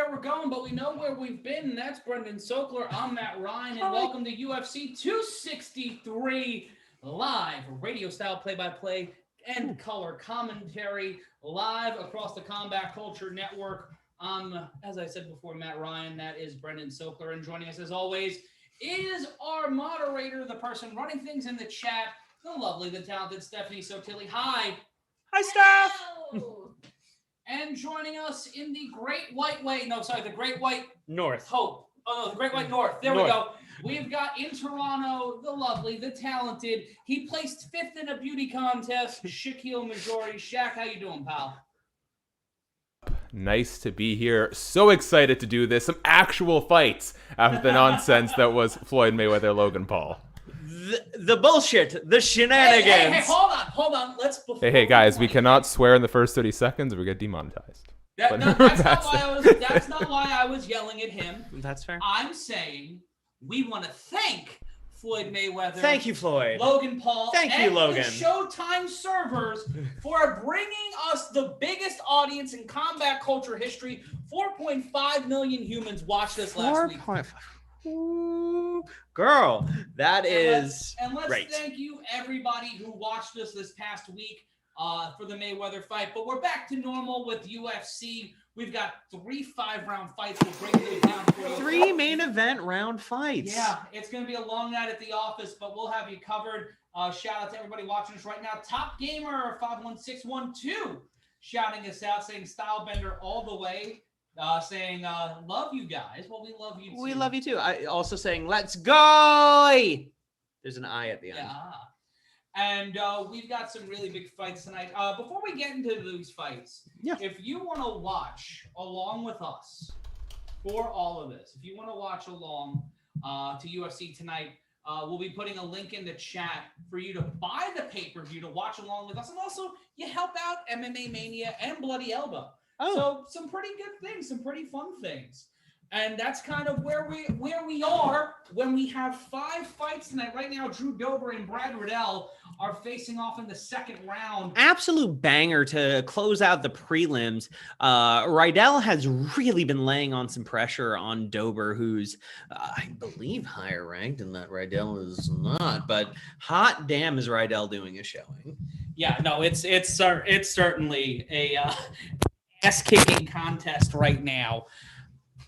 where we're going, but we know where we've been, and that's Brendan Sokler. I'm Matt Ryan, and welcome to UFC 263 live, radio-style play-by-play and color commentary live across the Combat Culture Network. As I said before, Matt Ryan, that is Brendan Sokler, and joining us as always is our moderator, the person running things in the chat, the lovely, the talented Stephanie Sotilli. Hi. Hi, Steph. And joining us in the Great White Way, the Great White North. Hope. Oh, no, the Great White North. There we go. We've got in Toronto, the lovely, the talented. He placed 5th in a beauty contest, Shakiel Mahjouri. Shaq, how you doing, pal? Nice to be here. So excited to do this. Some actual fights after the nonsense that was Floyd Mayweather, Logan Paul. The bullshit, the shenanigans. Hey, hold on. Hey, guys, we cannot swear in the first 30 seconds or we get demonetized. That's not why I was yelling at him. That's fair. I'm saying we want to thank Floyd Mayweather. Thank you, Floyd. Logan Paul. Thank you, Logan. The Showtime servers for bringing us the biggest audience in combat culture history. 4.5 million humans watched this last week. 4.5. Ooh, girl, that is and let's great. Thank you, everybody who watched us this past week for the Mayweather fight. But we're back to normal with UFC. We've got 3 5-round fights. We'll break those down for you. 3 main event round fights. Yeah, it's going to be a long night at the office, but we'll have you covered. Shout out to everybody watching us right now. Top Gamer 51612 shouting us out, saying Stylebender all the way. Saying, love you guys. Well, we love you too. We love you too. I also saying, let's go. There's an I at the end. Yeah. And we've got some really big fights tonight. Before we get into these fights, if you want to watch along with us for all of this, if you want to watch along to UFC tonight, we'll be putting a link in the chat for you to buy the pay-per-view to watch along with us. And also, you help out MMA Mania and Bloody Elbow. Oh. So some pretty good things, some pretty fun things. And that's kind of where we are when we have 5 fights tonight. Right now, Drew Dober and Brad Riddell are facing off in the second round. Absolute banger to close out the prelims. Riddell has really been laying on some pressure on Dober, who's, I believe, higher ranked, and that Riddell is not. But hot damn is Riddell doing a showing. Yeah, no, it's certainly a ass-kicking contest right now.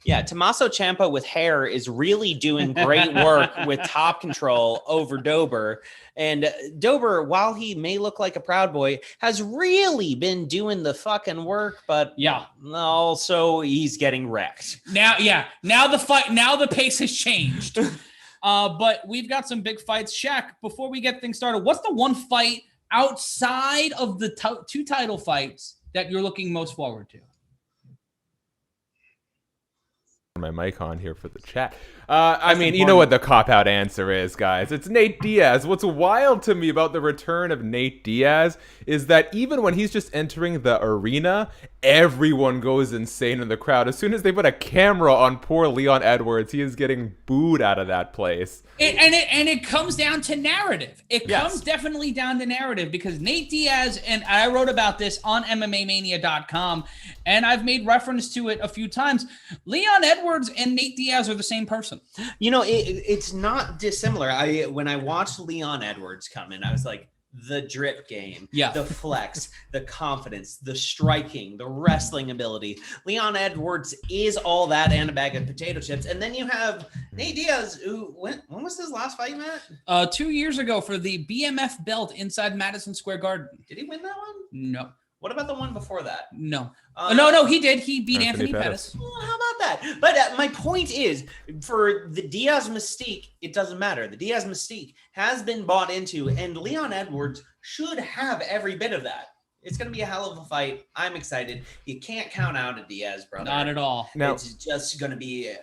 Yeah, Tommaso Ciampa with hair is really doing great work with top control over Dober. And Dober, while he may look like a proud boy, has really been doing the fucking work, but also he's getting wrecked. Now the pace has changed. But we've got some big fights. Shaq, before we get things started, what's the one fight outside of the 2 title fights that you're looking most forward to? My mic on here for the chat. I mean, you know what the cop-out answer is, guys. It's Nate Diaz. What's wild to me about the return of Nate Diaz is that even when he's just entering the arena, everyone goes insane in the crowd. As soon as they put a camera on poor Leon Edwards, he is getting booed out of that place. It comes down to narrative. It comes definitely down to narrative because Nate Diaz, and I wrote about this on MMAmania.com, and I've made reference to it a few times. Leon Edwards and Nate Diaz are the same person. You know, it's not dissimilar. When I watched Leon Edwards come in, I was like, the drip game, the flex, the confidence, the striking, the wrestling ability. Leon Edwards is all that and a bag of potato chips. And then you have Nate Diaz, who when was his last fight, Matt? 2 years ago for the BMF belt inside Madison Square Garden. Did he win that one? No. What about the one before that? No. No, he did. He beat Anthony Pettis. Well, how about that? But my point is, for the Diaz mystique, it doesn't matter. The Diaz mystique has been bought into, and Leon Edwards should have every bit of that. It's going to be a hell of a fight. I'm excited. You can't count out a Diaz, brother. Not at all. Now, it's just going to be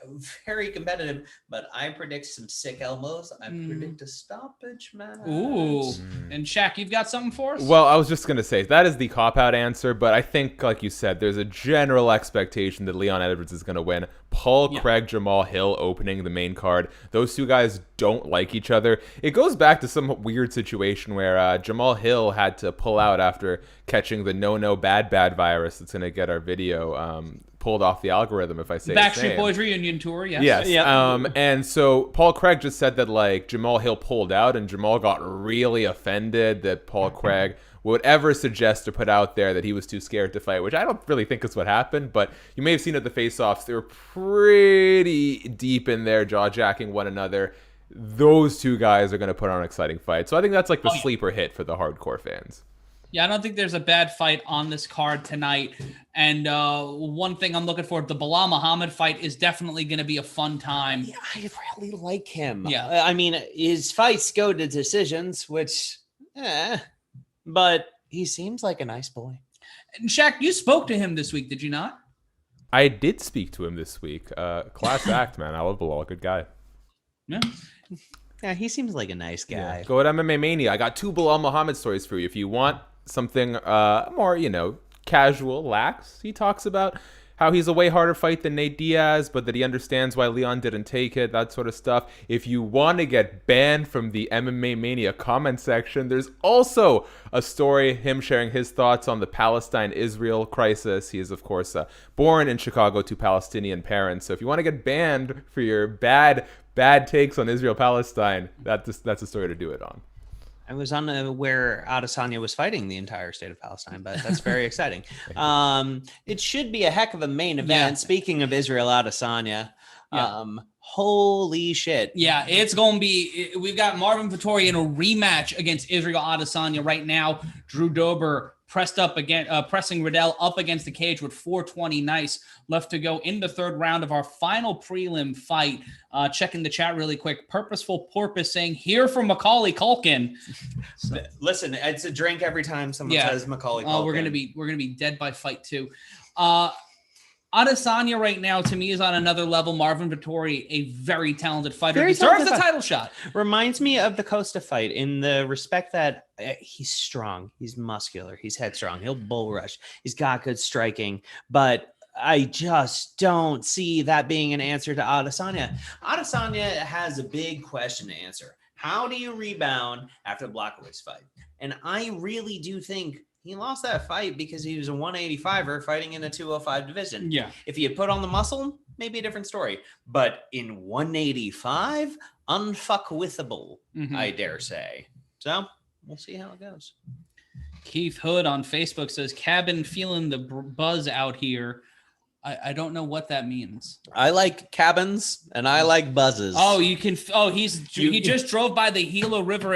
very competitive, but I predict some sick elbows. I predict a stoppage match. Ooh. And Shaq, you've got something for us? Well, I was just going to say, that is the cop-out answer, but I think, like you said, there's a general expectation that Leon Edwards is going to win. Paul Craig, Jamal Hill opening the main card. Those two guys don't like each other. It goes back to some weird situation where Jamal Hill had to pull out after catching the no bad virus that's going to get our video pulled off the algorithm, if I say Backstreet Boys reunion tour, yes. Yes. Yep. And so Paul Craig just said that like Jamal Hill pulled out, and Jamal got really offended that Paul Craig would ever suggest or put out there that he was too scared to fight, which I don't really think is what happened, but you may have seen at the face-offs, they were pretty deep in there, jaw-jacking one another. Those two guys are going to put on an exciting fight. So I think that's like the sleeper hit for the hardcore fans. Yeah, I don't think there's a bad fight on this card tonight. And one thing I'm looking for, the Bilal Muhammad fight is definitely going to be a fun time. Yeah, I really like him. Yeah. I mean, his fights go to decisions, which, but he seems like a nice boy. And Shaq, you spoke to him this week, did you not? I did speak to him this week. Class act, man. I love Bilal, good guy. Yeah. Yeah, he seems like a nice guy. Yeah. Go to MMA Mania. I got 2 Bilal Muhammad stories for you. If you want something more, casual, lax, he talks about how he's a way harder fight than Nate Diaz, but that he understands why Leon didn't take it, that sort of stuff. If you want to get banned from the MMA Mania comment section, there's also a story, him sharing his thoughts on the Palestine-Israel crisis. He is, of course, born in Chicago to Palestinian parents. So if you want to get banned for your bad takes on Israel-Palestine, that's a story to do it on. I was unaware Adesanya was fighting the entire state of Palestine, but that's very exciting. It should be a heck of a main event. Yeah. Speaking of Israel Adesanya, holy shit. Yeah, it's going to be, we've got Marvin Vettori in a rematch against Israel Adesanya right now. Drew Dober pressing Riddell up against the cage with 4:20 nice left to go in the third round of our final prelim fight. Checking the chat really quick. Purposeful Porpoise saying, here from Macaulay Culkin. So, listen, it's a drink every time someone says Macaulay Culkin. We're gonna be dead by fight 2. Adesanya right now, to me, is on another level. Marvin Vettori, a very talented fighter. Deserves a title shot. Reminds me of the Costa fight in the respect that he's strong, he's muscular, he's headstrong, he'll bull rush, he's got good striking, but I just don't see that being an answer to Adesanya. Adesanya has a big question to answer. How do you rebound after the Blachowicz fight? And I really do think he lost that fight because he was a 185er fighting in a 205 division. Yeah. If he had put on the muscle, maybe a different story. But in 185, unfuckwithable, I dare say. So we'll see how it goes. Keith Hood on Facebook says, Cabin feeling the buzz out here. I don't know what that means. I like cabins and I like buzzes. Oh, you can. Oh, he just drove by the Gila River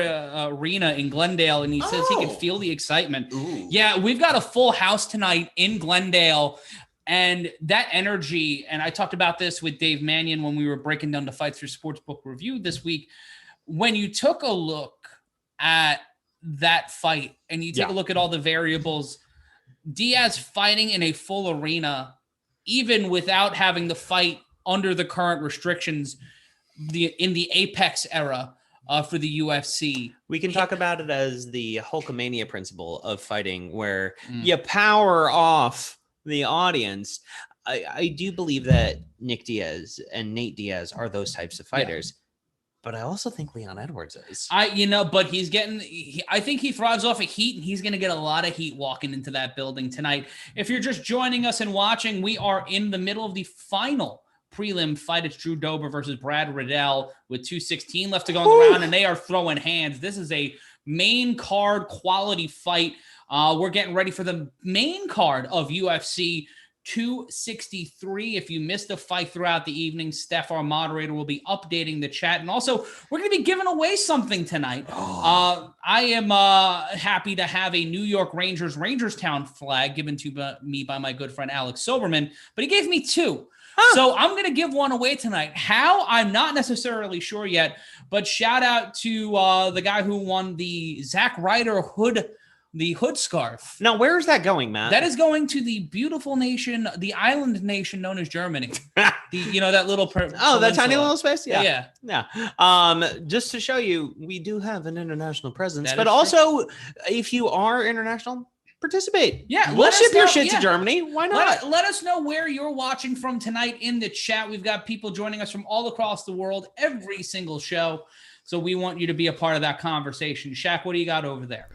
Arena in Glendale, and he says he can feel the excitement. Ooh. Yeah, we've got a full house tonight in Glendale, and that energy. And I talked about this with Dave Mannion when we were breaking down the fights for Sportsbook Review this week. When you took a look at that fight and you take a look at all the variables, Diaz fighting in a full arena, even without having the fight under the current restrictions, in the Apex era for the UFC. We can talk about it as the Hulkamania principle of fighting, where you power off the audience. I do believe that Nick Diaz and Nate Diaz are those types of fighters. But I also think Leon Edwards is. But he's getting, I think he thrives off of heat, and he's going to get a lot of heat walking into that building tonight. If you're just joining us and watching, we are in the middle of the final prelim fight. It's Drew Dober versus Brad Riddell with 2:16 left to go in the round, and they are throwing hands. This is a main card quality fight. We're getting ready for the main card of UFC 263. If you missed the fight throughout the evening, Steph, our moderator, will be updating the chat. And also, we're going to be giving away something tonight. I am happy to have a New York Rangerstown flag given to me by my good friend Alex Soberman, but he gave me 2. So I'm going to give one away tonight. How? I'm not necessarily sure yet, but shout out to the guy who won the Zack Ryder hood scarf. Now, where is that going, Matt? That is going to the beautiful nation, the island nation known as Germany. That little that tiny little space? Yeah. Just to show you, we do have an international presence. That but also, if you are international, participate. Yeah, we'll ship your shit to Germany. Why not? Let us know where you're watching from tonight in the chat. We've got people joining us from all across the world, every single show. So we want you to be a part of that conversation. Shaq, what do you got over there?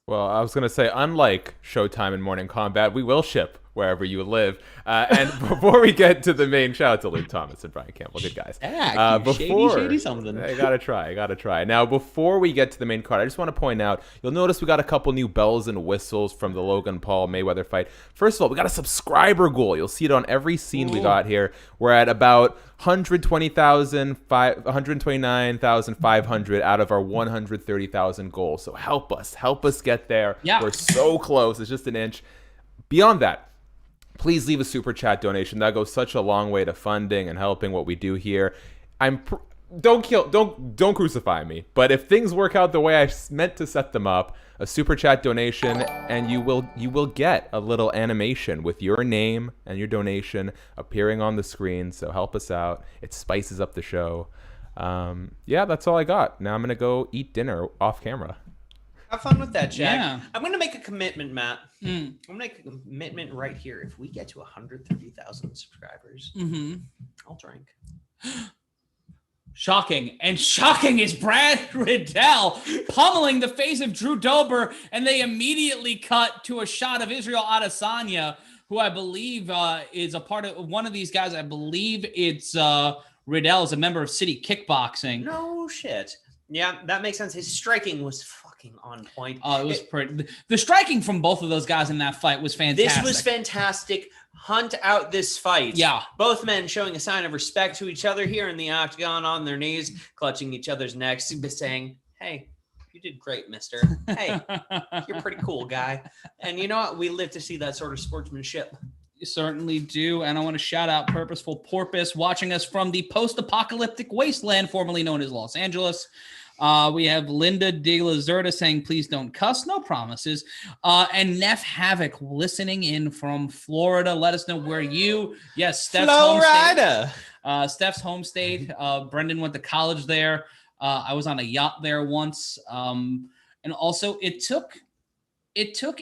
Well, I was going to say, unlike Showtime and Morning Combat, we will ship wherever you live. And before we get to the main, shout out to Luke Thomas and Brian Campbell, good guys. Shady something. I gotta try. Now, before we get to the main card, I just want to point out, you'll notice we got a couple new bells and whistles from the Logan Paul Mayweather fight. First of all, we got a subscriber goal. You'll see it on every scene we got here. We're at about 129,500 out of our 130,000 goal. So help us get there. Yeah. We're so close. It's just an inch. Beyond that, please leave a super chat donation. That goes such a long way to funding and helping what we do here. Don't crucify me. But if things work out the way I meant to set them up, a super chat donation, and you will get a little animation with your name and your donation appearing on the screen. So help us out. It spices up the show. Yeah, that's all I got. Now I'm gonna go eat dinner off camera. Have fun with that, Jack. Yeah. I'm going to make a commitment, Matt. I'm going to make a commitment right here. If we get to 130,000 subscribers, I'll drink. Shocking. And shocking is Brad Riddell pummeling the face of Drew Dober, and they immediately cut to a shot of Israel Adesanya, who I believe is a part of one of these guys. I believe it's Riddell is a member of City Kickboxing. No shit. Yeah, that makes sense. His striking was fucking on point. It was pretty. The striking from both of those guys in that fight was fantastic. This was fantastic. Hunt out this fight. Yeah. Both men showing a sign of respect to each other here in the octagon, on their knees, clutching each other's necks, saying, hey, you did great, mister. Hey, you're a pretty cool guy. And you know what? We live to see that sort of sportsmanship. You certainly do. And I want to shout out Purposeful Porpoise watching us from the post-apocalyptic wasteland formerly known as Los Angeles. We have Linda De La Zerta saying, please don't cuss, no promises. And Neff Havoc listening in from Florida. Let us know where Steph's Florida. home state. Steph's home state. Brendon went to college there. I was on a yacht there once. And also it took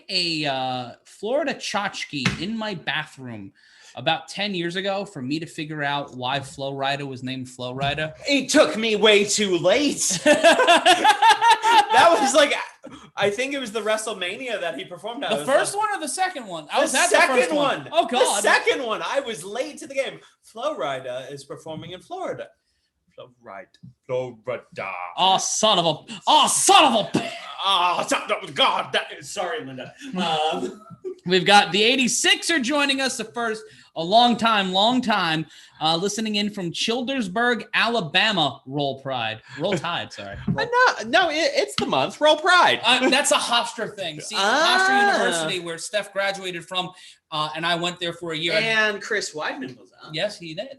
a Florida tchotchke in my bathroom about 10 years ago for me to figure out why Flo Rida was named Flo Rida. It took me way too late. That was like, I think it was the WrestleMania that he performed at. The first one or the second one? I was at the first second one. Oh, God. The second one. I was late to the game. Flo Rida is performing in Florida. Flo Rida. Oh, son of a. God. Sorry, Linda. We've got the 86er joining us a long time, listening in from Childersburg, Alabama. Roll Tide, sorry. It's the month. Roll Pride. That's a Hofstra thing. See, Hofstra University, where Steph graduated from, and I went there for a year. And Chris Weidman was on. Yes, he did.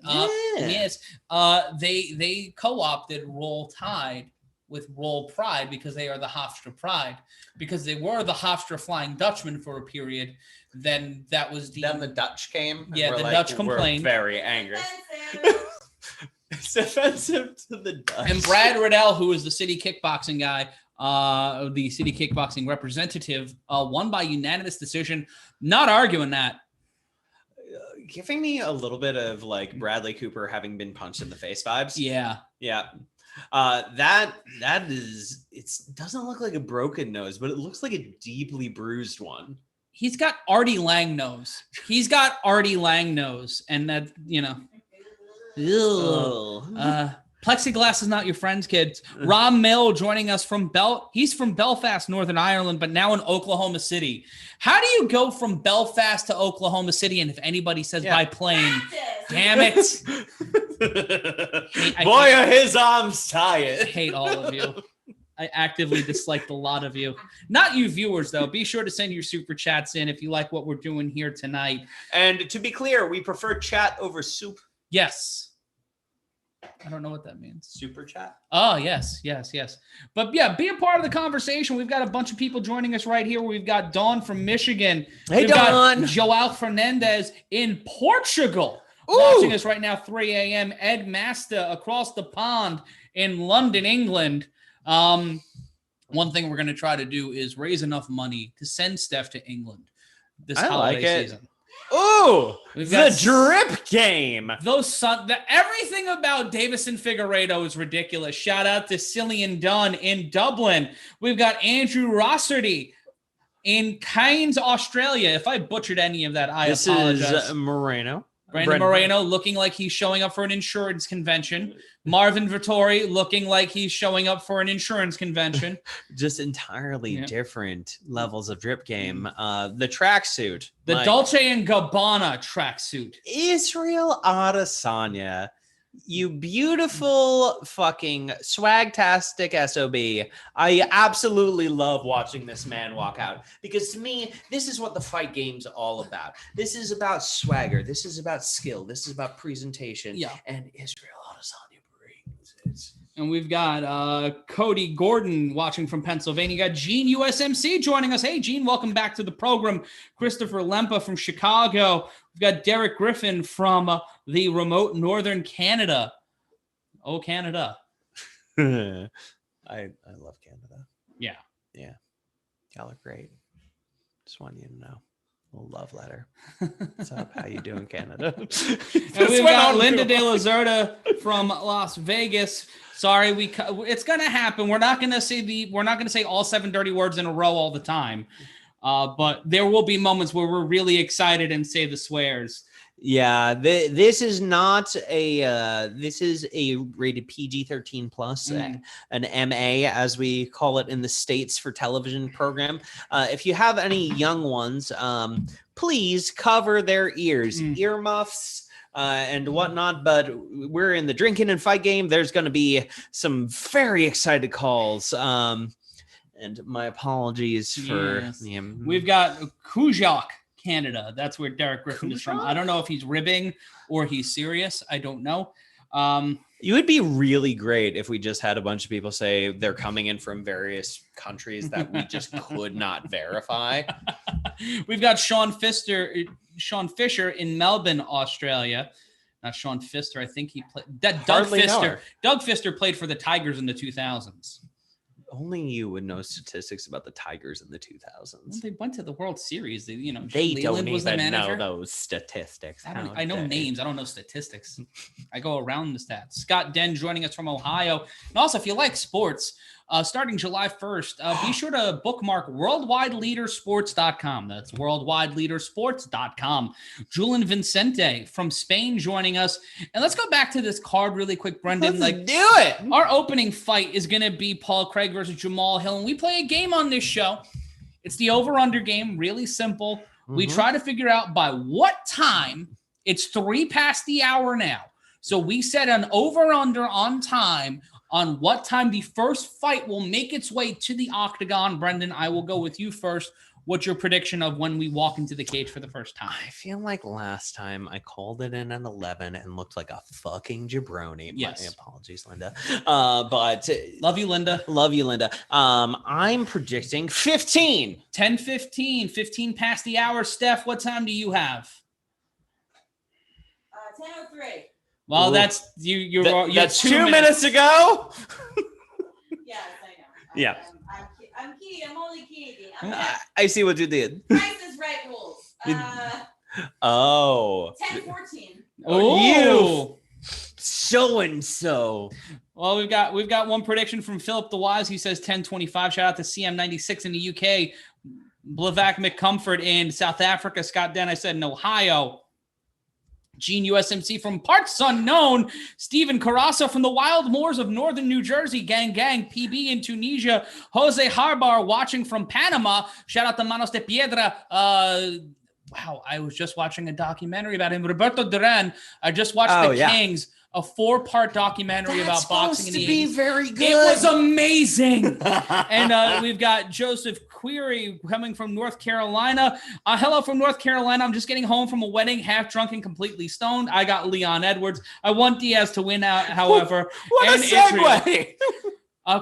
Yes. They co-opted Roll Tide with Roll Pride because they are the Hofstra Pride, because they were the Hofstra Flying Dutchmen for a period. Then that was Then the Dutch came. Yeah, the Dutch complained. We're very angry. It's offensive to the Dutch. And Brad Riddell, who is the city kickboxing guy, the city kickboxing representative, won by unanimous decision. Not arguing that. Giving me a little bit of like Bradley Cooper having been punched in the face vibes. Yeah. That is, it doesn't look like a broken nose, but it looks like a deeply bruised one. He's got Artie Lang nose. And that, plexiglass is not your friends, kids. Rob Mill joining us from he's from Belfast, Northern Ireland, but now in Oklahoma City. How do you go from Belfast to Oklahoma City? And if anybody says by plane, damn it. Boy, are his arms tired. I hate all of you. I actively disliked a lot of you. Not you viewers, though. Be sure to send your super chats in if you like what we're doing here tonight. And to be clear, we prefer chat over soup. Yes. I don't know what that means. Super chat? Oh, yes. But yeah, be a part of the conversation. We've got a bunch of people joining us right here. We've got Dawn from Michigan. Hey, We've Dawn. got Joao Fernandez in Portugal. Watching us right now, 3 a.m. Ed Masta across the pond in London, England. one thing we're going to try to do is raise enough money to send Steph to England this I holiday like it. season. Ooh, We've the got drip game. Everything about Deiveson Figueiredo is ridiculous. Shout out to Cillian Dunn in Dublin. We've got Andrew Rosserty in Cairns, Australia. If I butchered any of that, I apologize. This is Moreno. Brendon Moreno looking like he's showing up for an insurance convention. Marvin Vettori looking like he's showing up for an insurance convention. Just entirely different levels of drip game. The tracksuit. The Dolce & Gabbana tracksuit. Israel Adesanya. You beautiful fucking swagtastic SOB. I absolutely love watching this man walk out because to me, this is what the fight game's all about. This is about swagger. This is about skill. This is about presentation. Yeah. And Israel Adesanya brings it. And we've got Cody Gordon watching from Pennsylvania. You got Gene USMC joining us. Hey, Gene, welcome back to the program. Christopher Lempa from Chicago. We've got Derek Griffin from the remote northern Canada. Oh, Canada. I love Canada. Yeah. Yeah. Y'all are great. Just want you to know. A little love letter. What's up? How you doing, Canada? And we've got Linda De La Zerta from Las Vegas. Sorry, it's gonna happen. We're not gonna say all 7 dirty words in a row all the time. But there will be moments where we're really excited and say the swears. Yeah, this is not a this is a rated PG-13 plus, an MA as we call it in the States for television program. If you have any young ones, please cover their ears, earmuffs, and whatnot. But we're in the drinking and fight game. There's going to be some very excited calls. And my apologies for We've got Kujak, Canada. That's where Derek Griffin is from. I don't know if he's ribbing or he's serious. I don't know. You would be really great if we just had a bunch of people say they're coming in from various countries that we just could not verify. We've got Sean Fisher in Melbourne, Australia. Not Sean Pfister. I think he played Doug Pfister. Doug Pfister played for the Tigers in the 2000s. Only you would know statistics about the Tigers in the 2000s. Well, they went to the World Series. They don't even know those statistics. I know names. I don't know statistics. I go around the stats. Scott Den joining us from Ohio. And also, if you like sports, starting July 1st, be sure to bookmark worldwideleadersports.com. That's worldwideleadersports.com. Julian Vincente from Spain joining us. And let's go back to this card really quick, Brendan. Let's do it. Our opening fight is going to be Paul Craig versus Jamal Hill. And we play a game on this show. It's the over-under game. Really simple. Mm-hmm. We try to figure out by what time. It's 3 past the hour now. So we set an over-under on time on what time the first fight will make its way to the Octagon. Brendan, I will go with you first. What's your prediction of when we walk into the cage for the first time? I feel like last time I called it in at 11 and looked like a fucking jabroni. Yes. My apologies, Linda. But love you, Linda. Love you, Linda. I'm predicting 15. 10:15, 15 past the hour. Steph, what time do you have? 10:03. Well, that's you. That's 2 minutes ago. Yes, I know. Yeah. I'm kidding. I'm only kidding. I see what you did. Price is right rules. 10:14. Oh, you so and so. Well, we've got one prediction from Philip the Wise. He says 10:25. Shout out to CM96 in the UK. Blavak McComfort in South Africa. Scott Den, I said in Ohio. Gene USMC from parts unknown. Stephen Carasso from the wild moors of northern New Jersey. Gang PB in Tunisia. Jose Harbar watching from Panama. Shout out to Manos de Piedra. Wow, I was just watching a documentary about him. Roberto Duran. I just watched Kings, a 4-part documentary about boxing in the 80s. Be very good. It was amazing. And we've got Joseph Query coming from North Carolina. Hello from North Carolina. I'm just getting home from a wedding, half drunk and completely stoned. I got Leon Edwards. I want Diaz to win out, however. What a segue.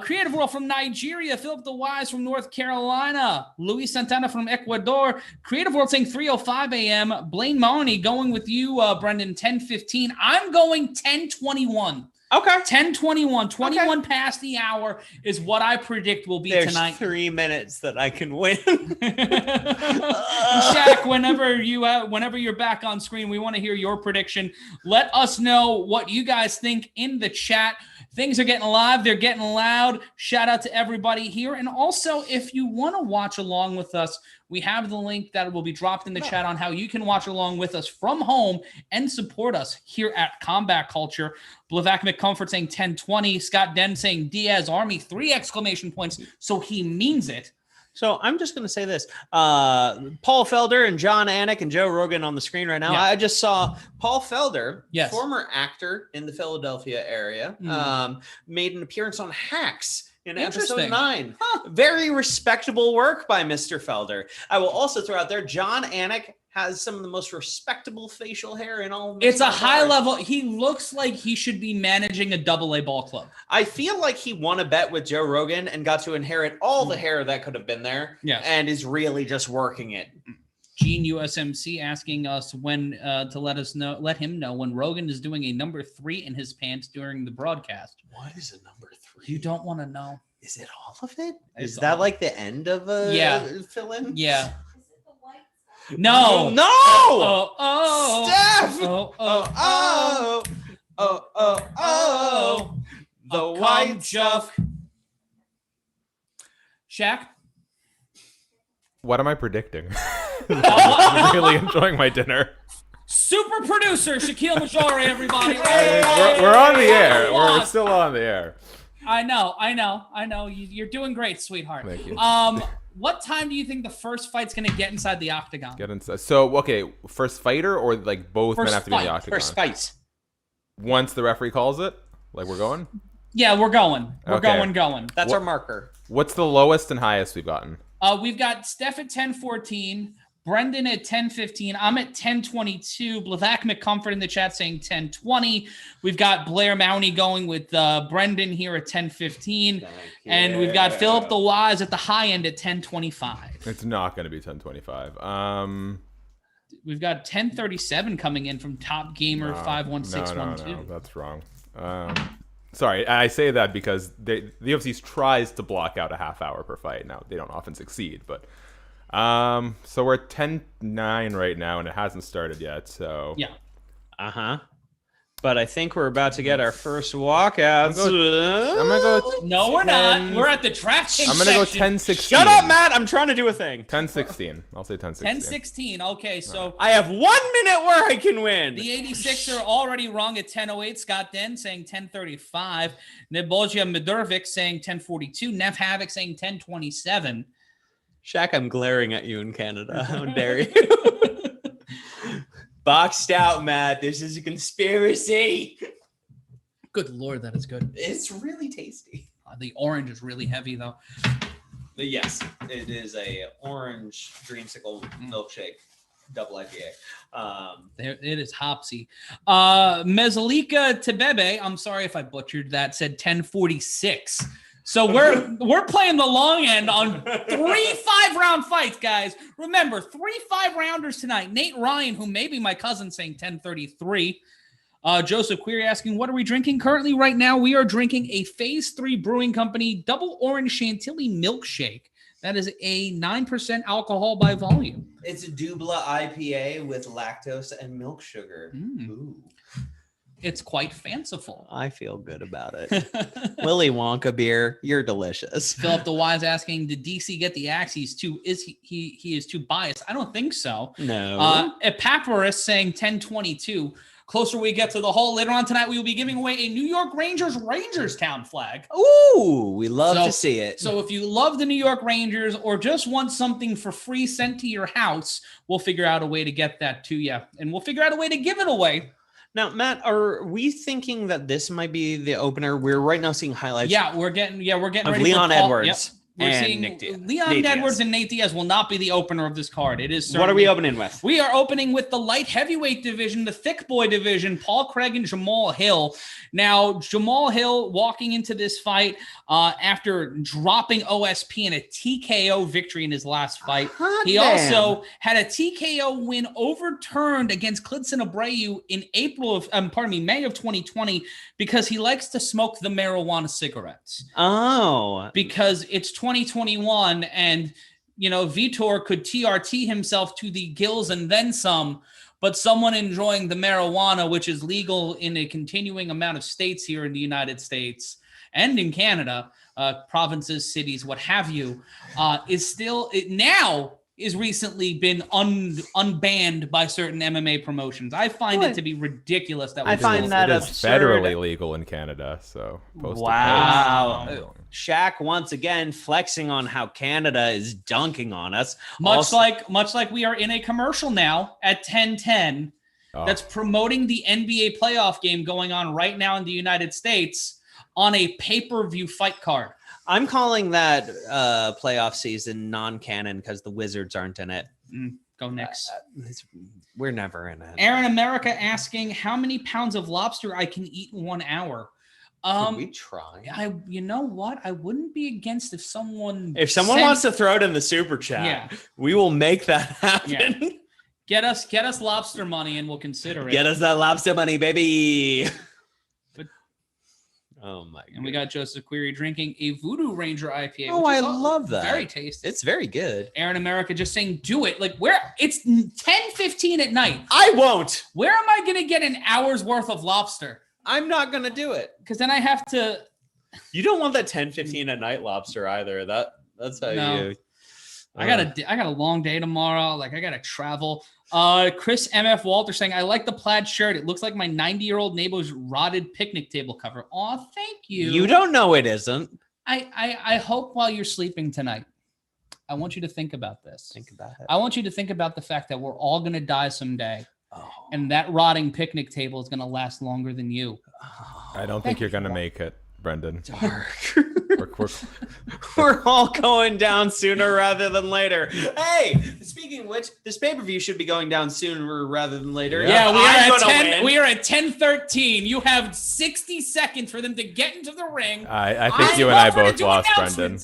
Creative World from Nigeria. Philip the Wise from North Carolina. Luis Santana from Ecuador. Creative World saying 3:05 a.m. Blaine Mahoney going with you, Brendan, 10:15. I'm going 10:21. Okay. 10:21, 21 past the hour is what I predict will be There's tonight. 3 minutes that I can win. Shaq, whenever you're back on screen, we want to hear your prediction. Let us know what you guys think in the chat. Things are getting live. They're getting loud. Shout out to everybody here. And also, if you want to watch along with us, we have the link that will be dropped in the chat on how you can watch along with us from home and support us here at Combat Culture. Blavak McComfort saying 1020. Scott Den saying Diaz Army, 3 exclamation points. So he means it. So I'm just going to say this. Paul Felder and John Anik and Joe Rogan on the screen right now. Yeah. I just saw Paul Felder, Yes. former actor in the Philadelphia area, made an appearance on Hacks in episode 9. Very respectable work by Mr. Felder. I will also throw out there, John Anik has some of the most respectable facial hair in all of It's a high level. He looks like he should be managing a AA ball club. I feel like he won a bet with Joe Rogan and got to inherit all the hair that could have been there. Yes. And is really just working it. Gene USMC asking us when to let him know when Rogan is doing a number 3 in his pants during the broadcast. What is a number 3? You don't want to know. Is it all of it? It's Is that all- like the end of a fill-in? Yeah. Is it the white stuff? No. No! Oh. Steph! Oh. The A white cum stuff. Shaq? What am I predicting? I'm really enjoying my dinner. Super producer Shakiel Mahjouri, everybody. We're on the air. We're Lost. still on the air. I know. You're doing great, sweetheart. Thank you. What time do you think the first fight's gonna get inside the octagon? Get inside. So, okay, first fighter or like both First men have to be in the fight. octagon? First fight. Once the referee calls it, like we're going? Yeah, we're going. We're Okay. going. That's What- our marker. What's the lowest and highest we've gotten? We've got Steph at 10:14, Brendon at 10:15. I'm at 10:22. Blavak McComfort in the chat saying 10:20. We've got Blair Mowney going with Brendon here at 10:15. And we've got Philip the Wise at the high end at 10:25. It's not going to be 10:25. We've got 10:37 coming in from Top Gamer 51612. No, that's wrong. Sorry, I say that because the UFC tries to block out a half hour per fight. Now, they don't often succeed, but so we're at 10:09 right now, and it hasn't started yet. So Yeah. But I think we're about to get our first walkouts. I'm gonna go. No, we're not. We're at the DraftKings I'm gonna go section. 10:16. Shut up, Matt. I'm trying to do a thing. 10:16. I'll say 10:16. 10:16. Okay, so I have 1 minute where I can win. the 86 are already wrong at 10:08. Scott Den saying 10:35. Nebojia Medurvic saying 10:42. Nev Havoc saying 10:27. Shaq, I'm glaring at you in Canada. How dare you? Boxed out, Matt. This is a conspiracy. Good Lord, that is good. It's really tasty. The orange is really heavy, though. Yes, it is a orange dreamsicle milkshake, double IPA. There, it is hopsy. Mezzalika Tebebe, I'm sorry if I butchered that, said 10:46. So we're playing the long end on 3 5-round fights, guys. Remember, 3 5-rounders tonight. Nate Ryan, who may be my cousin, saying 10:33. Joseph Query asking, what are we drinking currently right now? We are drinking a Phase 3 Brewing Company Double Orange Chantilly Milkshake. That is a 9% alcohol by volume. It's a Dubla IPA with lactose and milk sugar. Ooh. It's quite fanciful. I feel good about it. Willy Wonka beer, you're delicious. Philip the Wise asking, did DC get the axe? He is too biased. I don't think so. No. Epaphras saying 10:22. Closer we get to the hole. Later on tonight, we will be giving away a New York Rangers Town flag. Ooh, we love to see it. So if you love the New York Rangers or just want something for free sent to your house, we'll figure out a way to get that to you. And we'll figure out a way to give it away. Now, Matt, are we thinking that this might be the opener? We're right now seeing highlights. Yeah, we're getting of ready Leon for Paul. Edwards. We're And seeing Nick Diaz. Leon Nate Edwards Diaz. and Nate Diaz will not be the opener of this card. It is What are we opening with? We are opening with the light heavyweight division, the thick boy division, Paul Craig and Jamal Hill. Now, Jamal Hill walking into this fight after dropping OSP in a TKO victory in his last fight. He also had a TKO win overturned against Klidson Abreu in May of 2020 because he likes to smoke the marijuana cigarettes. Oh. Because it's 2021 and, Vitor could TRT himself to the gills and then some, but someone enjoying the marijuana, which is legal in a continuing amount of states here in the United States and in Canada, provinces, cities, what have you, is recently been unbanned by certain MMA promotions. I find it to be ridiculous that I find that it is absurd. federally legal in Canada. So wow. Shaq once again flexing on how Canada is dunking on us. Much like we are in a commercial now at 10:10 that's promoting the NBA playoff game going on right now in the United States on a pay-per-view fight card. I'm calling that playoff season non-canon because the Wizards aren't in it. Go Knicks. We're never in it. Aaron America asking how many pounds of lobster I can eat in 1 hour. Can we try? You know what? I wouldn't be against if someone wants to throw it in the super chat, we will make that happen. Yeah. Get us lobster money and we'll consider it. Get us that lobster money, baby. Oh my god. And we got Joseph Query drinking a Voodoo Ranger IPA. Oh, I love that. Very tasty. It's very good. Aaron America just saying, do it. Like, it's 10:15 at night. I won't. Where am I going to get an hour's worth of lobster? I'm not going to do it. Because then I have to. You don't want that 10:15 at night lobster either. That's how you. I got a long day tomorrow. Like, I got to travel. Chris MF Walter saying, I like the plaid shirt. It looks like my 90-year-old neighbor's rotted picnic table cover. Oh, thank you. You don't know it isn't. I hope while you're sleeping tonight, I want you to think about this. Think about it. I want you to think about the fact that we're all going to die someday. Oh. And that rotting picnic table is going to last longer than you. I don't think you're going to make it, Brendon. Dark. We're all going down sooner rather than later. Hey, speaking of which, this pay-per-view should be going down sooner rather than later. Yeah, we are at 10:13. You have 60 seconds for them to get into the ring. I think you and I both lost, Brendon.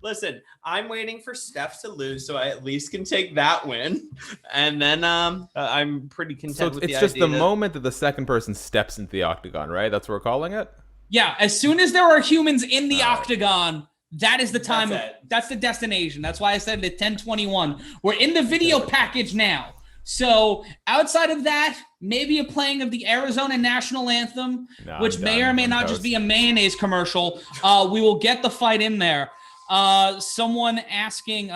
Listen, I'm waiting for Steph to lose so I at least can take that win. And then I'm pretty content with the idea. It's just the moment that the second person steps into the octagon, right? That's what we're calling it? Yeah, as soon as there are humans in the octagon, that is the time. That's the destination. That's why I said it at 10:21. We're in the video package now. So outside of that, maybe a playing of the Arizona national anthem, which may or may not just be a mayonnaise commercial. We will get the fight in there. Someone asking,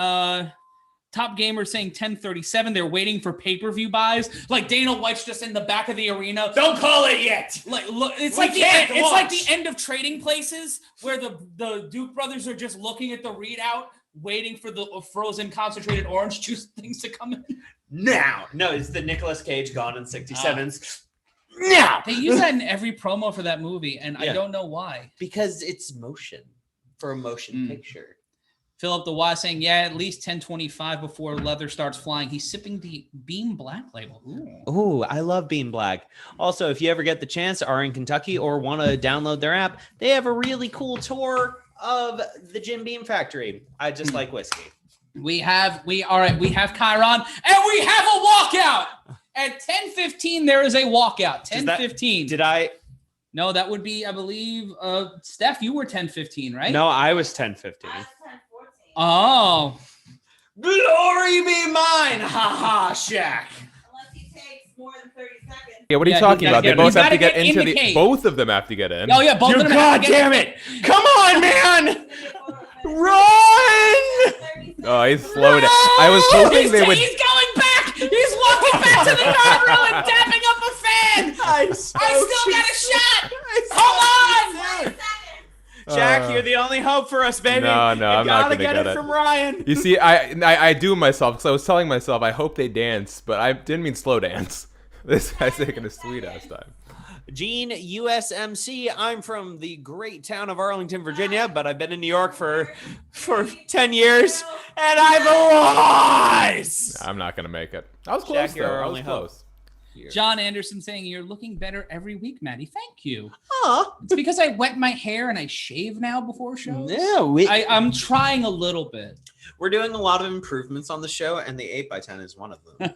Top Gamer saying 10:37. They're waiting for pay-per-view buys. Like Dana White's just in the back of the arena. Don't call it yet. Like, look, it's like the end of Trading Places where the Duke brothers are just looking at the readout, waiting for the frozen concentrated orange juice things to come in. Now, no, it's the Nicolas Cage Gone in 60 Seconds. Now they use that in every promo for that movie, and I don't know why. Because it's motion for a motion picture. Philip the Y saying, at least 10:25 before leather starts flying. He's sipping the Beam Black label. Ooh, I love Beam Black. Also, if you ever get the chance, are in Kentucky or want to download their app, they have a really cool tour of the Jim Beam factory. I just like whiskey. We have Chiron, and we have a walkout. At 10:15, there is a walkout. 10:15. Did I? No, that would be, I believe, Steph, you were 10:15, right? No, I was 10:15. Oh. Glory be mine. Ha ha, Shaq. Unless he takes more than 30 seconds. Yeah, what are you talking about? They both have to get into the both of them have to get in. Oh yeah, both of them God damn it. Come on, man. Run! Oh, he's slowed it. I was hoping they would. He's going back. He's walking back to the guardrail and dapping up a fan. I still got a shot. Hold on. Jack, you're the only hope for us, baby. No, I'm not gonna get it from Ryan. You see, I do myself because I was telling myself I hope they dance, but I didn't mean slow dance. This guy's taking a sweet ass time. Gene, USMC. I'm from the great town of Arlington, Virginia, but I've been in New York for 10 years, and I've lost. I'm not going to make it. I was close, though. I was close. John Anderson saying, you're looking better every week, Maddie. Thank you. Aw. It's because I wet my hair and I shave now before shows. No, I'm trying a little bit. We're doing a lot of improvements on the show, and the 8x10 is one of them.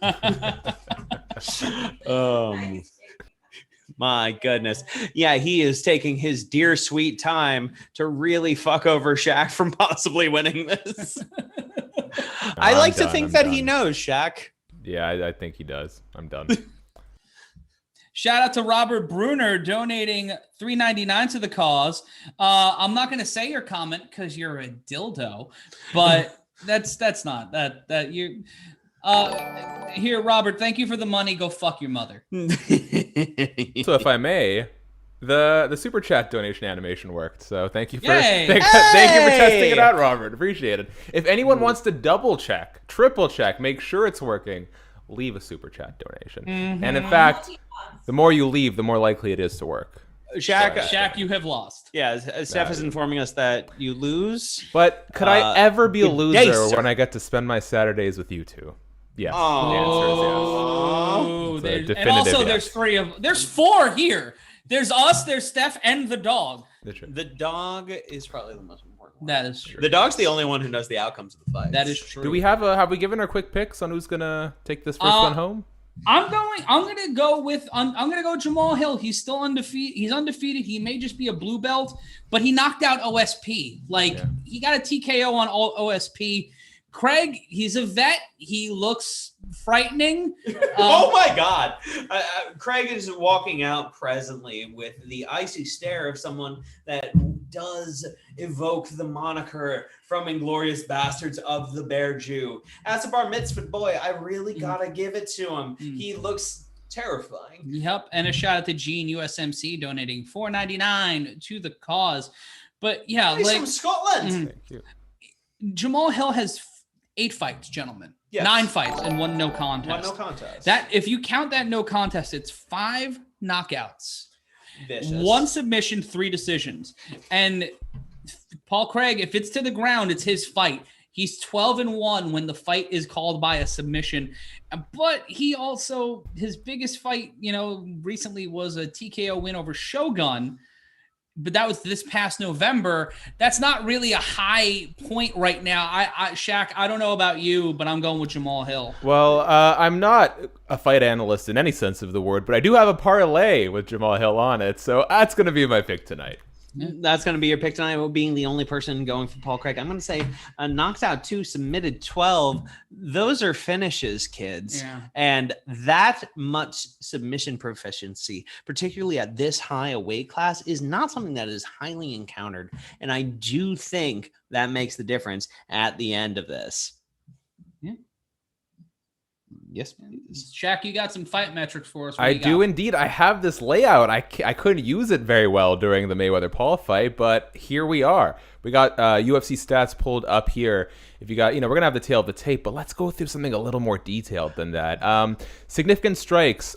My goodness. Yeah, he is taking his dear sweet time to really fuck over Shaq from possibly winning this. I like to think that he knows, Shaq. Yeah, I think he does. I'm done. Shout out to Robert Bruner donating $3.99 to the cause. I'm not going to say your comment because you're a dildo, but that's not that you. Here, Robert. Thank you for the money. Go fuck your mother. So, if I may, the super chat donation animation worked. So, thank you for thank you for testing it out, Robert. Appreciate it. If anyone wants to double check, triple check, make sure it's working, leave a super chat donation. And in fact, the more you leave, the more likely it is to work. Shaq, you have lost. Yeah, Steph is informing us that you lose. But could I ever be a loser when I get to spend my Saturdays with you two? Yes. Oh, the answer is yes. And also, there's four here. There's us, there's Steph, and the dog. The dog is probably the most important one. That is true. The dog's the only one who knows the outcomes of the fight. That is true. Do we have we given our quick picks on who's gonna take this first one home? I'm gonna go with Jamal Hill. He's still undefeated. He's undefeated. He may just be a blue belt, but he knocked out OSP. He got a TKO on all OSP. Craig, he's a vet. He looks frightening. Oh my God. Craig is walking out presently with the icy stare of someone that does evoke the moniker from Inglourious Bastards of the Bear Jew. As a bar mitzvah boy, I really gotta give it to him. He looks terrifying. Yep. And a shout out to Gene USMC donating $4.99 to the cause. But yeah, he's from Scotland. Thank you. Jamal Hill has 8 fights, gentlemen. Yes. 9 fights and 1 no contest. 1 no contest. That, if you count that no contest, it's 5 knockouts, Vicious. 1 submission, 3 decisions. And Paul Craig, if it's to the ground, it's his fight. He's 12-1 when the fight is called by a submission. But he also, his biggest fight, recently was a TKO win over Shogun. But that was this past November. That's not really a high point right now. Shaq, I don't know about you, but I'm going with Jamal Hill. Well, I'm not a fight analyst in any sense of the word, but I do have a parlay with Jamal Hill on it, so that's going to be my pick tonight. That's going to be your pick tonight, being the only person going for Paul Craig. I'm going to say knocked out 2, submitted 12. Those are finishes, kids. Yeah. And that much submission proficiency, particularly at this high a weight class, is not something that is highly encountered. And I do think that makes the difference at the end of this. Yeah. Yes, please. Shaq, you got some fight metrics for us. I do indeed. I have this layout. I couldn't use it very well during the Mayweather-Paul fight, but here we are. We got UFC stats pulled up here. If you got, we're going to have the tail of the tape, but let's go through something a little more detailed than that. Significant strikes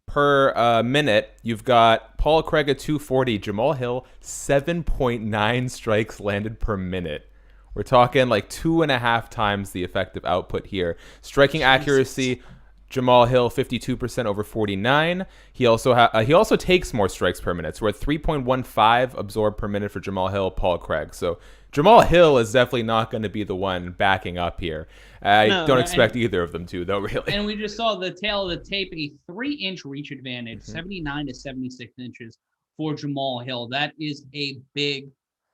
per minute. You've got Paul Craig at 240, Jamal Hill 7.9 strikes landed per minute. We're talking like 2.5 times the effective output here. Striking accuracy, Jamal Hill 52% over 49. He also takes more strikes per minute. So we're at 3.15 absorbed per minute for Jamal Hill, Paul Craig. So Jamal Hill is definitely not going to be the one backing up here. I don't expect either of them to, though, really. And we just saw the tail of the tape, a 3-inch reach advantage, 79 to 76 inches for Jamal Hill. That is a big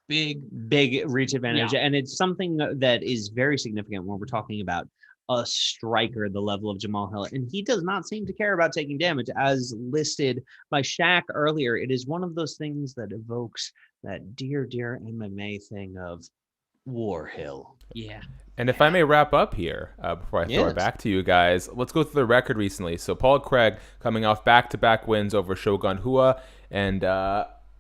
reach advantage. Yeah. And it's something that is very significant when we're talking about a striker the level of Jamal Hill. And he does not seem to care about taking damage. As listed by Shaq earlier, it is one of those things that evokes that dear MMA thing of War Hill. Yeah. And if I may wrap up here before I throw it back to you guys, let's go through the record recently. So Paul Craig coming off back-to-back wins over Shogun Rua and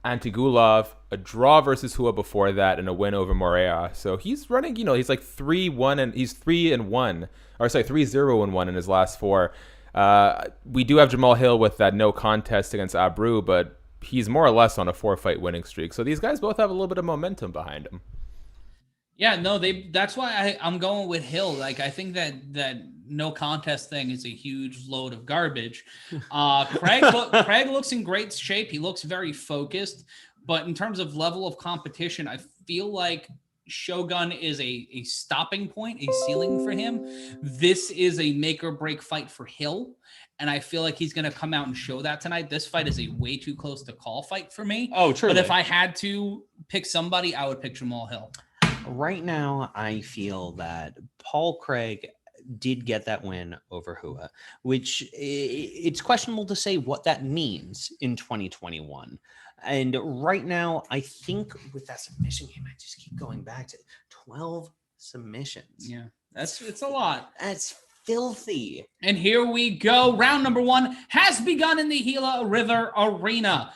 Antigulov, a draw versus Hua before that, and a win over Morea. So he's running, he's like 3-1 and he's 3-1, or sorry, 3-0-1 in his last 4. We do have Jamal Hill with that no contest against Abreu, but he's more or less on a 4-fight winning streak. So these guys both have a little bit of momentum behind them. Yeah, no, that's why I'm going with Hill. Like, I think that no contest thing is a huge load of garbage. Craig looks in great shape. He looks very focused. But in terms of level of competition, I feel like Shogun is a stopping point, a ceiling for him. This is a make or break fight for Hill. And I feel like he's going to come out and show that tonight. This fight is a way too close to call fight for me. Oh, true. But if I had to pick somebody, I would pick Jamal Hill. Right now, I feel that Paul Craig did get that win over Hua, which it's questionable to say what that means in 2021. And right now, I think with that submission game, I just keep going back to 12 submissions. Yeah, it's a lot. That's filthy. And here we go. Round number 1 has begun in the Gila River Arena.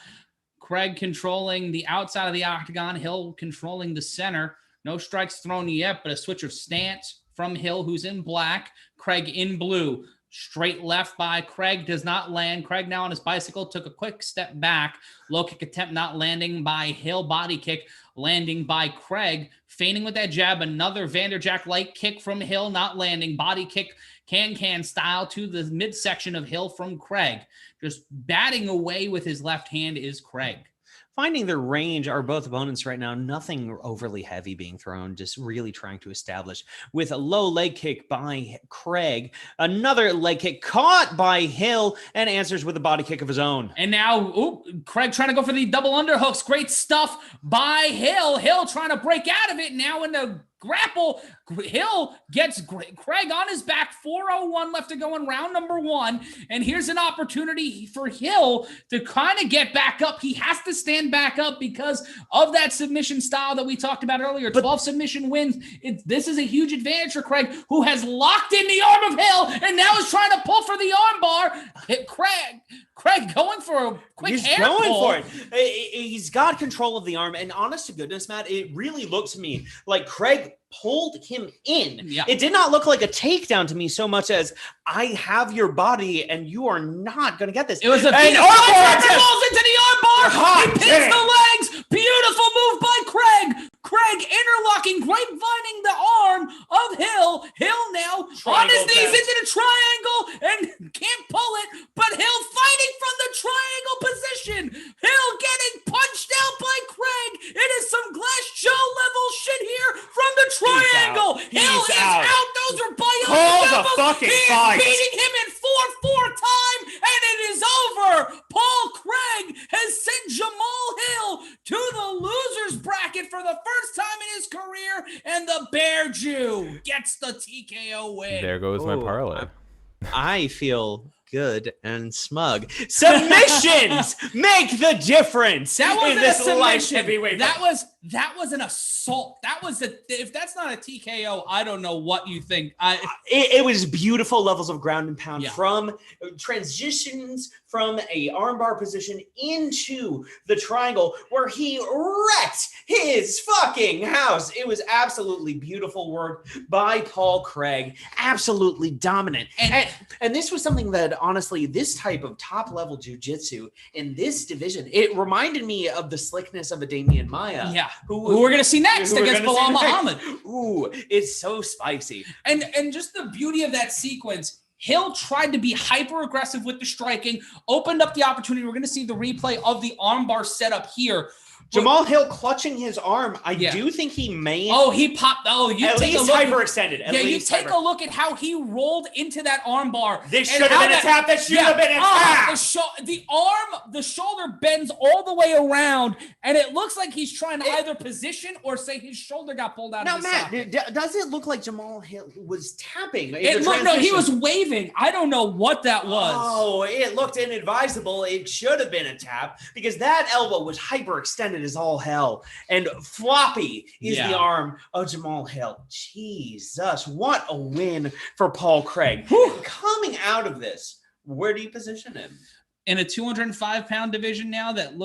Craig controlling the outside of the octagon, Hill controlling the center. No strikes thrown yet, but a switch of stance from Hill, who's in black. Craig in blue. Straight left by Craig, does not land. Craig now on his bicycle, took a quick step back. Low kick attempt not landing by Hill. Body kick landing by Craig. Feigning with that jab. Another Vanderjack light kick from Hill, not landing. Body kick, can style to the midsection of Hill from Craig. Just batting away with his left hand is Craig. Finding their range are both opponents right now. Nothing overly heavy being thrown, just really trying to establish with a low leg kick by Craig. Another leg kick caught by Hill and answers with a body kick of his own. And now, Craig trying to go for the double underhooks. Great stuff by Hill. Hill trying to break out of it now in the grapple. Hill gets Craig on his back. 4:01 left to go in round number 1. And here's an opportunity for Hill to kind of get back up. He has to stand back up because of that submission style that we talked about earlier. 12 submission wins. This is a huge advantage for Craig, who has locked in the arm of Hill and now is trying to pull for the arm bar. Craig going for a quick He's hair going pull. for it. He's got control of the arm. And honest to goodness, Matt, it really looked to me like Craig pulled him in. Yeah. It did not look like a takedown to me so much as I have your body and you are not going to get this. It was a falls into the armbar. He pins the legs. Beautiful move by Craig. Craig interlocking, grapevining the arm of Hill. Hill now on his knees into the triangle and can't pull it, but Hill fighting from the triangle position. Hill getting punched out by Craig. It is some Glass Joe level shit here from the triangle. Hill is out. Those are bionic levels. He is beating him in 4-4 time, and it is over. Paul Craig has sent Jamal Hill to the losers bracket for the first time in his career, and the Bear Jew gets the TKO win. There goes my parlay. I feel good and smug. Submissions make the difference. That wasn't a submission. Heavyweight. That was an assault. If that's not a TKO, I don't know what you think. It was beautiful levels of ground and pound from transitions from a armbar position into the triangle where he wrecked his fucking house. It was absolutely beautiful work by Paul Craig. Absolutely dominant. And this was something that honestly, this type of top level jiu-jitsu in this division, it reminded me of the slickness of a Damian Maia. Yeah. Who we're going to see next against Bilal Muhammad. Ooh, it's so spicy. And just the beauty of that sequence, Hill tried to be hyper aggressive with the striking, opened up the opportunity. We're going to see the replay of the armbar setup here. Jamal Hill clutching his arm. I do think he may. Oh, he popped. Oh, you at take least a look. Hyperextended. You take a look at how he rolled into that armbar. This should have been a tap. That should have been a tap. The shoulder bends all the way around, and it looks like he's trying to either position or say his shoulder got pulled out. Now, of the Matt, socket. does it look like Jamal Hill was tapping? No, he was waving. I don't know what that was. Oh, it looked inadvisable. It should have been a tap because that elbow was hyperextended as all hell. And floppy is the arm of Jamal Hill. Jesus, what a win for Paul Craig. Coming out of this, where do you position him? In a 205-pound division now that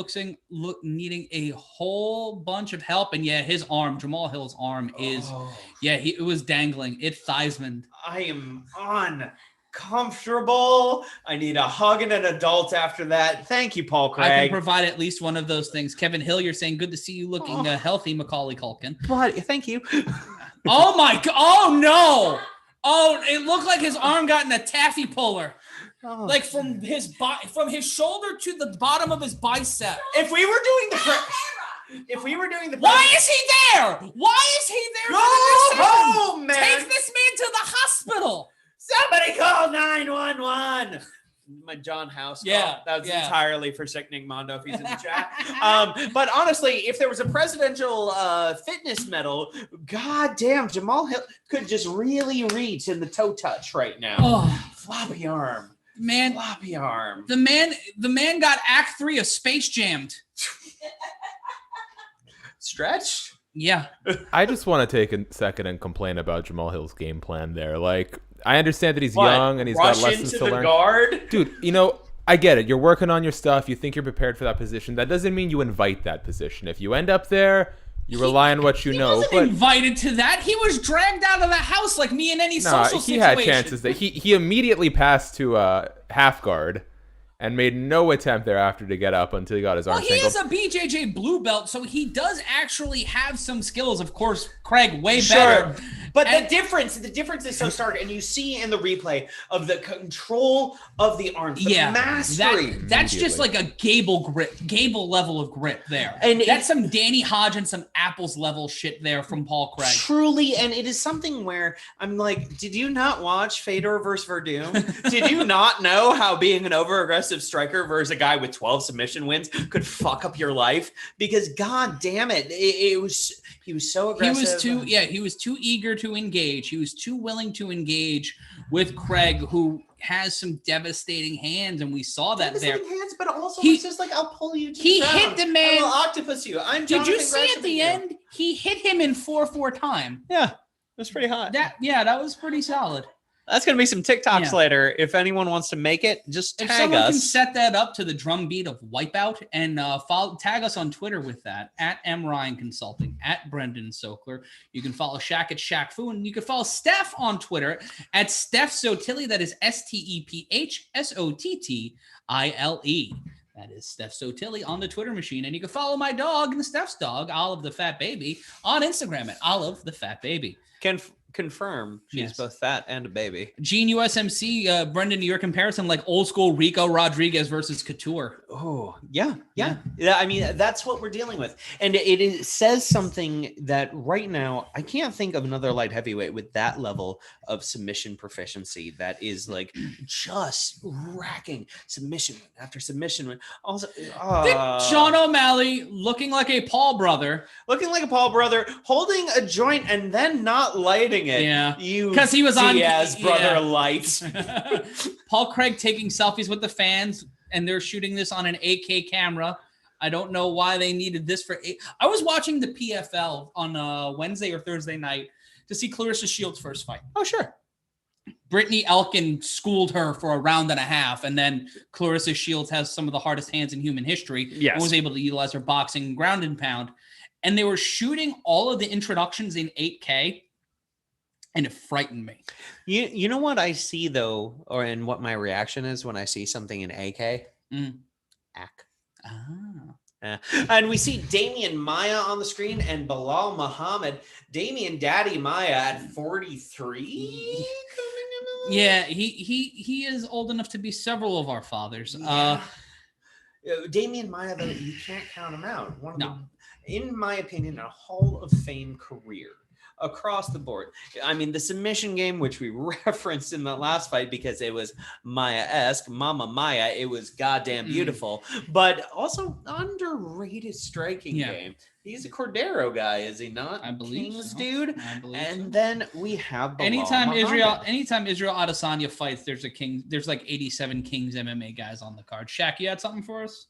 needing a whole bunch of help. And his arm, Jamal Hill's arm is, it was dangling. It Theismann. I am on comfortable. I need a hug and an adult after that. Thank you, Paul Craig. I can provide at least one of those things. Kevin Hill, you're saying good to see you looking healthy, Macaulay Culkin. But thank you. Oh my God! Oh no! Oh, it looked like his arm got in a taffy puller. Like from his shoulder to the bottom of his bicep. If we were doing the why is he there? Why is he there? Go home, man. Take this man to the hospital. Somebody call 911. My John House call. Yeah, that was entirely for Sickening Mondo if he's in the chat. But honestly, if there was a presidential fitness medal, goddamn, Jamal Hill could just really reach in the toe touch right now. Oh, floppy arm. Man, floppy arm. The man got Act 3 of Space Jammed. Stretched? Yeah. I just want to take a second and complain about Jamal Hill's game plan there. Like, I understand that he's young and he's got lessons to learn. Guard? Dude, I get it. You're working on your stuff. You think you're prepared for that position. That doesn't mean you invite that position. If you end up there, you rely on what you know. He wasn't invited to that. He was dragged out of the house like me in any social situation. He had chances that he immediately passed to half guard and made no attempt thereafter to get up until he got his arm singled. Well, he is a BJJ blue belt, so he does actually have some skills. Of course, Craig, way better. But the difference is so stark, and you see in the replay of the control of the arms, the mastery. That's just like a Gable level of grip there. And that's some Danny Hodge and some Apples level shit there from Paul Craig. Truly, and it is something where I'm like, did you not watch Fedor versus Verdum? Did you not know how being an over-aggressive striker versus a guy with 12 submission wins could fuck up your life? Because god damn it, he was so aggressive. He was too eager to engage. He was too willing to engage with Craig, who has some devastating hands, and we saw that there. Hands, but also he's just like, I'll pull you to he the hit the man. I will octopus you. Did you see at the end? He hit him in 4-4 time. Yeah, it was pretty hot. That was pretty solid. That's going to be some TikToks later. If anyone wants to make it, just tag us. If someone can set that up to the drum beat of Wipeout and tag us on Twitter with that, at МRyan Consulting, at Brendon Sokler. You can follow Shaq at Shaq Fu, and you can follow Steph on Twitter at Steph Sottile. That is STEPHSOTTILE. That is Steph Sottile on the Twitter machine. And you can follow my dog and Steph's dog, Olive the Fat Baby, on Instagram at Olive the Fat Baby. Confirm she's both fat and a baby. Gene USMC, Brendan, your comparison like old school Rico Rodriguez versus Couture. Oh, yeah. I mean, that's what we're dealing with. And it says something that right now, I can't think of another light heavyweight with that level of submission proficiency that is like just racking submission after submission. Also, Sean O'Malley looking like a Paul brother, holding a joint and then not lighting it. Yeah, because he was Diaz brother lights. Paul Craig taking selfies with the fans, and they're shooting this on an 8K camera. I don't know why they needed this for. I was watching the PFL on Wednesday or Thursday night to see Clarissa Shields' first fight. Oh, sure. Brittany Elkin schooled her for a round and a half, and then Clarissa Shields has some of the hardest hands in human history. Yes. And was able to utilize her boxing ground and pound. And they were shooting all of the introductions in 8K. And it frightened me. You know what I see though, and what my reaction is when I see something in AK? Ack. And we see Damian Maia on the screen and Bilal Muhammad. Damian Daddy Maia at 43. Yeah, he is old enough to be several of our fathers. Yeah. Damian Maia, though, you can't count him out. In my opinion, a Hall of Fame career. Across the board. I mean, the submission game, which we referenced in the last fight because it was Maya-esque, Mama Maya, it was goddamn beautiful, but also underrated striking game. He's a Cordero guy, is he not? I believe Kings so. dude. I believe and then we have anytime Israel Adesanya fights, there's like 87 Kings MMA guys on the card. Shaq, you had something for us?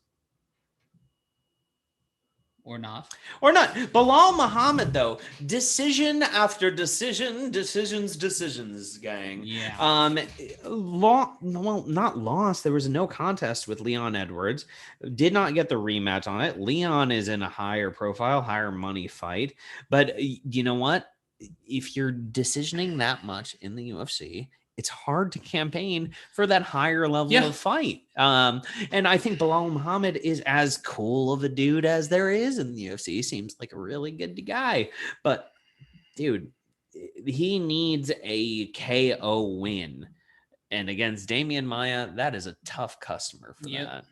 Or not. Bilal Muhammad, though, decision after decisions, gang. Yeah. Not lost. There was no contest with Leon Edwards. Did not get the rematch on it. Leon is in a higher profile, higher money fight. But you know what? If you're decisioning that much in the UFC, it's hard to campaign for that higher level of fight. And I think Belal Muhammad is as cool of a dude as there is in the UFC. Seems like a really good guy, but dude, he needs a KO win. And against Damian Maia, that is a tough customer for that.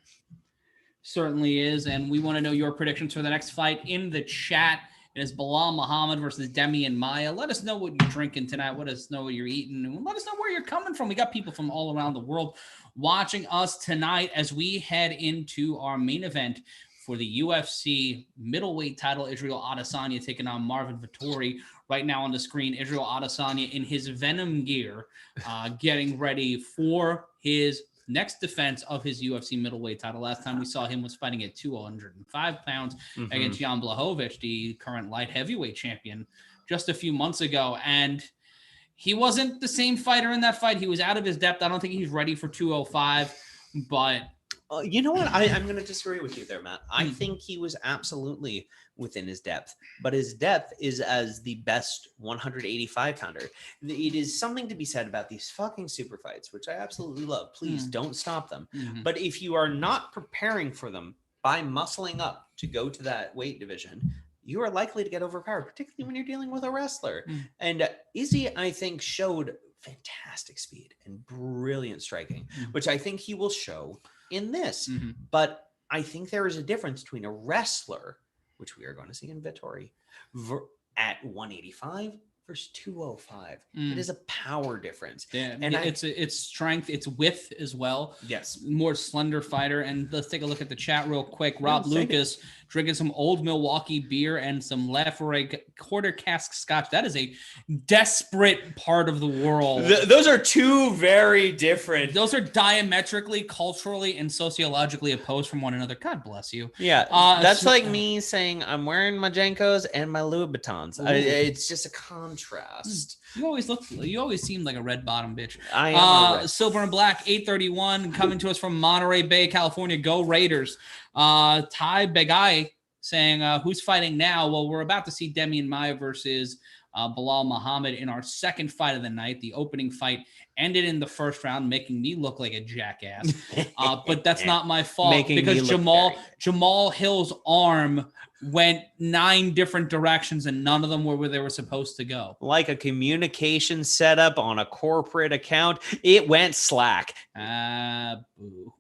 Certainly is. And we want to know your predictions for the next fight in the chat. It is Belal Muhammad versus Damian Maia. Let us know what you're drinking tonight. Let us know what you're eating. And let us know where you're coming from. We got people from all around the world watching us tonight as we head into our main event for the UFC middleweight title. Israel Adesanya taking on Marvin Vettori. Right now on the screen, Israel Adesanya in his Venom gear, getting ready for his next defense of his UFC middleweight title. Last time we saw him was fighting at 205 pounds against Jan Blachowicz, the current light heavyweight champion, just a few months ago. And he wasn't the same fighter in that fight. He was out of his depth. I don't think he's ready for 205, but... you know what? I'm going to disagree with you there, Matt. I think he was absolutely within his depth, but his depth is as the best 185 pounder. It is something to be said about these fucking super fights, which I absolutely love. Please don't stop them. But if you are not preparing for them by muscling up to go to that weight division, you are likely to get overpowered, particularly when you're dealing with a wrestler. And Izzy, I think, showed fantastic speed and brilliant striking, which I think he will show in this. But I think there is a difference between a wrestler, which we are going to see in Vettori, at 185 versus 205. It is a power difference. And it's strength, it's width as well. Yes. More slender fighter. And let's take a look at the chat real quick. Rob Lucas drinking some old Milwaukee beer and some Lafroy quarter cask scotch. That is a desperate part of the world. Those are two very different. Those are diametrically, culturally, and sociologically opposed from one another. God bless you. Yeah. That's like me saying I'm wearing my Jankos and my Louboutins. It's just a contrast. You always seem like a red bottom bitch. I am a red. Silver and Black 831 coming to us from Monterey Bay, California. Go Raiders. Ty Begai saying, who's fighting now? Well, we're about to see Damian Maia versus Belal Muhammad in our second fight of the night. The opening fight ended in the first round, making me look like a jackass. But that's not my fault because Jamal Hill's arm went 9 different directions and none of them were where they were supposed to go. Like a communication setup on a corporate account, it went slack. Boo.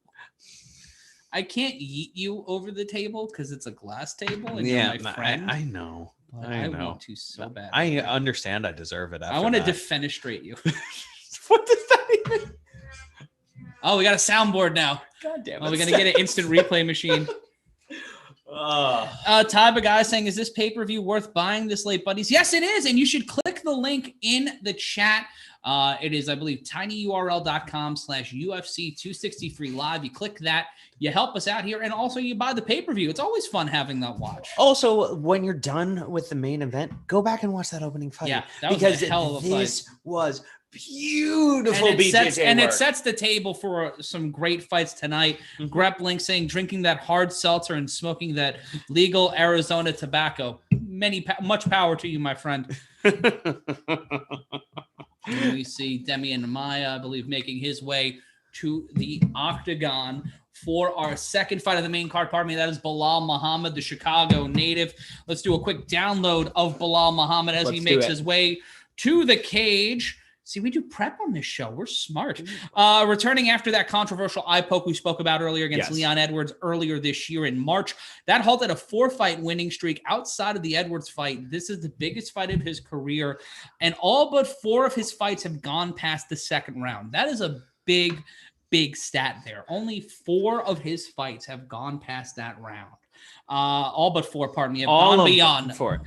I can't yeet you over the table because it's a glass table and you're my friend. I know. I want to so bad. I understand I deserve it. I want to defenestrate you. What does that even? Oh, we got a soundboard now. God damn it. Oh, we're going to get an instant replay mashine. Ty Begai saying, is this pay-per-view worth buying this late, buddies? Yes, it is. And you should click the link in the chat. It is, I believe, tinyurl.com/UFC263 live. You click that, you help us out here, and also you buy the pay-per-view. It's always fun having that watch. Also, when you're done with the main event, go back and watch that opening fight. Yeah, that was a hell of a fight. This was beautiful. And it sets the table for some great fights tonight. Grappling saying, drinking that hard seltzer and smoking that legal Arizona tobacco. Much power to you, my friend. And we see Damian Maia, I believe, making his way to the Octagon for our second fight of the main card. Pardon me, that is Belal Muhammad, the Chicago native. Let's do a quick download of Belal Muhammad as he makes his way to the cage. See, we do prep on this show. We're smart. Returning after that controversial eye poke we spoke about earlier against Leon Edwards earlier this year in March. That halted a 4-fight winning streak outside of the Edwards fight. This is the biggest fight of his career. And all but 4 of his fights have gone past the second round. That is a big, big stat there. Only 4 of his fights have gone past that round. All but 4, pardon me, have gone beyond 4.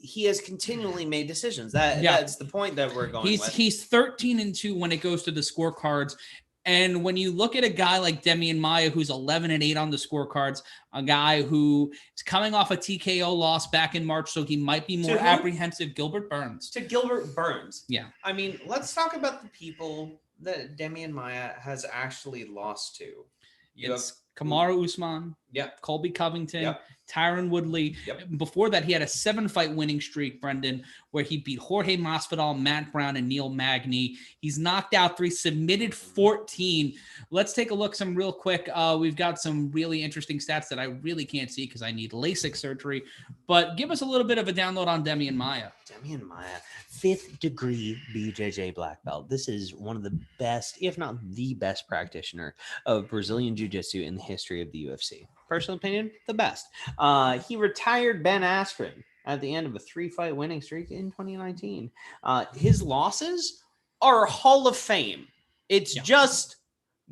He has continually made decisions. That's the point that we're going with. He's 13-2 when it goes to the scorecards. And when you look at a guy like Damian Maia, who's 11-8 on the scorecards, a guy who is coming off a TKO loss back in March, so he might be more apprehensive. Gilbert Burns. To Gilbert Burns. Yeah. I mean, let's talk about the people that Damian Maia has actually lost to. It's Kamaru Usman. Yep. Colby Covington. Yep. Tyron Woodley. Yep. Before that, he had a 7-fight winning streak, Brendon, where he beat Jorge Masvidal, Matt Brown, and Neil Magny. He's knocked out 3, submitted 14. Let's take a look some real quick. We've got some really interesting stats that I really can't see because I need LASIK surgery. But give us a little bit of a download on Demian Maia. Demian Maia, 5th degree BJJ black belt. This is one of the best, if not the best practitioner of Brazilian Jiu-Jitsu in the history of the UFC. Personal opinion, the best. He retired Ben Askren at the end of a 3-fight winning streak in 2019. His losses are Hall of Fame. It's just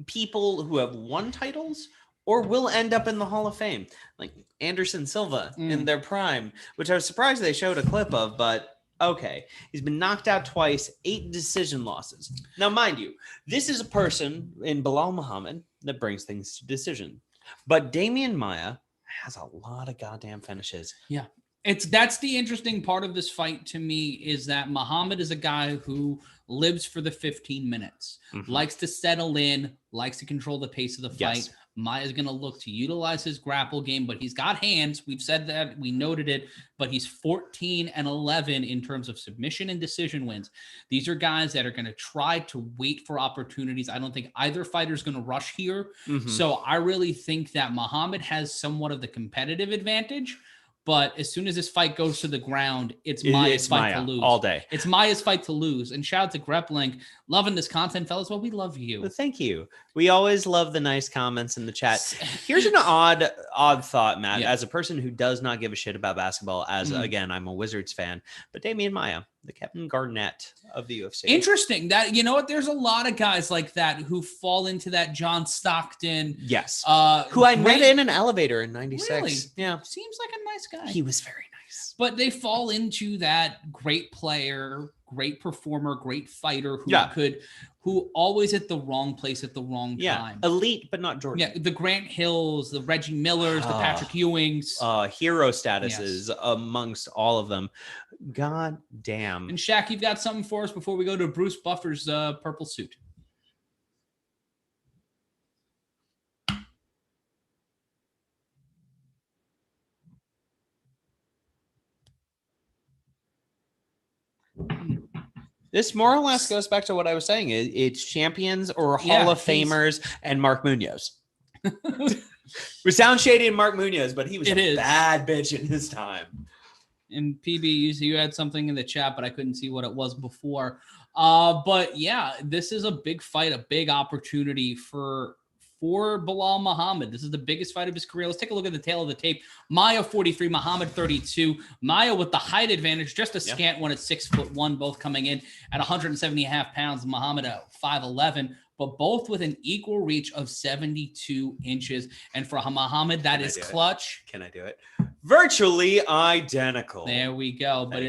people who have won titles or will end up in the Hall of Fame, like Anderson Silva in their prime, which I was surprised they showed a clip of, but okay. He's been knocked out twice, 8 decision losses. Now, mind you, this is a person in Bilal Muhammad that brings things to decision. But Demian Maia has a lot of goddamn finishes. Yeah. That's the interesting part of this fight to me, is that Muhammad is a guy who lives for the 15 minutes, likes to settle in, likes to control the pace of the fight. Yes. Maia's going to look to utilize his grapple game, but he's got hands. We've said that, we noted it, but he's 14-11 in terms of submission and decision wins. These are guys that are going to try to wait for opportunities. I don't think either fighter is going to rush here. So I really think that Muhammad has somewhat of the competitive advantage. But as soon as this fight goes to the ground, it's Maia's fight to lose. All day. It's Maia's fight to lose. And shout out to Greplink. Loving this content, fellas. Well, we love you. Well, thank you. We always love the nice comments in the chat. Here's an odd thought, Matt. As a person who does not give a shit about basketball, again, I'm a Wizards fan, but Demian Maia, the Kevin Garnett of the UFC. Interesting. That, you know what? There's a lot of guys like that who fall into that John Stockton. Yes. Who I met in an elevator in 96. Really? Yeah. Seems like a nice guy. He was very nice. But they fall into that great player, great performer, great fighter who always at the wrong place at the wrong time. Elite, but not Jordan. Yeah, the Grant Hills, the Reggie Millers, the Patrick Ewings. Hero statuses amongst all of them. God damn. And Shaq, you've got something for us before we go to Bruce Buffer's purple suit. This more or less goes back to what I was saying. It's champions or Hall of Famers and Mark Munoz. We sound shady in Mark Munoz, but he was a bad bitch in his time. And PB, you had something in the chat, but I couldn't see what it was before. But yeah, this is a big fight, a big opportunity for Bilal Muhammad. This is the biggest fight of his career. Let's take a look at the tail of the tape. Maia 43, Muhammad 32. Maia with the height advantage, just a scant one at 6'1", both coming in at 170.5 pounds. Muhammad at 5'11", but both with an equal reach of 72 inches. And for Muhammad, that is clutch. Can I do it? Virtually identical. There we go. But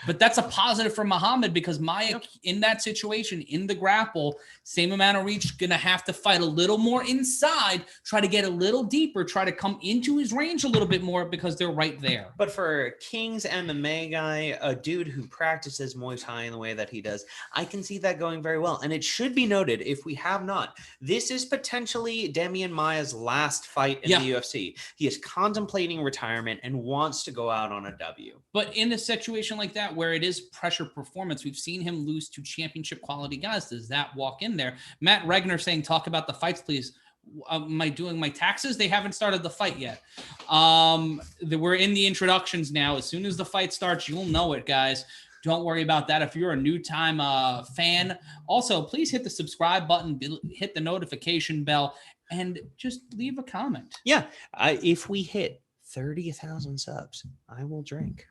but that's a positive for Muhammad, because Maia in that situation, in the grapple, same amount of reach, gonna have to fight a little more inside, try to get a little deeper, try to come into his range a little bit more, because they're right there. But for a King's MMA guy, a dude who practices Muay Thai in the way that he does, I can see that going very well. And it should be noted, if we have not, this is potentially Demian Maia's last fight in the UFC. He is contemplating retirement and wants to go out on a W. But in a situation like that, where it is pressure performance, we've seen him lose to championship quality guys. Does that walk in there? Matt Regner saying, talk about the fights, please. Am I doing my taxes? They haven't started the fight yet. We're in the introductions now. As soon as the fight starts, you'll know it, guys. Don't worry about that. If you're a new time fan, also please hit the subscribe button, hit the notification bell, and just leave a comment. Yeah. If we hit 30,000 subs, I will drink.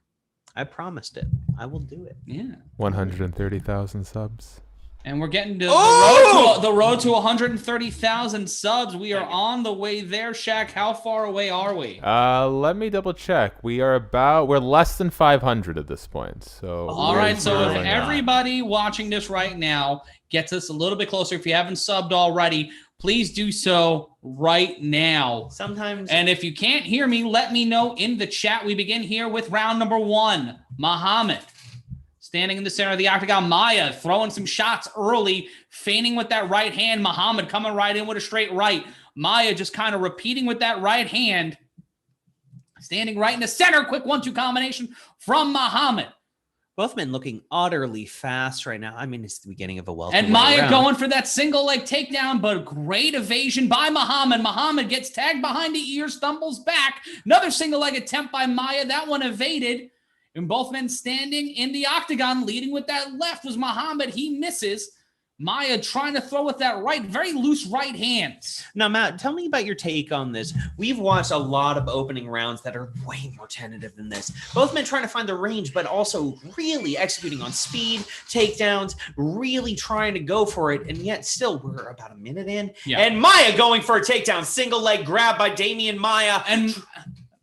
I promised it. I will do it. Yeah. 130,000 subs. And we're getting to the road to 130,000 subs. We are on the way there. Shaq, how far away are we? Let me double check. We're less than 500 at this point. So all right. So if everybody watching this right now gets us a little bit closer, if you haven't subbed already, please do so right now. Sometimes. And if you can't hear me, let me know in the chat. We begin here with round number 1. Muhammad standing in the center of the octagon. Maia throwing some shots early, feigning with that right hand. Muhammad coming right in with a straight right. Maia just kind of repeating with that right hand. Standing right in the center. Quick 1-2 combination from Muhammad. Both men looking utterly fast right now. I mean, it's the beginning of a welterweight And Maia round. going for that single leg takedown, but great evasion by Muhammad. Muhammad gets tagged behind the ears, stumbles back. Another single leg attempt by Maia. That one evaded. And both men standing in the octagon, leading with that left was Muhammad. He misses. Maia trying to throw with that right, very loose right hand. Now, Matt, tell me about your take on this. We've watched a lot of opening rounds that are way more tentative than this. Both men trying to find the range, but also really executing on speed, takedowns, really trying to go for it. And yet still, we're about a minute in. Yeah. And Maia going for a takedown. Single leg grab by Damian Maia. And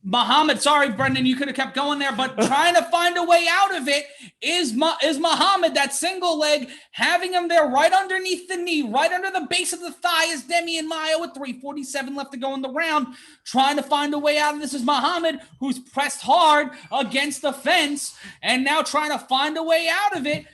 Muhammad, sorry, Brendon, you could have kept going there, but trying to find a way out of it is Muhammad, that single leg, having him there right underneath the knee, right under the base of the thigh is Damian Maia with 3:47 left to go in the round, trying to find a way out of this is Muhammad, who's pressed hard against the fence and now trying to find a way out of it.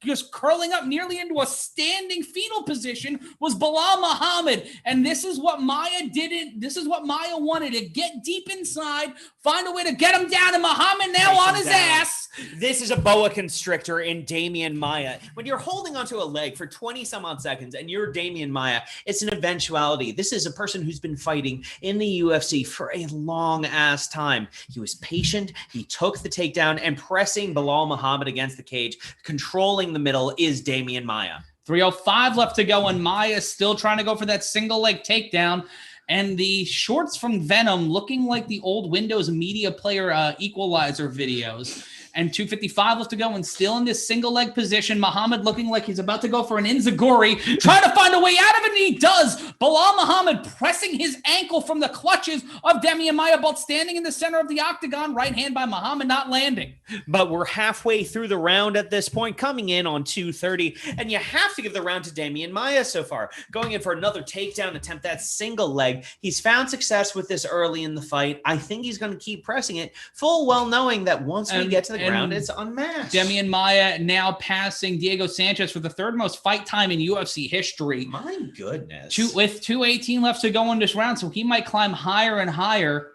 Just curling up nearly into a standing fetal position was Belal Muhammad. And this is what Maia didn't. This is what Maia wanted, to get deep inside, find a way to get him down. And Muhammad now on his ass. This is a boa constrictor in Damian Maia. When you're holding onto a leg for 20 some odd seconds and you're Damian Maia, it's an eventuality. This is a person who's been fighting in the UFC for a long ass time. He was patient. He took the takedown and pressing Belal Muhammad against the cage. Controlling the middle is Damian Maia. 3:05 left to go, and Maia still trying to go for that single leg takedown. And the shorts from Venom looking like the old Windows Media Player equalizer videos. And 2:55 left to go, and still in this single leg position. Muhammad looking like he's about to go for an enziguri, trying to find a way out of it, and he does. Belal Muhammad pressing his ankle from the clutches of Damian Maia, both standing in the center of the octagon. Right hand by Muhammad not landing. But we're halfway through the round at this point, coming in on 2:30, and you have to give the round to Damian Maia so far. Going in for another takedown attempt, that single leg. He's found success with this early in the fight. I think he's going to keep pressing it, full well knowing that once we get to the ground, it's unmatched. Damian Maia now passing Diego Sanchez for the third most fight time in UFC history. My goodness. With 2:18 left to go in this round, so he might climb higher and higher.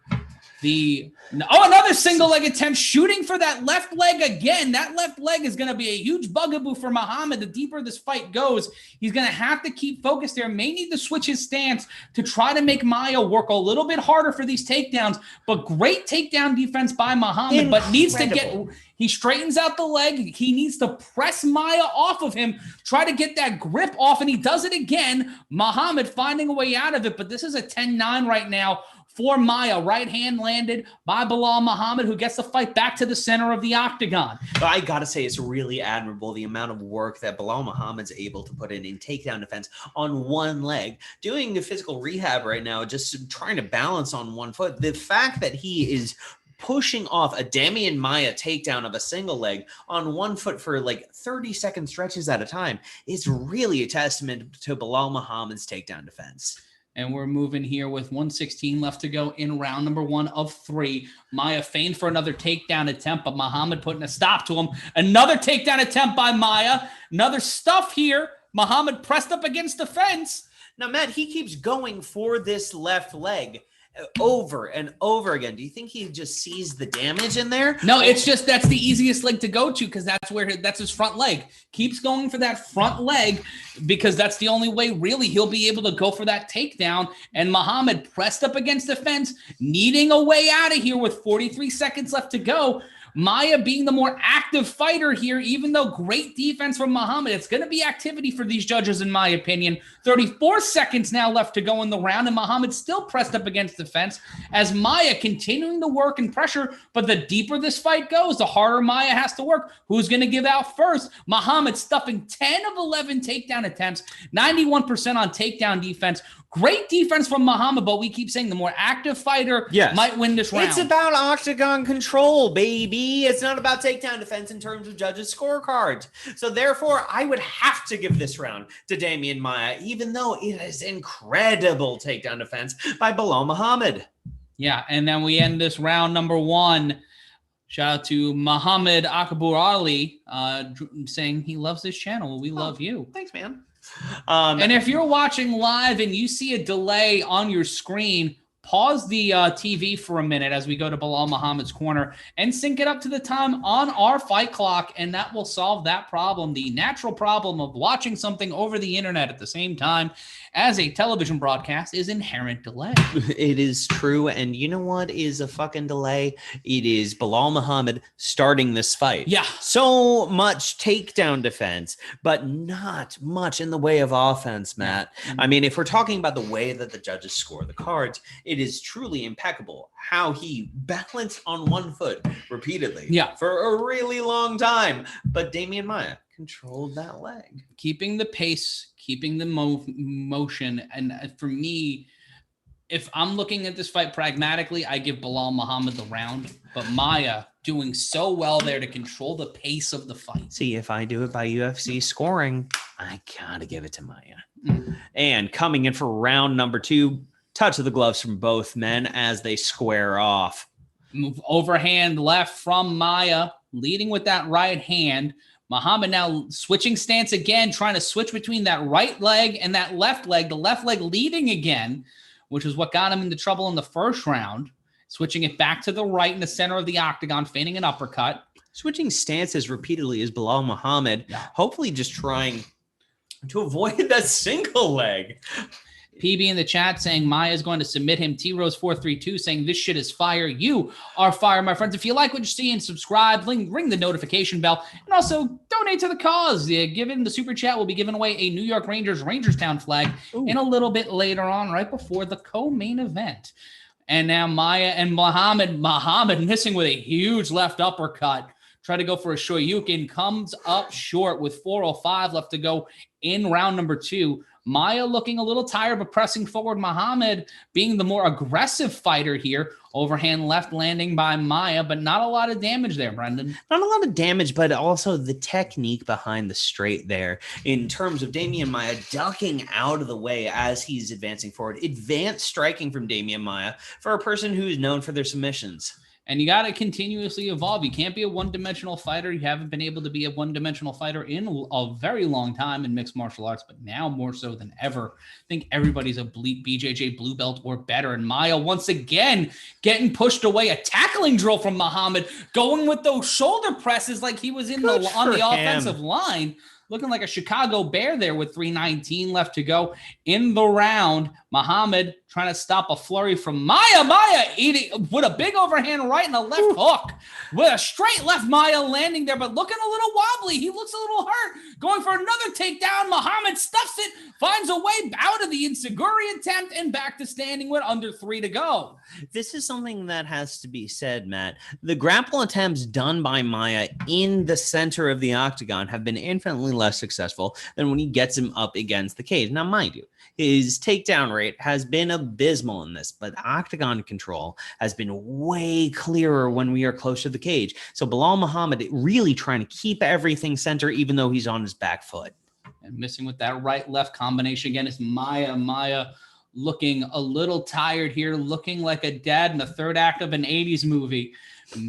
Another single leg attempt, shooting for that left leg again. That left leg is going to be a huge bugaboo for Muhammad. The deeper this fight goes, he's going to have to keep focused there. May need to switch his stance to try to make Maia work a little bit harder for these takedowns. But great takedown defense by Muhammad. But needs to get. He straightens out the leg. He needs to press Maia off of him, try to get that grip off, and he does it again. Muhammad finding a way out of it, but this is a 10-9 right now for Maia. Right hand landed by Belal Muhammad, who gets the fight back to the center of the octagon. But I got to say, it's really admirable, the amount of work that Belal Muhammad's able to put in takedown defense on one leg. Doing the physical rehab right now, just trying to balance on one foot. The fact that he is pushing off a Damian Maia takedown of a single leg on one foot for like 30-second stretches at a time is really a testament to Belal Muhammad's takedown defense. And we're moving here with 1:16 left to go in round number 1 of 3. Maia feigned for another takedown attempt, but Muhammad putting a stop to him. Another takedown attempt by Maia. Another stuff here. Muhammad pressed up against the fence. Now, Matt, he keeps going for this left leg over and over again. Do you think he just sees the damage in there? No, it's just that's the easiest leg to go to because that's his front leg. Keeps going for that front leg because that's the only way really he'll be able to go for that takedown. And Muhammad pressed up against the fence, needing a way out of here with 43 seconds left to go. Maia being the more active fighter here, even though great defense from Muhammad. It's going to be activity for these judges, in my opinion. 34 seconds now left to go in the round, and Muhammad still pressed up against the fence as Maia continuing to work and pressure. But the deeper this fight goes, the harder Maia has to work. Who's going to give out first? Muhammad stuffing 10 of 11 takedown attempts, 91% on takedown defense. Great defense from Muhammad, but we keep saying the more active fighter might win this round. It's about octagon control, baby. It's not about takedown defense in terms of judges' scorecards. So therefore, I would have to give this round to Damian Maia, even though it is incredible takedown defense by Belal Muhammad. Yeah, and then we end this round number 1. Shout out to Muhammad Akbar Ali saying he loves this channel. We love you. Thanks, man. And if you're watching live and you see a delay on your screen, pause the TV for a minute as we go to Belal Muhammad's corner and sync it up to the time on our fight clock, and that will solve that problem, the natural problem of watching something over the internet at the same time as a television broadcast is inherent delay. It is true, and you know what is a fucking delay? It is Belal Muhammad starting this fight. Yeah. So much takedown defense, but not much in the way of offense, Matt. I mean, if we're talking about the way that the judges score the cards, it is truly impeccable how he balanced on one foot repeatedly for a really long time. But Demian Maia controlled that leg. Keeping the pace, keeping the motion. And for me, if I'm looking at this fight pragmatically, I give Belal Muhammad the round. But Maia doing so well there to control the pace of the fight. See, if I do it by UFC scoring, I gotta give it to Maia. And coming in for round number 2, touch of the gloves from both men as they square off. Move overhand left from Maia, leading with that right hand. Muhammad now switching stance again, trying to switch between that right leg and that left leg. The left leg leading again, which is what got him into trouble in the first round. Switching it back to the right in the center of the octagon, feigning an uppercut. Switching stances repeatedly is Belal Muhammad, hopefully just trying to avoid that single leg. PB in the chat saying Maia is going to submit him. T-Rose432 saying this shit is fire. You are fire, my friends. If you like what you're seeing, subscribe, ring the notification bell, and also donate to the cause. Given the super chat, we'll be giving away a New York Rangerstown flag in a little bit later on, right before the co-main event. And now Maia and Muhammad missing with a huge left uppercut. Try to go for a Shoryuken, comes up short with 4:05 left to go in round number 2. Maia looking a little tired, but pressing forward. Muhammad being the more aggressive fighter here. Overhand left landing by Maia, but not a lot of damage there, Brendon. Not a lot of damage, but also the technique behind the straight there in terms of Demian Maia ducking out of the way as he's advancing forward. Advanced striking from Demian Maia for a person who is known for their submissions. And you got to continuously evolve. You can't be a one-dimensional fighter. You haven't been able to be a one-dimensional fighter in a very long time in mixed martial arts, but now more so than ever. I think everybody's a BJJ blue belt or better. And Maia once again getting pushed away. A tackling drill from Muhammad, going with those shoulder presses like he was on the offensive line. Looking like a Chicago Bear there with 3:19 left to go in the round. Muhammad trying to stop a flurry from Maia. Maia eating with a big overhand right and a left hook. With a straight left, Maia landing there, but looking a little wobbly. He looks a little hurt. Going for another takedown. Muhammad stuffs it, finds a way out of the enziguri attempt, and back to standing with under 3 to go. This is something that has to be said, Matt. The grapple attempts done by Maia in the center of the octagon have been infinitely less successful than when he gets him up against the cage. Now, mind you, his takedown rate has been abysmal in this, but octagon control has been way clearer when we are close to the cage. So Belal Muhammad really trying to keep everything center, even though he's on his back foot. And missing with that right-left combination again is Maia. Maia looking a little tired here, looking like a dad in the third act of an 80s movie.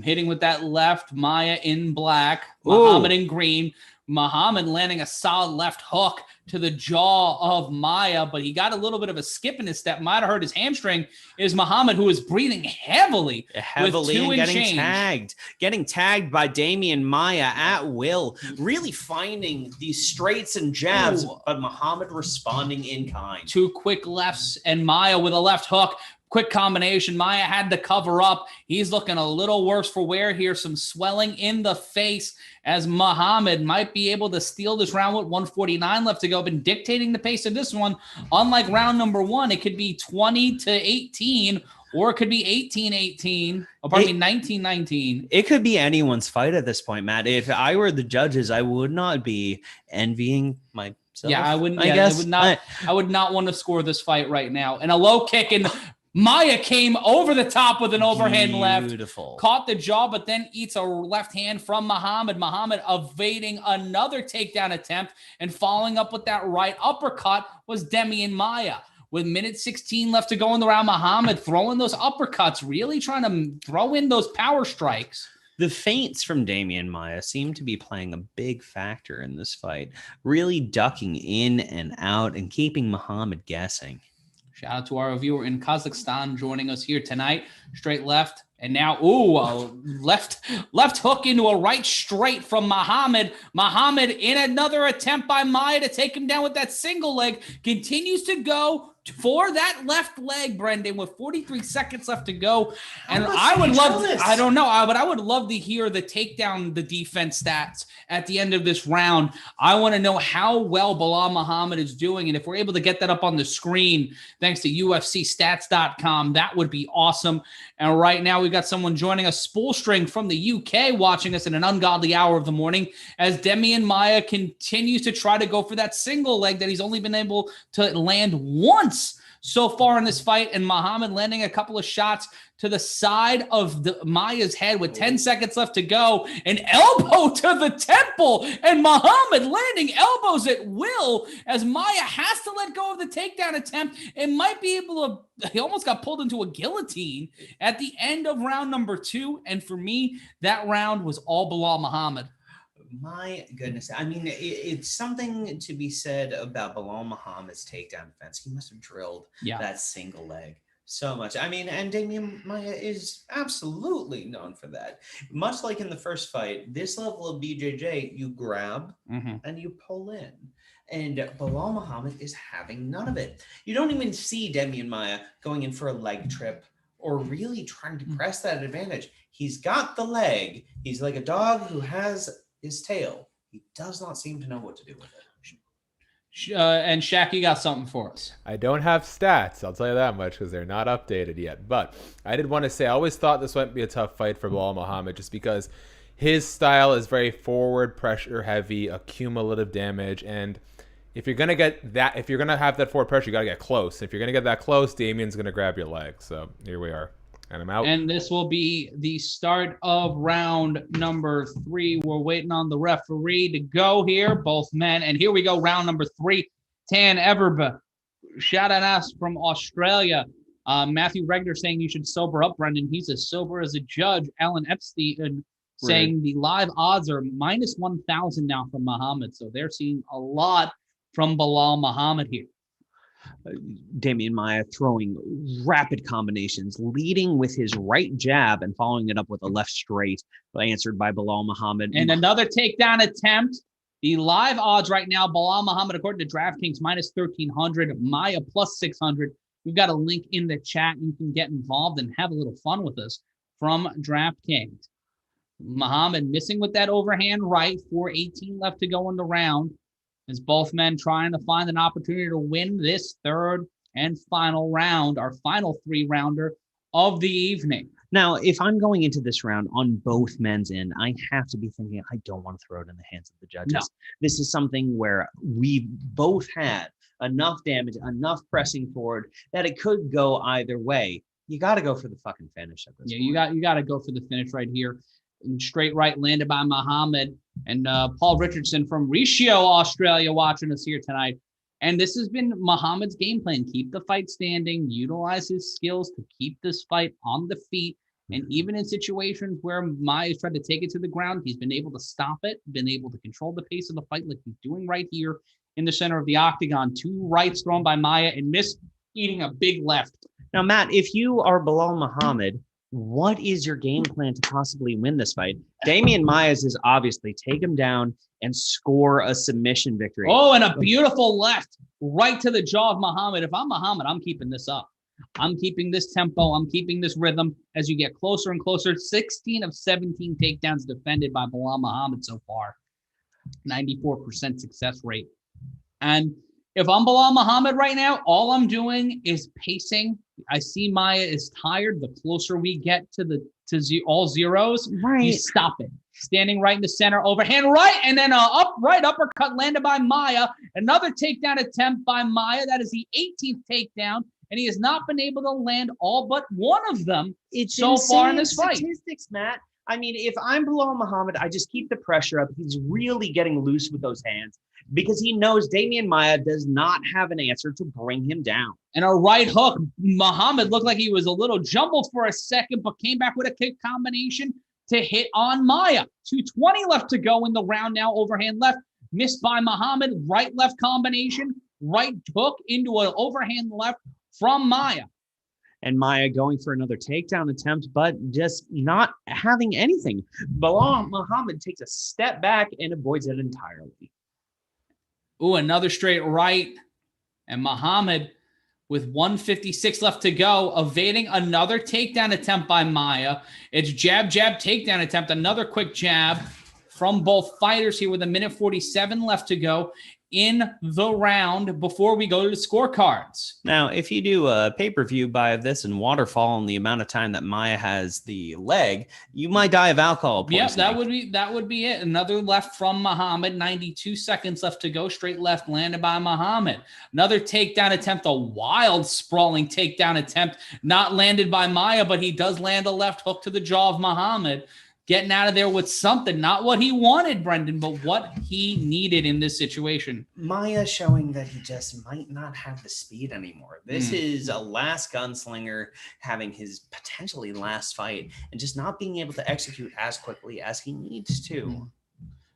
Hitting with that left, Maia in black, Muhammad in green. Muhammad landing a solid left hook to the jaw of Maia, but he got a little bit of a skip in his step. Might have hurt his hamstring. Is Muhammad, who is breathing heavily and getting tagged by Demian Maia at will, really finding these straights and jabs, but Muhammad responding in kind. 2 quick lefts and Maia with a left hook. Quick combination. Maia had to cover up. He's looking a little worse for wear here. Some swelling in the face as Muhammad might be able to steal this round with 149 left to go. Been dictating the pace of this one. Unlike round number 1, it could be 20-18 or it could be 18-18. Oh, pardon me, 19-19. It could be anyone's fight at this point, Matt. If I were the judges, I would not be envying myself. Yeah, I wouldn't. I would not want to score this fight right now. And a low kick and Maia came over the top with an overhand left, caught the jaw, but then eats a left hand from Muhammad. Muhammad evading another takedown attempt and following up with that right uppercut was Demian Maia. With minute 16 left to go in the round, Muhammad throwing those uppercuts, really trying to throw in those power strikes. The feints from Demian Maia seem to be playing a big factor in this fight, really ducking in and out and keeping Muhammad guessing. Shout out to our viewer in Kazakhstan joining us here tonight. Straight left. And now, left hook into a right straight from Muhammad. Muhammad in another attempt by Maia to take him down with that single leg. Continues to go for that left leg, Brendon, with 43 seconds left to go. And I would love, I don't know, but I would love to hear the takedown, the defense stats at the end of this round. I want to know how well Belal Muhammad is doing. And if we're able to get that up on the screen, thanks to UFCstats.com, that would be awesome. And right now we've got someone joining us, Spoolstring from the UK, watching us in an ungodly hour of the morning as Demian Maia continues to try to go for that single leg that he's only been able to land once so far in this fight, and Muhammad landing a couple of shots to the side of Maia's head with 10 seconds left to go. An elbow to the temple, and Muhammad landing elbows at will as Maia has to let go of the takedown attempt and might be able to, he almost got pulled into a guillotine at the end of round number 2. And for me, that round was all Belal Muhammad. My goodness. I mean, it's something to be said about Belal Muhammad's takedown defense. He must have drilled that single leg so much. I mean, and Demian Maia is absolutely known for that. Much like in the first fight, this level of BJJ, you grab and you pull in. And Belal Muhammad is having none of it. You don't even see Demian Maia going in for a leg trip or really trying to press that advantage. He's got the leg. He's like a dog who has his tail. He does not seem to know what to do with it. And Shaq, you got something for us. I don't have stats, I'll tell you that much, because they're not updated yet. But I did want to say, I always thought this might be a tough fight for Belal Muhammad just because his style is very forward, pressure heavy, accumulative damage. And if you're going to get that, if you're going to have that forward pressure, you got to get close. If you're going to get that close, Damian's going to grab your leg. So here we are. And I'm out. And this will be the start of round number 3. We're waiting on the referee to go here, both men. And here we go, round number 3. Tan Everba, shout out us from Australia. Matthew Regner saying you should sober up, Brendon. He's as sober as a judge. Alan Epstein saying the live odds are minus 1,000 now from Muhammad. So they're seeing a lot from Belal Muhammad here. Demian Maia throwing rapid combinations, leading with his right jab and following it up with a left straight, answered by Belal Muhammad. And another takedown attempt. The live odds right now, Belal Muhammad, according to DraftKings, minus 1,300, Maia plus 600. We've got a link in the chat. You can get involved and have a little fun with us from DraftKings. Muhammad missing with that overhand right, 4:18 left to go in the round. As both men trying to find an opportunity to win this third and final round, our final 3-rounder of the evening. Now, if I'm going into this round on both men's end, I have to be thinking, I don't want to throw it in the hands of the judges. No. This is something where we both had enough damage, enough pressing forward that it could go either way. You got to go for the fucking finish at this point. You got to go for the finish right here. And straight right landed by Muhammad. And Paul Richardson from Rishio, Australia, watching us here tonight. And this has been Muhammad's game plan. Keep the fight standing, utilize his skills to keep this fight on the feet. And even in situations where Maia's tried to take it to the ground, he's been able to stop it, been able to control the pace of the fight like he's doing right here in the center of the octagon. 2 rights thrown by Maia and eating a big left. Now, Matt, if you are Belal Muhammad, what is your game plan to possibly win this fight? Demian Maia's is obviously take him down and score a submission victory. Oh, and a beautiful left right to the jaw of Muhammad. If I'm Muhammad, I'm keeping this up. I'm keeping this tempo. I'm keeping this rhythm as you get closer and closer. 16 of 17 takedowns defended by Belal Muhammad so far. 94% success rate. And if I'm Belal Muhammad right now, all I'm doing is pacing. I see Maia is tired. The closer we get to all zeros, you stop it. Standing right in the center, overhand right, and then upright uppercut landed by Maia. Another takedown attempt by Maia. That is the 18th takedown, and he has not been able to land all but one of them so far in this fight. Statistics, Matt. I mean, if I'm Belal Muhammad, I just keep the pressure up. He's really getting loose with those hands because he knows Demian Maia does not have an answer to bring him down. And a right hook. Muhammad looked like he was a little jumbled for a second, but came back with a kick combination. to hit on Maia. 2:20 left to go in the round now. Overhand left, missed by Muhammad. Right-left combination, right hook into an overhand left from Maia. And Maia going for another takedown attempt, but just not having anything. Belal Muhammad takes a step back and avoids it entirely. Ooh, another straight right. And Muhammad, with 1:56 left to go, evading another takedown attempt by Maia. It's jab, jab, takedown attempt. Another quick jab from both fighters here with 1:47 left to go in the round before we go to the scorecards. Now, if you do a pay-per-view buy of this and waterfall in the amount of time that Maia has the leg, you might die of alcohol poisoning. Yep, that would be it. Another left from Muhammad. 92 seconds left to go. Straight left landed by Muhammad. Another takedown attempt, a wild sprawling takedown attempt, not landed by Maia, but he does land a left hook to the jaw of Muhammad. Getting out of there with something, not what he wanted, Brendon, but what he needed in this situation. Maia showing that he just might not have the speed anymore. This is a last gunslinger having his potentially last fight and just not being able to execute as quickly as he needs to.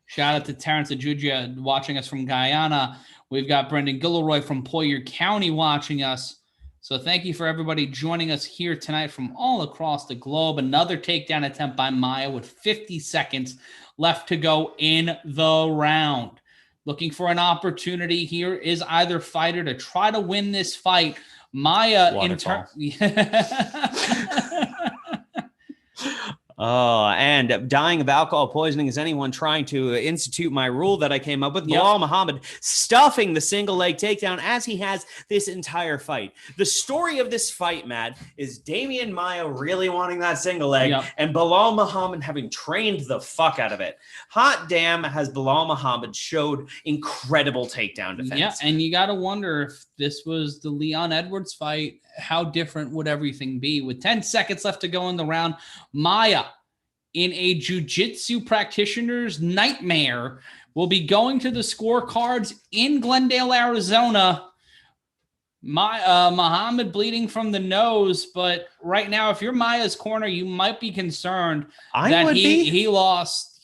Shout out to Terrence Ajuja watching us from Guyana. We've got Brendan Gilroy from Poirier County watching us. So thank you for everybody joining us here tonight from all across the globe. Another takedown attempt by Maia with 50 seconds left to go in the round. Looking for an opportunity here is either fighter to try to win this fight. Maia in turn. Oh, and dying of alcohol poisoning is anyone trying to institute my rule that I came up with. Yep. Belal Muhammad stuffing the single leg takedown as he has this entire fight. The story of this fight, Matt, is Demian Maia really wanting that single leg and Belal Muhammad having trained the fuck out of it. Hot damn, has Belal Muhammad showed incredible takedown defense. Yeah, and you got to wonder if this was the Leon Edwards fight, how different would everything be? With 10 seconds left to go in the round, Maia, in a jiu-jitsu practitioner's nightmare, will be going to the scorecards in Glendale, Arizona. Muhammad bleeding from the nose, but right now, if you're Maia's corner, you might be concerned that he lost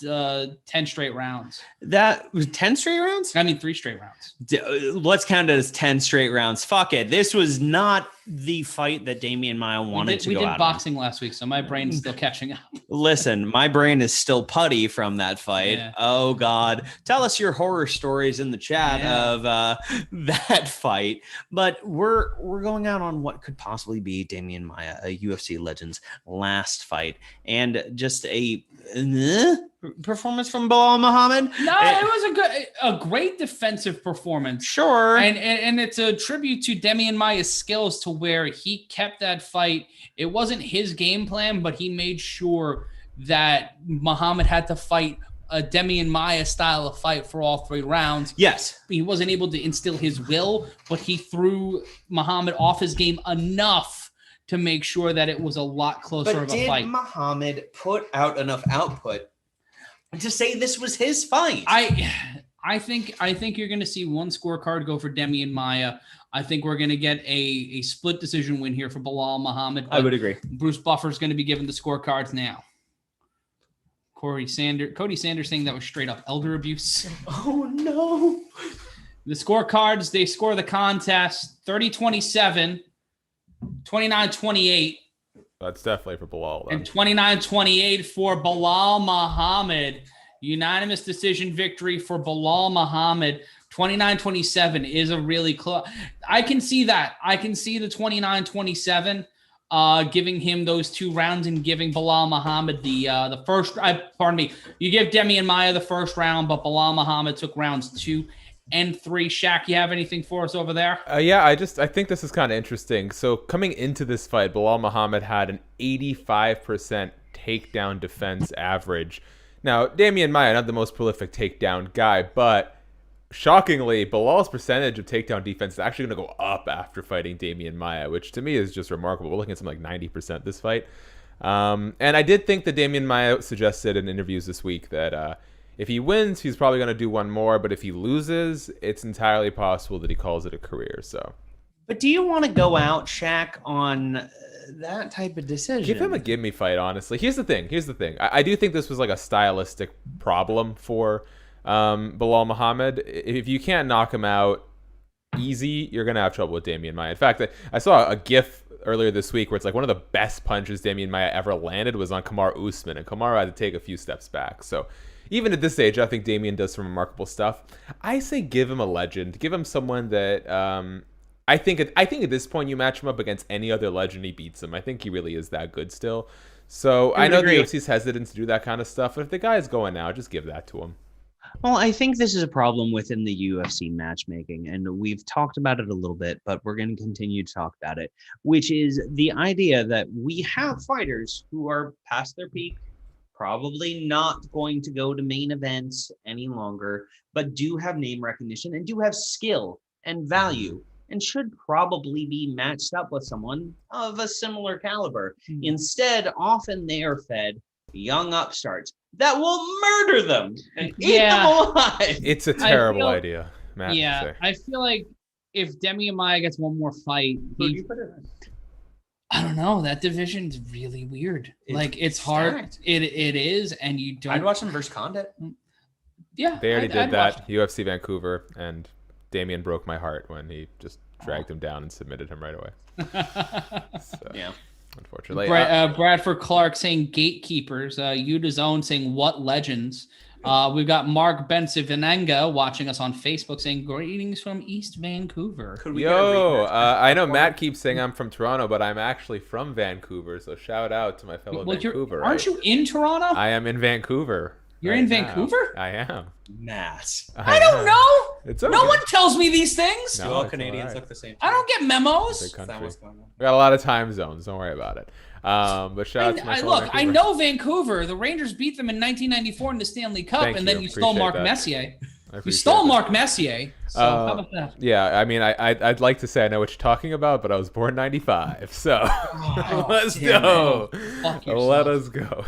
10 straight rounds. That was 10 straight rounds? I mean, 3 straight rounds. Let's count it as 10 straight rounds. Fuck it. This was not the fight that Demian Maia wanted to go out. We did boxing last week, so my brain's still catching up. Listen, my brain is still putty from that fight. Yeah. Oh, God. Tell us your horror stories in the chat of that fight. But we're going out on what could possibly be Demian Maia, a UFC legend's last fight. And just a performance from Belal Muhammad. No, it was a great defensive performance. Sure. And it's a tribute to Demian Maia's skills to where he kept that fight. It wasn't his game plan, but he made sure that Muhammad had to fight a Demian Maia style of fight for all 3 rounds. Yes. He wasn't able to instill his will, but he threw Muhammad off his game enough to make sure that it was a lot closer of a fight. Did Muhammad put out enough output to say this was his fight? I think you're going to see one scorecard go for Demian Maia. I think we're going to get a split decision win here for Belal Muhammad. I would agree. Bruce Buffer's going to be given the scorecards now. Cody Sanders saying that was straight up elder abuse. Oh, no. The scorecards, they score the contest 30-27, 29-28. That's definitely for Belal. Then. And 29-28 for Belal Muhammad. Unanimous decision victory for Belal Muhammad. 29-27 is a really close. I can see that. I can see the 29-27 giving him those 2 rounds and giving Belal Muhammad the first. Pardon me. You give Demian Maia the first round, but Belal Muhammad took rounds 2 and 3. Shaq, you have anything for us over there? Yeah, I think this is kind of interesting. So coming into this fight, Belal Muhammad had an 85% takedown defense average. Now, Demian Maia, not the most prolific takedown guy, but shockingly, Belal's percentage of takedown defense is actually going to go up after fighting Demian Maia, which to me is just remarkable. We're looking at something like 90% this fight. And I did think that Demian Maia suggested in interviews this week that if he wins, he's probably going to do one more. But if he loses, it's entirely possible that he calls it a career. So, but do you want to go out, Shaq, on that type of decision. Give him a gimme fight, honestly. Here's the thing. I do think this was like a stylistic problem for Belal Muhammad. If you can't knock him out easy, you're going to have trouble with Demian Maia. In fact, I saw a GIF earlier this week where it's like one of the best punches Demian Maia ever landed was on Kamaru Usman, and Kamaru had to take a few steps back. So even at this stage, I think Demian does some remarkable stuff. I say give him a legend. Give him someone that I think at this point you match him up against any other legend, he beats him. I think he really is that good still. So I know the UFC's hesitant to do that kind of stuff, but if the guy is going now, just give that to him. Well, I think this is a problem within the UFC matchmaking, and we've talked about it a little bit, but we're going to continue to talk about it, which is the idea that we have fighters who are past their peak, probably not going to go to main events any longer, but do have name recognition and do have skill and value, and should probably be matched up with someone of a similar caliber. Instead, often they are fed young upstarts that will murder them and eat them alive. It's a terrible idea, Matt. Yeah, I feel like if Demian Maia gets one more fight, I don't know. That division's really weird. It's hard. It is, and you don't. I'd watch him versus Condit. Yeah, they already did that. UFC Vancouver, and Damian broke my heart when he just dragged him down and submitted him right away. Yeah. Unfortunately. Bradford Clark saying gatekeepers. Yuda's Own saying what legends. We've got Mark Bensivenenga watching us on Facebook saying greetings from East Vancouver. I know Matt keeps saying I'm from Toronto, but I'm actually from Vancouver. So shout out to my fellow Vancouver. Aren't you in Toronto? I am in Vancouver. You're in Vancouver? I am. Matt. I don't know. It's okay. No one tells me these things. No, all Canadians look the same. I don't get memos. We got a lot of time zones. Don't worry about it. But shout out to my fellow Vancouver. I know Vancouver. The Rangers beat them in 1994 in the Stanley Cup, and then you stole Mark Messier. You stole Mark Messier. So how about that? Yeah, I mean, I'd like to say I know what you're talking about, but I was born 95, so let's go. Let us go.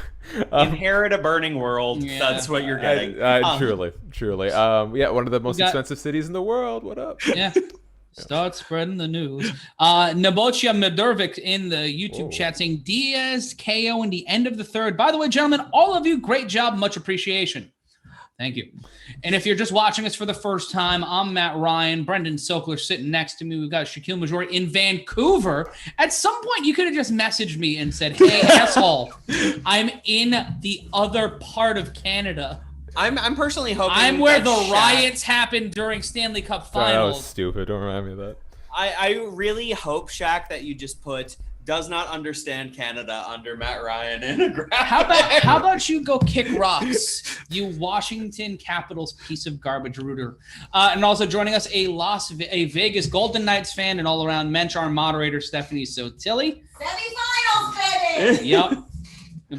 Inherit a burning world. Yeah. That's what you're getting. Truly. Yeah, one of the most expensive cities in the world. What up? Yeah. Start spreading the news. Nabocha Medurvik in the YouTube chat saying Diaz KO in the end of the third. By the way, gentlemen, all of you, great job. Much appreciation. Thank you. And if you're just watching us for the first time, I'm Matt Ryan. Brendon Sokler sitting next to me. We've got Shakiel Mahjouri in Vancouver. At some point, you could have just messaged me and said, hey, asshole, I'm in the other part of Canada. I'm personally hoping I'm where the riots happened during Stanley Cup Finals. That was stupid. Don't remind me of that. I really hope, Shaq, that you just put does not understand Canada under Matt Ryan in a graphic. How about you go kick rocks, you Washington Capitals piece of garbage rooter. And also joining us, a Vegas Golden Knights fan and all-around mensch, our moderator, Stephanie Sotilli. Semifinals, baby! Yep.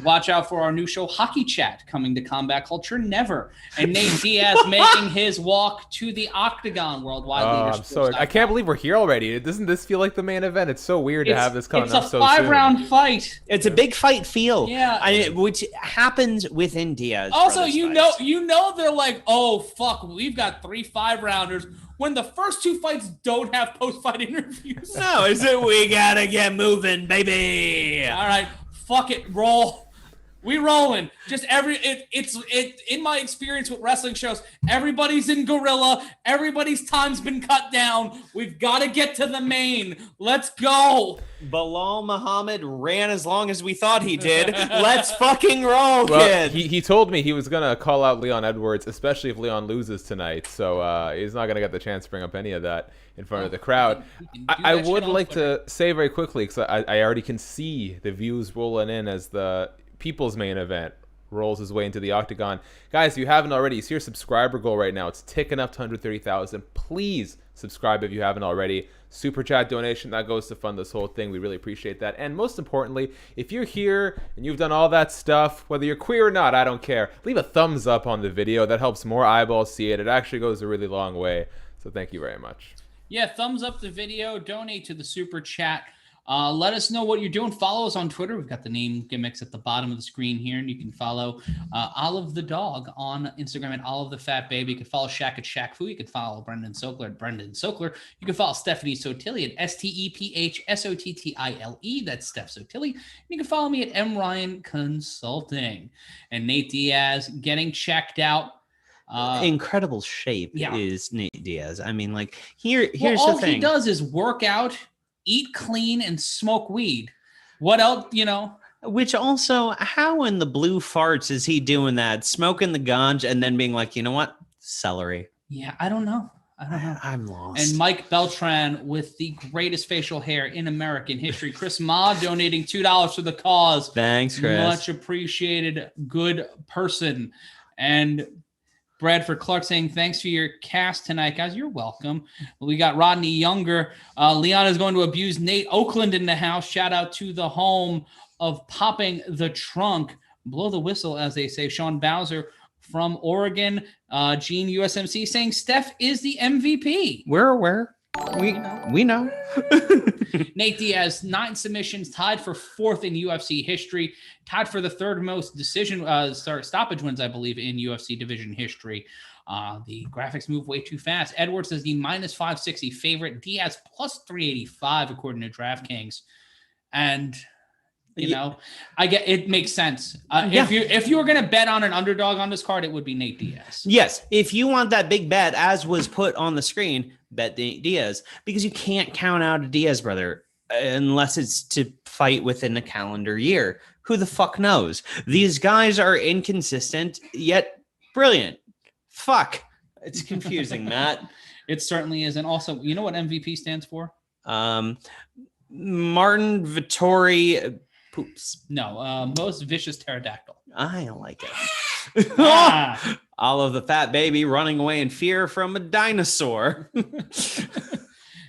Watch out for our new show, Hockey Chat, coming to Combat Culture Never. And Nate Diaz making his walk to the Octagon Worldwide Leaders. I can't believe we're here already. Doesn't this feel like the main event? It's so weird to have this coming up so soon. It's a 5-round fight. It's a big fight feel. Yeah. Which happens within Diaz. Also, you know they're like, oh, fuck, we've got 3 5-rounders. When the first 2 fights don't have post-fight interviews. No, is it we gotta get moving, baby. All right. Fuck it, roll. We rolling. Just it's in my experience with wrestling shows, everybody's in gorilla, everybody's time's been cut down. We've got to get to the main. Let's go. Belal Muhammad ran as long as we thought he did. Let's fucking roll, kid. He told me he was gonna call out Leon Edwards, especially if Leon loses tonight. So he's not gonna get the chance to bring up any of that in front of the crowd. I would like to say very quickly, because I already can see the views rolling in as the people's main event rolls his way into the Octagon. Guys, if you haven't already, you see your subscriber goal right now. It's ticking up to 130,000. Please subscribe if you haven't already. Super chat donation, that goes to fund this whole thing. We really appreciate that. And most importantly, if you're here and you've done all that stuff, whether you're queer or not, I don't care. Leave a thumbs up on the video. That helps more eyeballs see it. It actually goes a really long way. So thank you very much. Yeah, thumbs up the video, donate to the super chat. Let us know what you're doing. Follow us on Twitter. We've got the name gimmicks at the bottom of the screen here, and you can follow Olive the Dog on Instagram at Olive the Fat Baby. You can follow Shaq at Shaq Fu. You can follow Brendon Sokler at Brendon Sokler. You can follow Stephanie Sotile at STEPHSOTTILE. That's Steph Sotile. You can follow me at M Ryan Consulting. And Nate Diaz getting checked out. Incredible shape is Nate Diaz. I mean, like here's the thing. All he does is work out, eat clean, and smoke weed. What else, Which also, how in the blue farts is he doing that? Smoking the ganj and then being like, you know what? Celery. Yeah, I don't know. I'm lost. And Mike Beltran with the greatest facial hair in American history. Chris Ma donating $2 for the cause. Thanks, Chris. Much appreciated. Good person. And Bradford Clark saying, thanks for your cast tonight, guys. You're welcome. We got Rodney Younger. Leon is going to abuse Nate Oakland in the house. Shout out to the home of popping the trunk. Blow the whistle, as they say. Sean Bowser from Oregon. Gene USMC saying Steph is the MVP. We're aware. We know. Nate Diaz, 9 submissions, tied for 4th in UFC history, tied for the 3rd most stoppage wins, I believe, in UFC division history. The graphics move way too fast. Edwards is the minus 560 favorite. Diaz plus 385 according to DraftKings. And I get it makes sense. If you were going to bet on an underdog on this card, it would be Nate Diaz. Yes, if you want that big bet, as was put on the screen, bet Nate Diaz, because you can't count out a Diaz brother unless it's to fight within a calendar year. Who the fuck knows? These guys are inconsistent yet brilliant. Fuck, it's confusing, Matt. It certainly is. And also, you know what MVP stands for? Marvin Vettori. Poops. No, most vicious pterodactyl. I don't like it. All of the fat baby running away in fear from a dinosaur.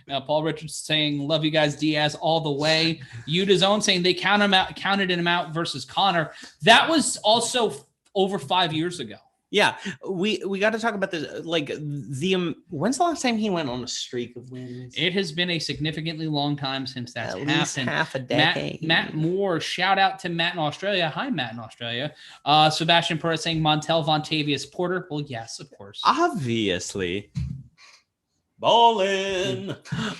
Now, Paul Richards saying, love you guys, Diaz, all the way. Yuda's own saying they counted him out versus Connor. That was also over 5 years ago. Yeah, we got to talk about this. Like when's the last time he went on a streak of wins? It has been a significantly long time since that's happened. At least half a decade. Matt Moore, shout out to Matt in Australia. Hi, Matt in Australia. Sebastian Perez saying Montel Vontavious Porter. Well, yes, of course. Obviously. Ballin'.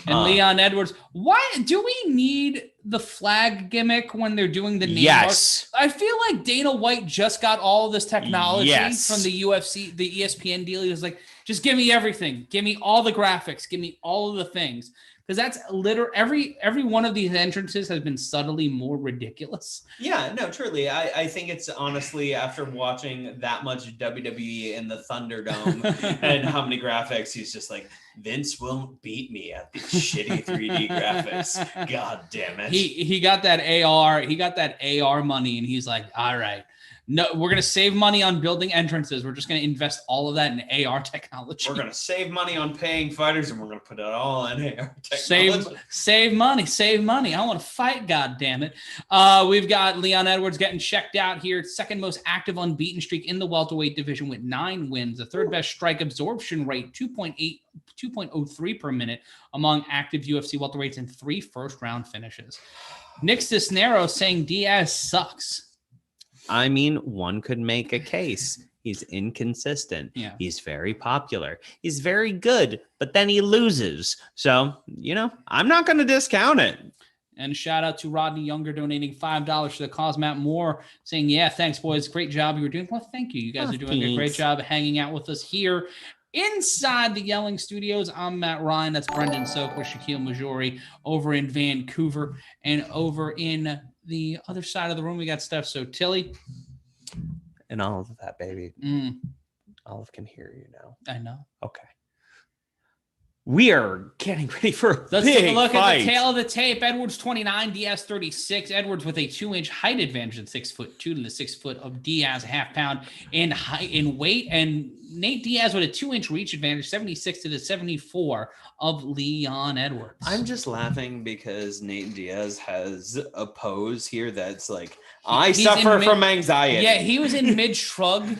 And Leon Edwards. Why do we need the flag gimmick when they're doing the name? Yes. I feel like Dana White just got all this technology from the UFC, the ESPN deal. He was like, just give me everything. Give me all the graphics. Give me all of the things. Because that's literally every one of these entrances has been subtly more ridiculous. Yeah, no, truly. I think it's honestly, after watching that much WWE in the Thunderdome and how many graphics, he's just like, Vince won't beat me at these shitty 3D graphics. God damn it. He got that AR. He got that AR money, and he's like, all right. No, we're going to save money on building entrances. We're just going to invest all of that in AR technology. We're going to save money on paying fighters, and we're going to put it all in AR technology. Save money. I want to fight, God damn it. We've got Leon Edwards getting checked out here. Second most active unbeaten streak in the welterweight division with 9 wins. The third best strike absorption rate, 2.03 per minute among active UFC welterweights, and 3 first-round finishes. Nick Cisneros saying Diaz sucks. I mean, one could make a case. He's inconsistent. Yeah. He's very popular. He's very good, but then he loses. So, I'm not going to discount it. And shout out to Rodney Younger donating $5 to the cause. Matt Moore saying, yeah, thanks, boys. Great job you were doing. Well, thank you. You guys are doing a great job hanging out with us here inside the Yelling Studios. I'm Matt Ryan. That's Brendon Sokler, Shakiel Mahjouri over in Vancouver. And over in the other side of the room, we got Steph Sotile. And Olive, that baby. Olive can hear you now. I know. Okay. We are getting ready for a Let's big take a look fight. at the tail of the tape. Edwards 29, Diaz 36. Edwards with a 2-inch height advantage at 6'2" to the 6 foot of Diaz, a half pound in height in weight. And Nate Diaz with a 2-inch reach advantage, 76 to the 74 of Leon Edwards. I'm just laughing because Nate Diaz has a pose here that's like, I suffer from anxiety. Yeah, he was in mid-shrug.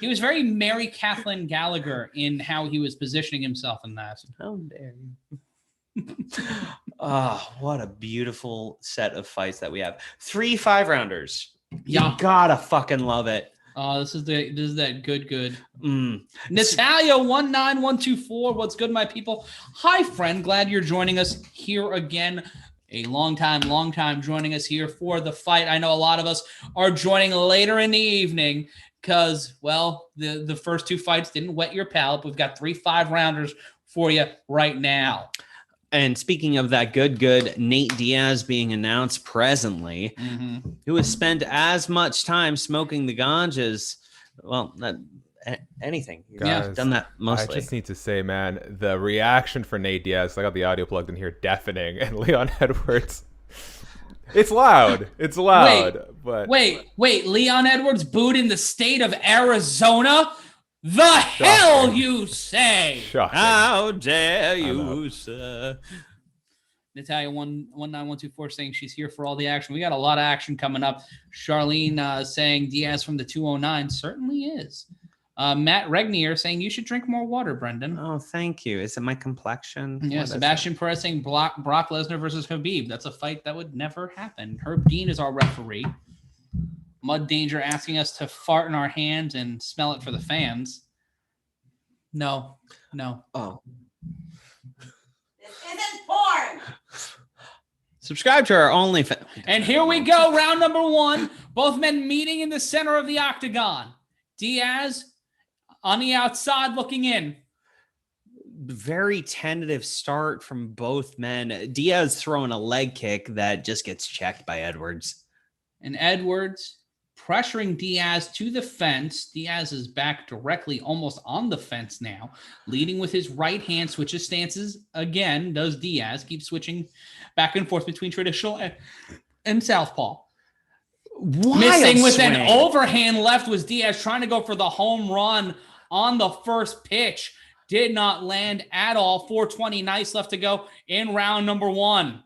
He was very Mary Kathleen Gallagher in how he was positioning himself in that. How dare you? Oh, what a beautiful set of fights that we have. 3 5-rounders. Yeah. You gotta fucking love it. This is that good. Natalia 19124. What's good, my people? Hi, friend. Glad you're joining us here again. A long time joining us here for the fight. I know a lot of us are joining later in the evening because, well, the first 2 fights didn't whet your palate. We've got 3 5-rounders for you right now. And speaking of that good Nate Diaz being announced presently, who has spent as much time smoking the ganjas, well, anything. Guys, done that mostly. I just need to say, man, the reaction for Nate Diaz, I got the audio plugged in here, deafening, and Leon Edwards. It's loud. It's loud. Wait. Leon Edwards booed in the state of Arizona? The hell you say? Shocking. How dare you, sir? Natalia 19124 saying she's here for all the action. We got a lot of action coming up. Charlene saying Diaz from the 209 certainly is. Matt Regnier saying you should drink more water, Brendan. Oh, thank you. Is it my complexion? Yeah, Sebastian Perez saying Brock Lesnar versus Khabib. That's a fight that would never happen. Herb Dean is our referee. Mud Danger asking us to fart in our hands and smell it for the fans. No. Oh. This isn't porn. Subscribe to our OnlyFans. And here we go, round number 1. Both men meeting in the center of the octagon. Diaz on the outside looking in. Very tentative start from both men. Diaz throwing a leg kick that just gets checked by Edwards. And Edwards pressuring Diaz to the fence. Diaz is back directly almost on the fence now, leading with his right hand, switches stances again, does Diaz, keeps switching back and forth between traditional and southpaw. Missing with an overhand left was Diaz trying to go for the home run on the first pitch. Did not land at all. 4:20 nice left to go in round number 1.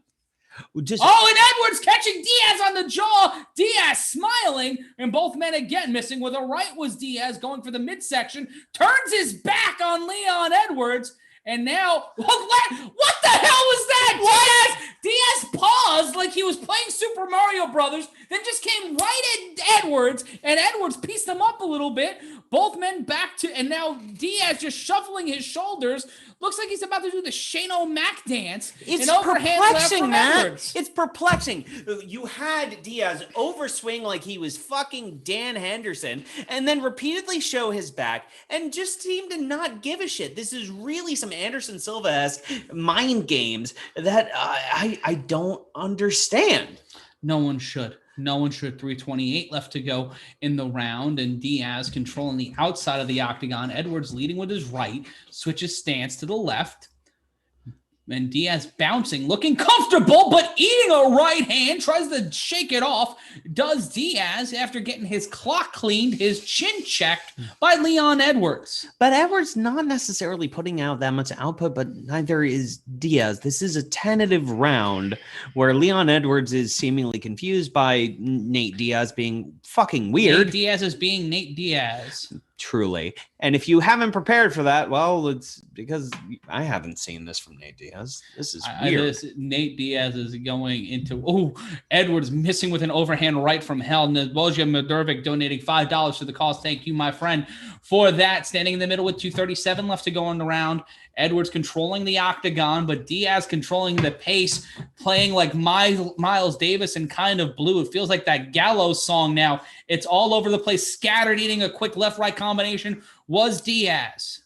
And Edwards catching Diaz on the jaw. Diaz smiling, and both men again missing. With a right was Diaz going for the midsection. Turns his back on Leon Edwards. And now, what the hell was that? Diaz paused like he was playing Super Mario Brothers, then just came right at Edwards, and Edwards pieced him up a little bit. Both men back to, and now Diaz just shuffling his shoulders. Looks like he's about to do the Shane O'Mac dance. It's perplexing, man. It's perplexing. You had Diaz overswing like he was fucking Dan Henderson, and then repeatedly show his back, and just seem to not give a shit. This is really some Anderson Silva-esque mind games that I don't understand. No one should. 3:28 left to go in the round, and Diaz controlling the outside of the octagon. Edwards leading with his right, switches stance to the left. And Diaz bouncing, looking comfortable, but eating a right hand, tries to shake it off. Does Diaz after getting his clock cleaned, his chin checked by Leon Edwards. But Edwards not necessarily putting out that much output, but neither is Diaz. This is a tentative round where Leon Edwards is seemingly confused by Nate Diaz being fucking weird. Nate Diaz is being Nate Diaz. Truly. And if you haven't prepared for that, well, it's because I haven't seen this from Nate Diaz. This is weird. Nate Diaz is going into, Edwards missing with an overhand right from hell. Nebojia Medurvic donating $5 to the cause. Thank you, my friend, for that. Standing in the middle with 2:37 left to go in the round. Edwards controlling the octagon, but Diaz controlling the pace, playing like Miles Davis and kind of blue. It feels like that Gallows song now. It's all over the place, scattered, eating a quick left-right combination was Diaz.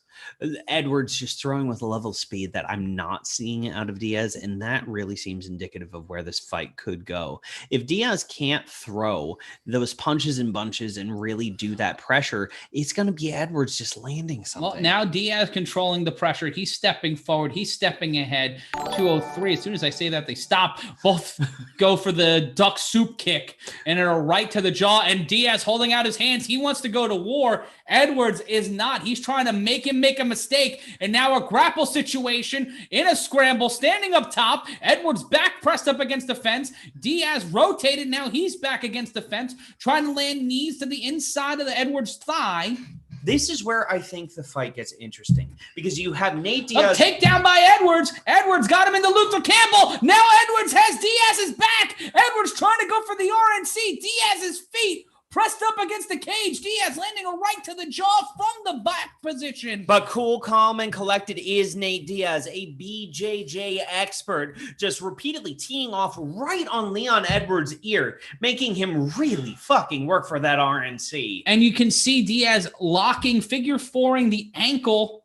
Edwards just throwing with a level of speed that I'm not seeing out of Diaz, and that really seems indicative of where this fight could go. If Diaz can't throw those punches and bunches and really do that pressure, it's going to be Edwards just landing something. Well, now Diaz controlling the pressure. He's stepping forward. He's stepping ahead. 2:03. As soon as I say that, they stop. Both go for the duck soup kick and a right to the jaw, and Diaz holding out his hands. He wants to go to war. Edwards is not. He's trying to make him make a mistake, and now a grapple situation in a scramble, standing up top. Edwards back pressed up against the fence. Diaz rotated. Now he's back against the fence, trying to land knees to the inside of the Edwards thigh. This is where I think the fight gets interesting because you have Nate Diaz. Takedown by Edwards. Edwards got him into Luther Campbell. Now Edwards has Diaz's back. Edwards trying to go for the RNC. Diaz's feet pressed up against the cage. Diaz landing a right to the jaw from the back position. But cool, calm, and collected is Nate Diaz, a BJJ expert, just repeatedly teeing off right on Leon Edwards' ear, making him really fucking work for that RNC. And you can see Diaz locking, figure fouring the ankle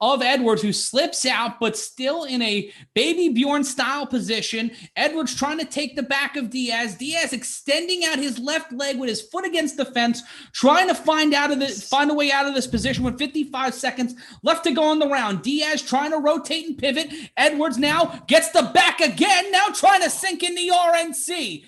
of Edwards, who slips out, but still in a Baby Bjorn style position. Edwards trying to take the back of Diaz. Diaz extending out his left leg with his foot against the fence, trying to find a way out of this position with 55 seconds left to go on the round. Diaz trying to rotate and pivot. Edwards now gets the back again, now trying to sink in the RNC.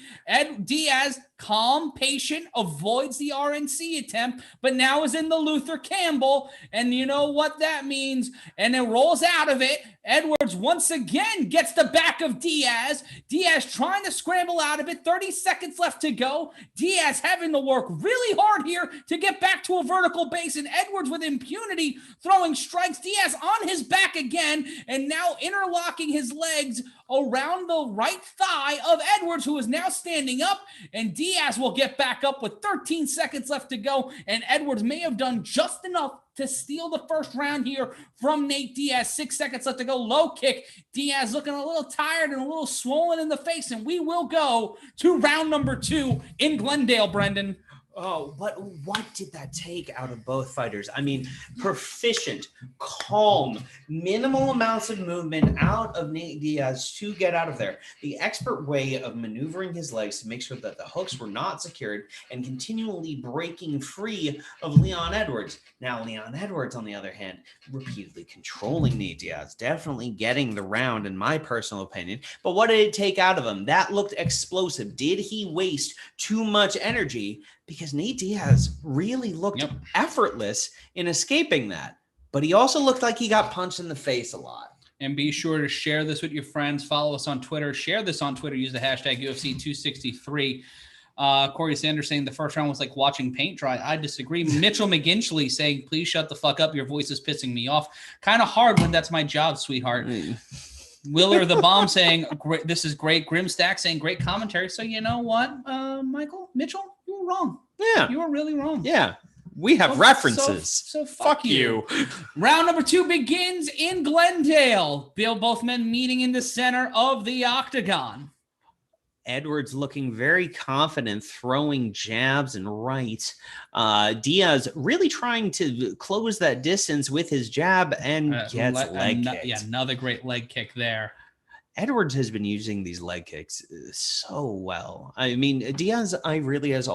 Diaz, calm, patient, avoids the RNC attempt, but now is in the Luther Campbell, and you know what that means, and it rolls out of it. Edwards once again gets the back of Diaz. Diaz trying to scramble out of it. 30 seconds left to go. Diaz having to work really hard here to get back to a vertical base, and Edwards with impunity throwing strikes. Diaz on his back again, and now interlocking his legs around the right thigh of Edwards, who is now standing up, and Diaz will get back up with 13 seconds left to go, and Edwards may have done just enough to steal the first round here from Nate Diaz. 6 seconds left to go. Low kick. Diaz looking a little tired and a little swollen in the face, and we will go to round number 2 in Glendale, Brendon. Oh, what did that take out of both fighters? I mean, proficient, calm, minimal amounts of movement out of Nate Diaz to get out of there. The expert way of maneuvering his legs to make sure that the hooks were not secured and continually breaking free of Leon Edwards. Now, Leon Edwards, on the other hand, repeatedly controlling Nate Diaz, definitely getting the round in my personal opinion. But what did it take out of him? That looked explosive. Did he waste too much energy? Because Nate Diaz really looked effortless in escaping that. But he also looked like he got punched in the face a lot. And be sure to share this with your friends. Follow us on Twitter. Share this on Twitter. Use the hashtag UFC263. Corey Sanders saying the first round was like watching paint dry. I disagree. Mitchell McGinchley saying, please shut the fuck up. Your voice is pissing me off. Kind of hard when that's my job, sweetheart. Willer the Bomb saying, great, this is great. Grimstack saying, great commentary. So you know what, Mitchell? You were wrong. Yeah. You were really wrong. Yeah. We have references. So fuck you. Round number 2 begins in Glendale. Both men meeting in the center of the octagon. Edwards looking very confident, throwing jabs and rights. Diaz really trying to close that distance with his jab and gets leg kicked. Yeah, another great leg kick there. Edwards has been using these leg kicks so well. I mean, Diaz, I really have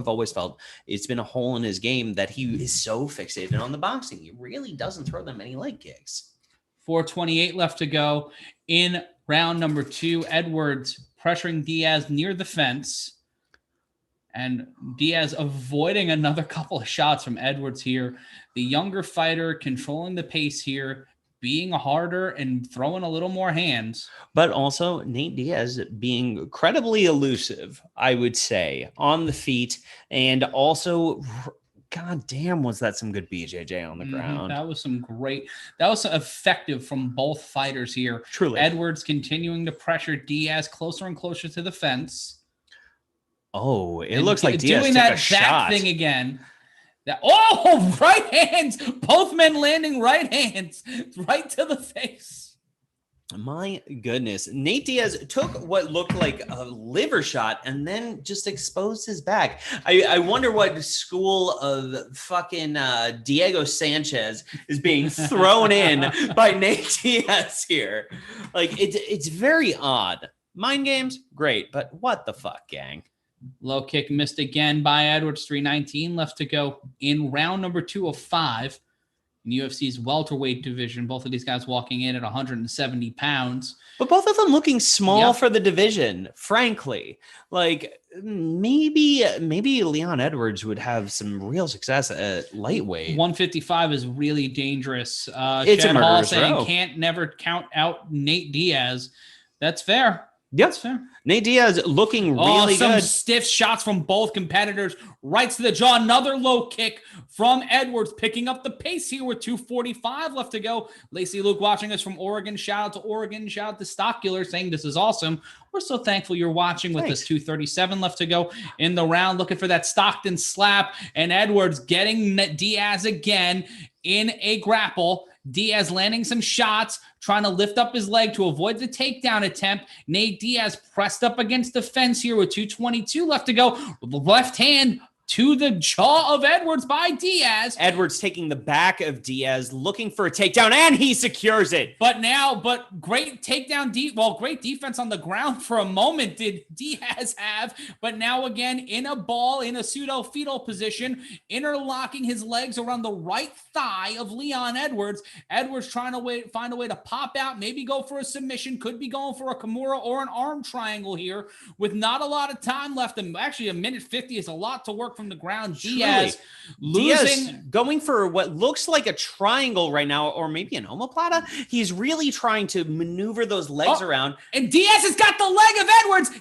always felt it's been a hole in his game that he is so fixated on the boxing. He really doesn't throw that many leg kicks. 4:28 left to go in round number 2. Edwards pressuring Diaz near the fence, and Diaz avoiding another couple of shots from Edwards here. The younger fighter controlling the pace here, being harder and throwing a little more hands. But also Nate Diaz being incredibly elusive, I would say, on the feet. And also, god damn, was that some good BJJ on the ground. That was effective from both fighters here. Truly. Edwards continuing to pressure Diaz closer and closer to the fence. Oh, it looks like Diaz doing took that a shot. thing again. Right hands. Both men landing right hands right to the face. My goodness. Nate Diaz took what looked like a liver shot and then just exposed his back. I wonder what school of fucking Diego Sanchez is being thrown in by Nate Diaz here. Like, it's very odd. Mind games, great, but what the fuck, gang? Low kick missed again by Edwards. 3:19 left to go in round number 2 of 5 in UFC's welterweight division. Both of these guys walking in at 170 pounds. But both of them looking small for the division, frankly. Like, maybe Leon Edwards would have some real success at lightweight. 155 is really dangerous. It's Chad a Hall murderous saying row. can't never count out Nate Diaz. That's fair. Yes, fair. Nate Diaz looking really some good. Stiff shots from both competitors. Right to the jaw. Another low kick from Edwards, picking up the pace here with 2:45 left to go. Lacey Luke watching us from Oregon. Shout out to Oregon. Shout out to Sokler saying this is awesome. We're so thankful you're watching with us. 2:37 left to go in the round. Looking for that Stockton slap. And Edwards getting Diaz again in a grapple. Diaz landing some shots, trying to lift up his leg to avoid the takedown attempt. Nate Diaz pressed up against the fence here with 2:22 left to go. Left hand to the jaw of Edwards by Diaz. Edwards taking the back of Diaz, looking for a takedown, and he secures it. But great takedown, great defense on the ground for a moment did Diaz have. But now again, in a ball, in a pseudo-fetal position, interlocking his legs around the right thigh of Leon Edwards. Edwards trying to find a way to pop out, maybe go for a submission, could be going for a Kimura or an arm triangle here with not a lot of time left. And actually, a minute 50 is a lot to work from the ground. Diaz going for what looks like a triangle right now, or maybe an omoplata. He's really trying to maneuver those legs around. And Diaz has got the leg of Edwards.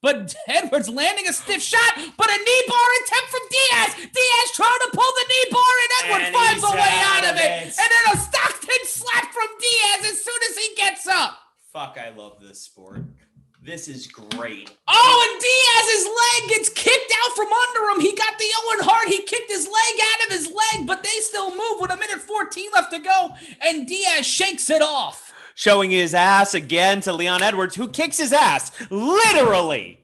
But Edwards landing a stiff shot, but a knee bar attempt from Diaz. Diaz trying to pull the knee bar, and Edwards finds a way out of it. And then a Stockton slap from Diaz as soon as he gets up. Fuck, I love this sport. This is great. Oh, and Diaz's leg gets kicked out from under him. He got the Owen Hart. He kicked his leg out of his leg, but they still move with a minute 14 left to go, and Diaz shakes it off. Showing his ass again to Leon Edwards, who kicks his ass, literally.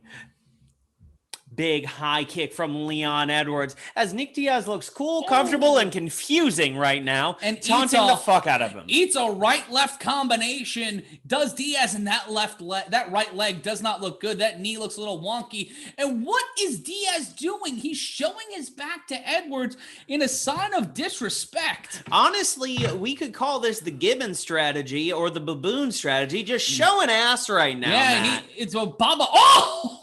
Big high kick from Leon Edwards as Nick Diaz looks cool, comfortable, and confusing right now, and taunting the fuck out of him. Eats a right-left combination. Does Diaz, and that right leg does not look good. That knee looks a little wonky. And what is Diaz doing? He's showing his back to Edwards in a sign of disrespect. Honestly, we could call this the Gibbon strategy or the baboon strategy. Just showing ass right now. Yeah, it's a Baba. Oh!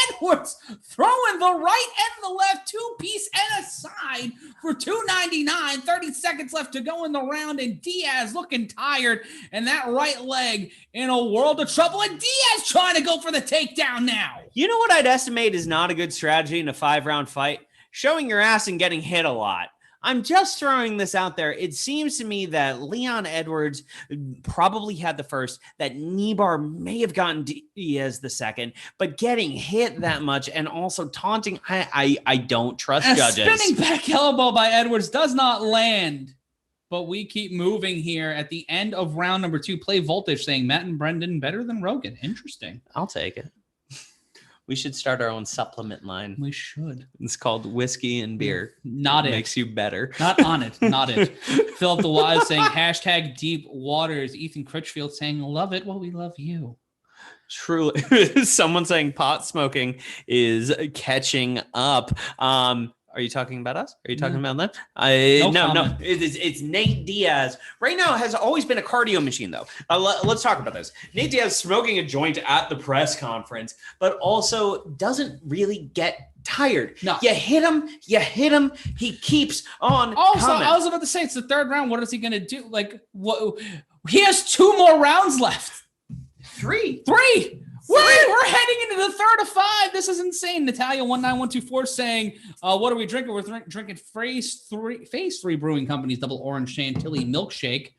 Edwards throwing the right and the left, two-piece and a side for $2.99. 30 seconds left to go in the round, and Diaz looking tired, and that right leg in a world of trouble, and Diaz trying to go for the takedown now. You know what I'd estimate is not a good strategy in a 5-round fight? Showing your ass and getting hit a lot. I'm just throwing this out there. It seems to me that Leon Edwards probably had the first, that knee bar may have gotten Diaz the second, but getting hit that much and also taunting, I don't trust judges. A spinning back elbow by Edwards does not land, but we keep moving here at the end of round number 2. Play Voltage saying Matt and Brendon better than Rogan. Interesting. I'll take it. We should start our own supplement line. We should. It's called Whiskey and Beer. Not it. Makes you better. Not on it. Not it. Philip the Wise saying hashtag Deep Waters. Ethan Critchfield saying love it. Well, we love you. Truly. Someone saying pot smoking is catching up. Are you talking about us? Are you talking about them? No. It's Nate Diaz. Right now has always been a cardio machine, though. Let's talk about this. Nate Diaz smoking a joint at the press conference, but also doesn't really get tired. No. You hit him, he keeps on coming. I was about to say, it's the third round. What is he going to do? Like, what? He has 2 more rounds left. 3. We're heading into the third of 5. This is insane. Natalia 19124 saying, what are we drinking? We're drinking Phase 3 Brewing Company's Double Orange Chantilly Milkshake.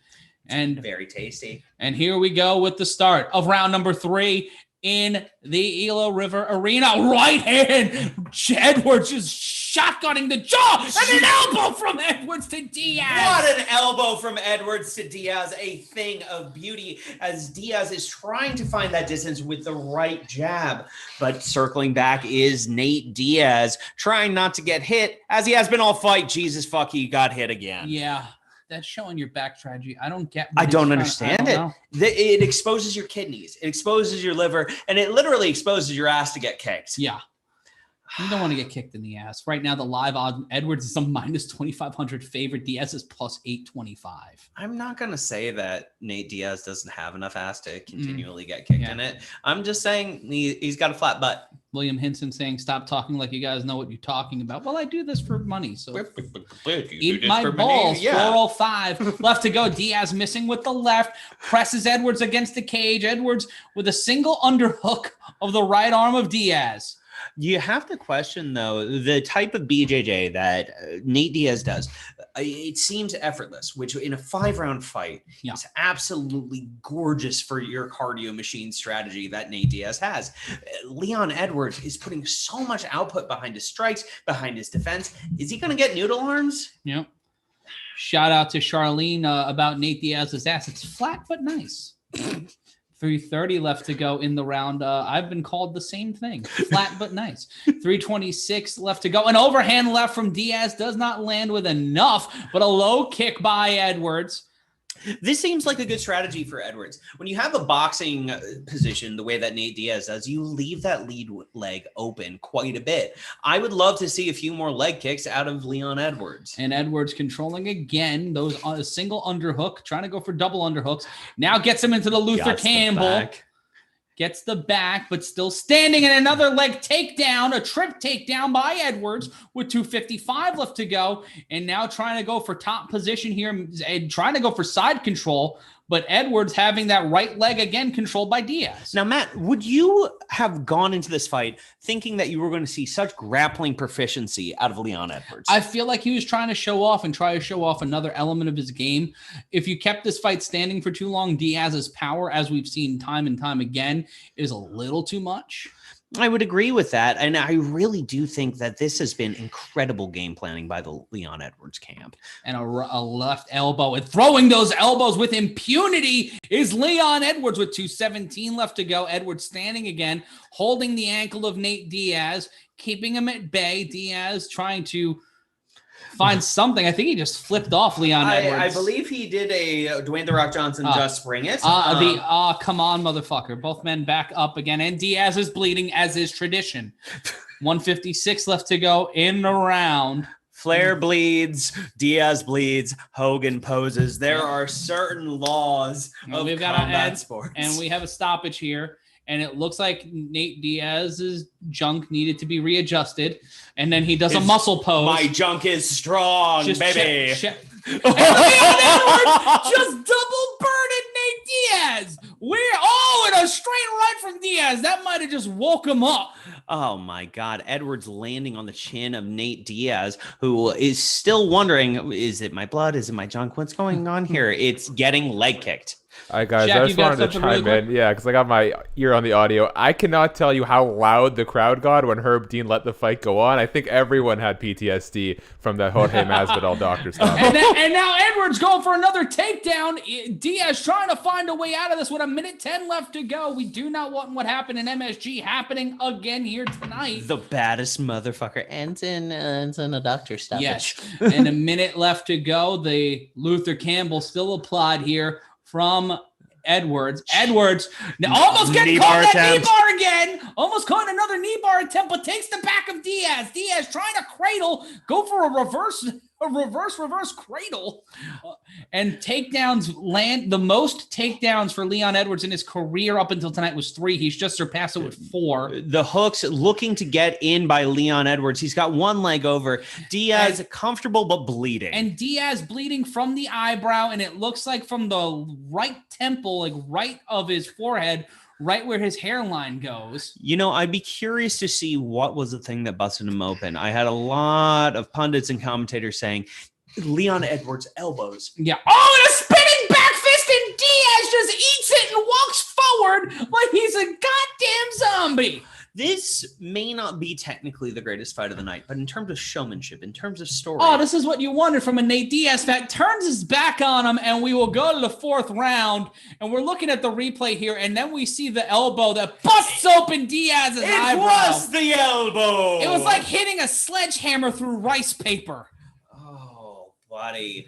And very tasty. And here we go with the start of round number 3 in the Elo River Arena. Right hand. Edwards just shotgunning the jaw, and an elbow from Edwards to Diaz. What an elbow from Edwards to Diaz. A thing of beauty as Diaz is trying to find that distance with the right jab. But circling back is Nate Diaz, trying not to get hit as he has been all fight. Jesus fuck, he got hit again. Yeah. That's showing your back strategy. I don't get. I don't understand it. It exposes your kidneys, it exposes your liver, and it literally exposes your ass to get kicked. Yeah. You don't want to get kicked in the ass. Right now, the live odd, Edwards is some minus 2,500 favorite. Diaz is plus 825. I'm not going to say that Nate Diaz doesn't have enough ass to continually get kicked in it. I'm just saying he's got a flat butt. William Hinson saying, stop talking like you guys know what you're talking about. Well, I do this for money. So eat my balls. Yeah. 405 left to go. Diaz missing with the left. Presses Edwards against the cage. Edwards with a single underhook of the right arm of Diaz. You have to question, though, the type of BJJ that Nate Diaz does. It seems effortless, which in a 5-round fight is absolutely gorgeous for your cardio machine strategy that Nate Diaz has. Leon Edwards is putting so much output behind his strikes, behind his defense. Is he going to get noodle arms? Yep. Shout out to Charlene about Nate Diaz's ass. It's flat but nice. 3:30 left to go in the round. I've been called the same thing. Flat but nice. 3:26 left to go. An overhand left from Diaz does not land with enough, but a low kick by Edwards. This seems like a good strategy for Edwards. When you have a boxing position the way that Nate Diaz does, you leave that lead leg open quite a bit. I would love to see a few more leg kicks out of Leon Edwards. And Edwards controlling again, those on a single underhook, trying to go for double underhooks. Now gets him into the Luther Campbell. Gets the back, but still standing, and another leg takedown, a trip takedown by Edwards with 2:55 left to go. And now trying to go for top position here and trying to go for side control, but Edwards having that right leg again controlled by Diaz. Now, Matt, would you have gone into this fight thinking that you were going to see such grappling proficiency out of Leon Edwards? I feel like he was trying to show off another element of his game. If you kept this fight standing for too long, Diaz's power, as we've seen time and time again, is a little too much. I would agree with that. And I really do think that this has been incredible game planning by the Leon Edwards camp. And a left elbow, and throwing those elbows with impunity is Leon Edwards with 2:17 left to go. Edwards standing again, holding the ankle of Nate Diaz, keeping him at bay. Diaz trying to find something. I think he just flipped off Leon Edwards. I believe he did a Dwayne "The Rock" Johnson just spring it. Come on, motherfucker. Both men back up again, and Diaz is bleeding as is tradition. 156 left to go in the round. Flair bleeds, Diaz bleeds, Hogan poses. There are certain laws of combat sports. And we have a stoppage here. And it looks like Nate Diaz's junk needed to be readjusted. And then he does a muscle pose. My junk is strong, baby. And Leon Edwards just double birded Nate Diaz. And a straight right from Diaz. That might have just woke him up. Oh, my God. Edwards landing on the chin of Nate Diaz, who is still wondering, is it my blood? Is it my junk? What's going on here? It's getting leg kicked. All right, guys, I just wanted to chime in. Yeah, because I got my ear on the audio. I cannot tell you how loud the crowd got when Herb Dean let the fight go on. I think everyone had PTSD from that Jorge Masvidal doctor stuff. And now Edwards going for another takedown. Diaz trying to find a way out of this with 1:10 left to go. We do not want what happened in MSG happening again here tonight. The baddest motherfucker ends in a doctor stoppage. Yes, and a minute left to go. The Luther Campbell still applied here from Edwards. Edwards almost getting caught in that knee bar again. Almost caught another knee bar attempt, but takes the back of Diaz. Diaz trying to cradle, go for a reverse cradle. And takedowns land. The most takedowns for Leon Edwards in his career up until tonight was 3. He's just surpassed it with 4. The hooks looking to get in by Leon Edwards. He's got one leg over. Diaz comfortable but bleeding. And Diaz bleeding from the eyebrow, and it looks like from the right temple, like right of his forehead, right where his hairline goes. You know, I'd be curious to see what was the thing that busted him open. I had a lot of pundits and commentators saying Leon Edwards' elbows. Yeah. Oh, and a spinning back fist, and Diaz just eats it and walks forward like he's a goddamn zombie. This may not be technically the greatest fight of the night, but in terms of showmanship, in terms of story. Oh, this is what you wanted from a Nate Diaz fight. Turns his back on him, and we will go to the 4th round. And we're looking at the replay here, and then we see the elbow that busts open Diaz's eyebrow. It was the elbow. It was like hitting a sledgehammer through rice paper. Oh, buddy.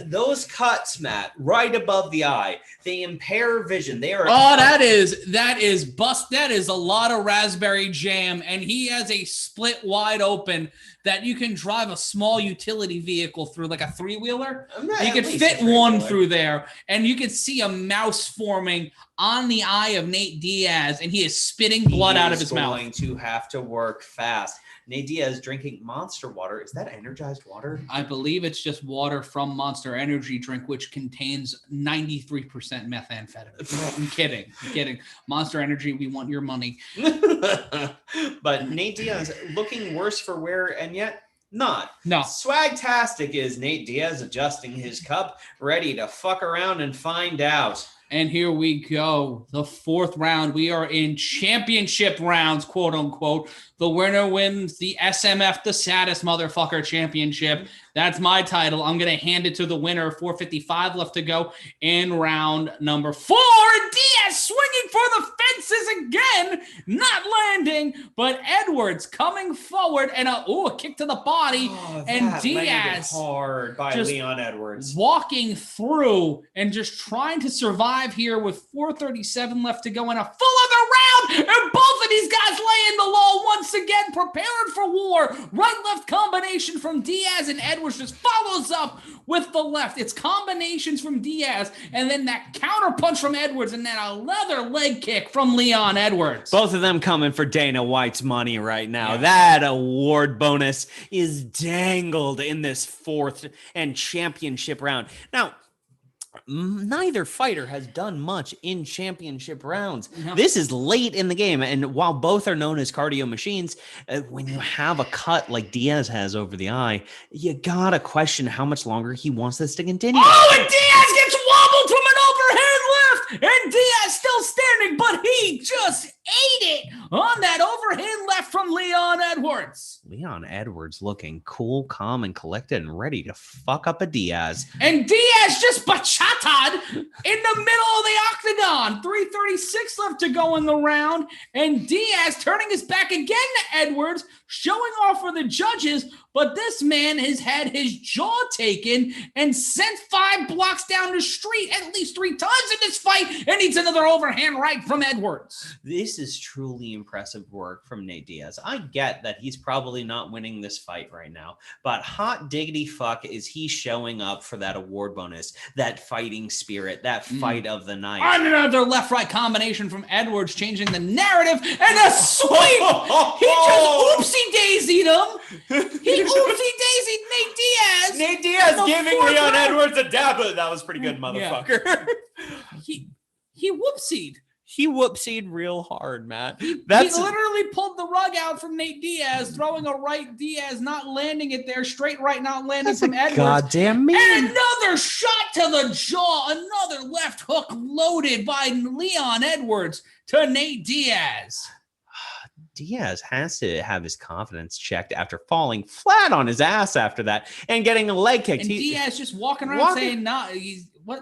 Those cuts, Matt, right above the eye, they impair vision. They are. Oh, that is bust. That is a lot of raspberry jam, and he has a split wide open that you can drive a small utility vehicle through, like a three-wheeler. You can fit one through there, and you can see a mouse forming on the eye of Nate Diaz, and he is spitting blood out of his mouth. He's going to have to work fast. Nate Diaz drinking Monster water. Is that energized water? I believe it's just water from Monster Energy drink, which contains 93% methamphetamine. I'm kidding. Monster Energy, we want your money. But Nate Diaz looking worse for wear, and yet not. No. Swagtastic is Nate Diaz adjusting his cup, ready to fuck around and find out. And here we go. The fourth round. We are in championship rounds, quote unquote. The winner wins the SMF, the saddest motherfucker championship. That's my title. I'm going to hand it to the winner. 4:55 left to go in round number 4. Diaz swinging for the fences again. Not landing, but Edwards coming forward and a kick to the body. And Diaz hard by Leon Edwards. Walking through and just trying to survive here with 4:37 left to go in a full other round. And both of these guys laying the law once again, prepared for war. Right-left combination from Diaz, and Edwards just follows up with the left. It's combinations from Diaz, and then that counter punch from Edwards, and then another leg kick from Leon Edwards. Both of them coming for Dana White's money right now. Yeah. That award bonus is dangled in this fourth and championship round. Now, neither fighter has done much in championship rounds. No. This is late in the game, and while both are known as cardio machines, when you have a cut like Diaz has over the eye, you gotta question how much longer he wants this to continue. Oh, and Diaz gets wobbled from an overhand left, and Diaz still standing, but he just ate it on that overhand left from Leon Edwards. Leon Edwards looking cool, calm, and collected and ready to fuck up a Diaz. And Diaz just bachataed in the middle of the octagon. 3:36 left to go in the round. And Diaz turning his back again to Edwards, showing off for the judges. But this man has had his jaw taken and sent 5 blocks down the street at least 3 times in this fight, and needs another overhand right from Edwards. This is truly impressive work from Nate Diaz. I get that he's probably not winning this fight right now, but hot diggity fuck is he showing up for that award bonus, that fighting spirit, that fight of the night. And another left-right combination from Edwards, changing the narrative, and a sweep! He just oopsie-daisied him! He oopsie-daisied Nate Diaz! Nate Diaz giving Leon Edwards a dab. That was pretty good, motherfucker. Yeah. He whoopsied. He whoopsied real hard, Matt. He literally pulled the rug out from Nate Diaz, throwing a right Diaz, not landing it there, straight right, not landing from Edwards. Goddamn me. And another shot to the jaw, another left hook loaded by Leon Edwards to Nate Diaz. Diaz has to have his confidence checked after falling flat on his ass after that and getting a leg kick. And Diaz just walking around saying, "No,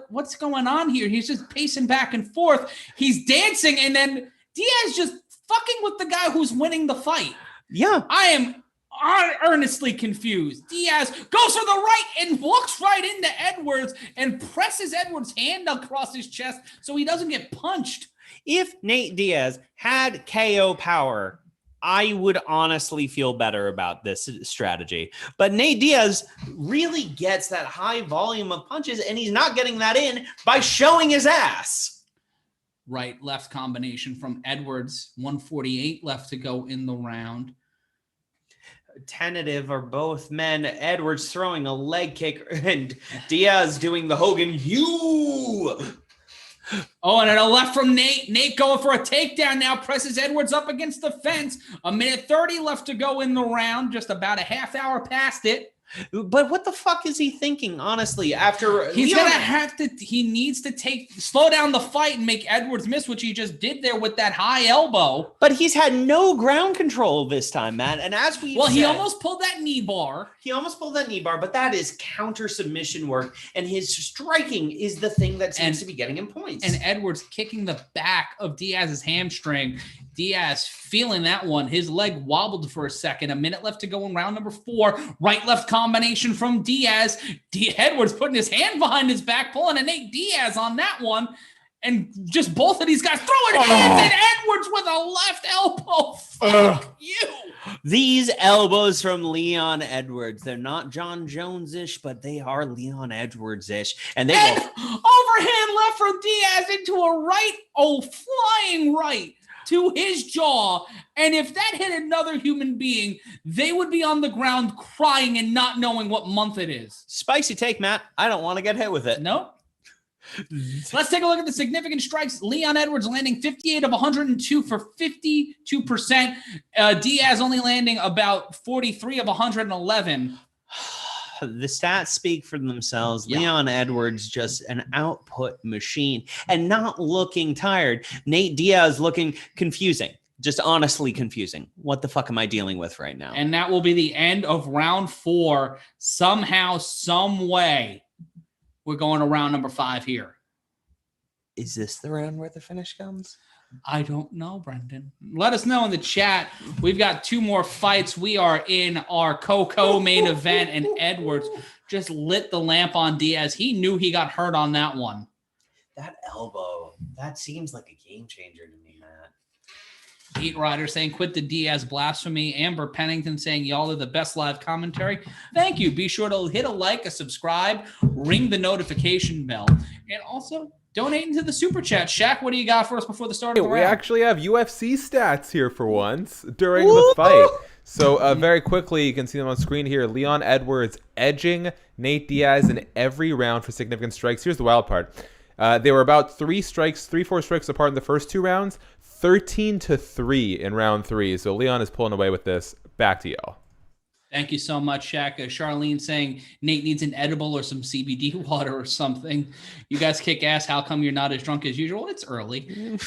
what's going on here?" He's just pacing back and forth. He's dancing, and then Diaz just fucking with the guy who's winning the fight. Yeah. I am earnestly confused. Diaz goes for the right and walks right into Edwards and presses Edwards' hand across his chest so he doesn't get punched. If Nate Diaz had KO power, I would honestly feel better about this strategy. But Nate Diaz really gets that high volume of punches, and he's not getting that in by showing his ass. Right-left combination from Edwards. 1:48 left to go in the round. Tentative are both men. Edwards throwing a leg kick, and Diaz doing the Hogan you. Oh, and a left from Nate. Nate going for a takedown now. Presses Edwards up against the fence. 1:30 left to go in the round. Just about a half hour past it. But what the fuck is he thinking, honestly, after... He's going to have to... He needs to slow down the fight and make Edwards miss, which he just did there with that high elbow. But he's had no ground control this time, Matt. And as we he almost pulled that knee bar. But that is counter submission work. And his striking is the thing that seems to be getting him points. And Edwards kicking the back of Diaz's hamstring Diaz feeling that one. His leg wobbled for a second. A minute left to go in round number 4. Right-left combination from Diaz. Edwards putting his hand behind his back, pulling a Nate Diaz on that one. And just both of these guys throwing hands at Edwards with a left elbow. Fuck you. These elbows from Leon Edwards, they're not John Jones-ish, but they are Leon Edwards-ish. And they overhand left from Diaz into a flying right to his jaw. And if that hit another human being, they would be on the ground crying and not knowing what month it is. Spicy take, Matt. I don't want to get hit with it. Nope. Let's take a look at the significant strikes. Leon Edwards landing 58 of 102 for 52%. Diaz only landing about 43 of 111. The stats speak for themselves. Yeah. Leon Edwards, just an output machine and not looking tired. Nate Diaz looking confusing. Just honestly confusing. What the fuck am I dealing with right now? And that will be the end of round 4. Somehow, some way. We're going to round number 5 here. Is this the round where the finish comes? I don't know, Brendan. Let us know in the chat. We've got 2 more fights. We are in our Coco main event, and Edwards just lit the lamp on Diaz. He knew he got hurt on that one. That elbow, that seems like a game changer to me, Matt. Heat Rider saying, quit the Diaz blasphemy. Amber Pennington saying, y'all are the best live commentary. Thank you. Be sure to hit a like, a subscribe, ring the notification bell, and also donate into the super chat. Shaq, what do you got for us before the start of the round? We actually have UFC stats here for once during the fight. So very quickly, you can see them on screen here. Leon Edwards edging Nate Diaz in every round for significant strikes. Here's the wild part. They were about 4 strikes apart in the first 2 rounds. 13-3 in round 3. So Leon is pulling away with this. Back to y'all. Thank you so much, Shaq. Charlene saying Nate needs an edible or some CBD water or something. You guys kick ass. How come you're not as drunk as usual? It's early.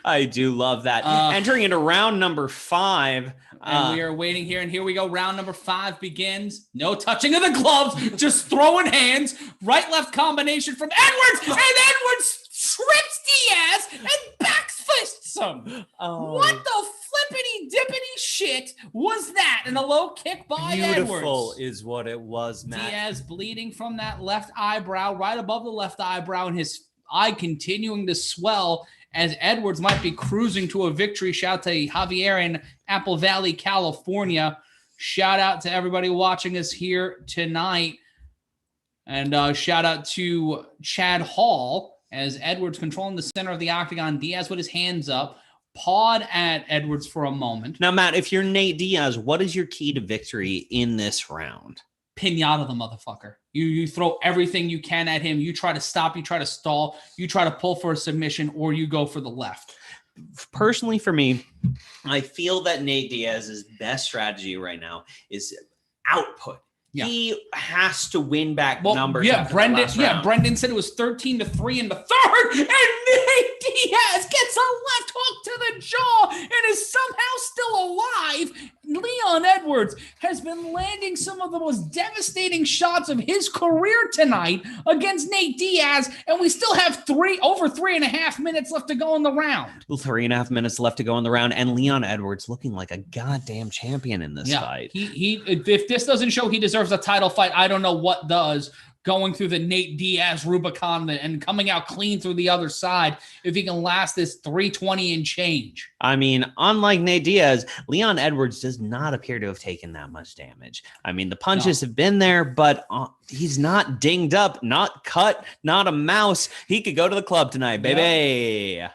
I do love that. Entering into round number 5. And we are waiting here. And here we go. Round number 5 begins. No touching of the gloves. Just throwing hands. Right-left combination from Edwards. And Edwards trips Diaz and back fists him. What the flippity dippity shit was that? And a low kick by Beautiful Edwards. Is what it was, Matt. Diaz bleeding from that left eyebrow, right above the left eyebrow, and his eye continuing to swell as Edwards might be cruising to a victory. Shout out to Javier in Apple Valley, California. Shout out to everybody watching us here tonight. And shout out to Chad Hall as Edwards controlling the center of the octagon. Diaz with his hands up, pawed at Edwards for a moment. Now, Matt, if you're Nate Diaz, what is your key to victory in this round? Pinata the motherfucker. You throw everything you can at him. You try to stop, you try to stall, you try to pull for a submission, or you go for the left. Personally, for me, I feel that Nate Diaz's best strategy right now is output. Yeah. He has to win back numbers. Yeah, Brendan said it was 13-3 in the third, and Nate Diaz gets a left hook to the jaw and is somehow still alive. Leon Edwards has been landing some of the most devastating shots of his career tonight against Nate Diaz, and we still have over 3.5 minutes left to go in the round. 3.5 minutes left to go in the round, and Leon Edwards looking like a goddamn champion in this fight. If this doesn't show he deserves a title fight, I don't know what does. Going through the Nate Diaz Rubicon and coming out clean through the other side, if he can last this 320 and change. I mean, unlike Nate Diaz, Leon Edwards does not appear to have taken that much damage. I mean, the punches have been there, but he's not dinged up, not cut, not a mouse. He could go to the club tonight, baby. Yep.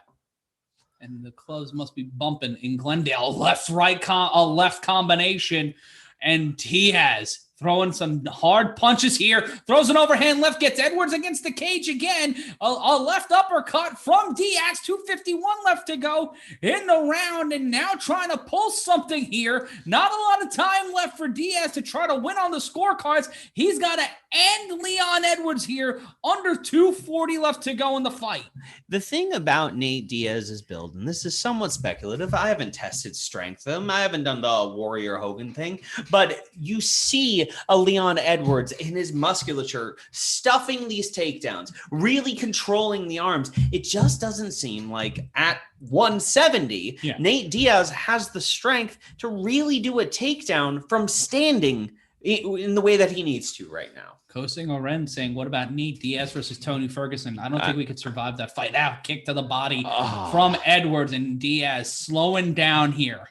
And the clubs must be bumping in Glendale. A left combination, and Diaz throwing some hard punches here. Throws an overhand left, gets Edwards against the cage again. A left uppercut from Diaz. 2:51 left to go in the round, and now trying to pull something here. Not a lot of time left for Diaz to try to win on the scorecards. He's got to end Leon Edwards here. Under 2:40 left to go in the fight. The thing about Nate Diaz's build, and this is somewhat speculative, I haven't tested strength of him. I haven't done the Warrior Hogan thing, but you see see a Leon Edwards in his musculature stuffing these takedowns, really controlling the arms. It just doesn't seem like at 170, Nate Diaz has the strength to really do a takedown from standing in the way that he needs to right now. Kosing Oren saying, what about Nate Diaz versus Tony Ferguson? I don't think we could survive that fight. Kick to the body from Edwards, and Diaz slowing down here.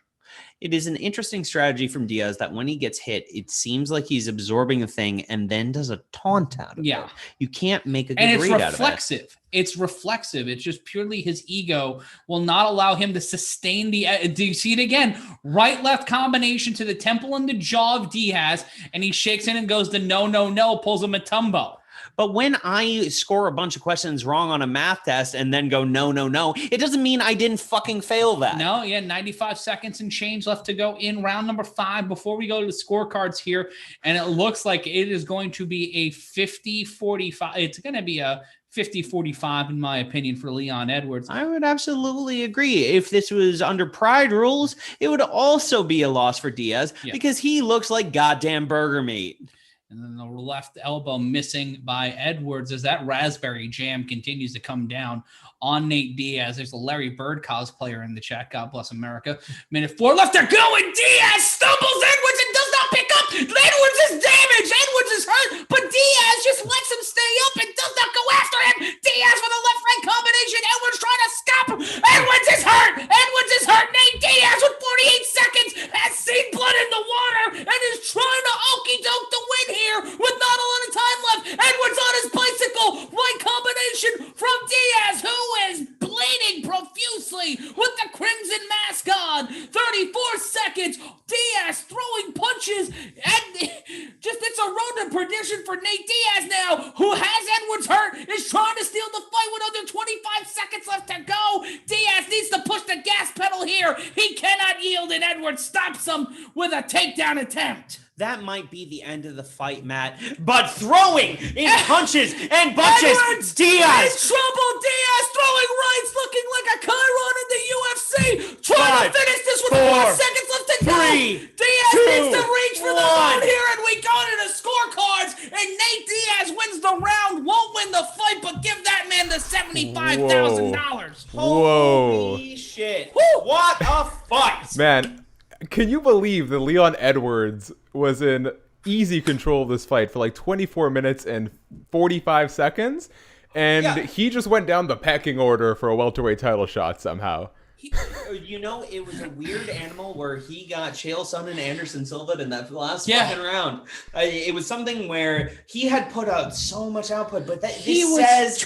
It is an interesting strategy from Diaz that when he gets hit, it seems like he's absorbing a thing and then does a taunt out of it. You can't make a good read out of it. It's reflexive. It's just purely his ego will not allow him to sustain the... Do you see it again? Right-left combination to the temple and the jaw of Diaz, and he shakes in and goes to no, pulls a Matumbo. But when I score a bunch of questions wrong on a math test and then go no, it doesn't mean I didn't fucking fail that. No, 95 seconds and change left to go in round number 5 before we go to the scorecards here. And it looks like it is going to be a 50-45. It's going to be a 50-45 in my opinion for Leon Edwards. I would absolutely agree. If this was under Pride rules, it would also be a loss for Diaz because he looks like goddamn burger meat. And then the left elbow missing by Edwards as that raspberry jam continues to come down on Nate Diaz. There's a Larry Bird cosplayer in the chat. God bless America. Minute 4 left to go, and Diaz stumbles Edwards and does not pick up. Edwards is damaged. Edwards is hurt, but Diaz just lets him stay up and does not go after him. Diaz with a left-right combination. Edwards trying to stop him. Edwards is hurt. Nate Diaz with 48 seconds has seen blood in the water and is trying to okey-doke the win here with not a lot of time left. Edwards on his bicycle. Right combination from Diaz, who is bleeding profusely with the crimson mask on. 34 seconds. Diaz throwing punches, and it's a road to perdition for Nate Diaz now, who has Edwards hurt, is trying to steal the fight with under 25 seconds left to go. Diaz needs to push the gas pedal here. He cannot yield, and Edwards stops him with a takedown attempt. That might be the end of the fight, Matt. But throwing in punches and bunches. Edwards Diaz. in trouble. Diaz throwing rights, looking like a Chiron in the UFC. Trying to finish this with 4 seconds left to go. Diaz needs to reach for the one here, and we go to the scorecards. And Nate Diaz wins the round. Won't win the fight, but give that man the $75,000. Holy shit. Woo. What a fight. Man, can you believe that Leon Edwards was in easy control of this fight for like 24 minutes and 45 seconds? And he just went down the pecking order for a welterweight title shot somehow. It was a weird animal where he got Chael Sonnen and Anderson Silva in that last fucking round. It was something where he had put out so much output, but he was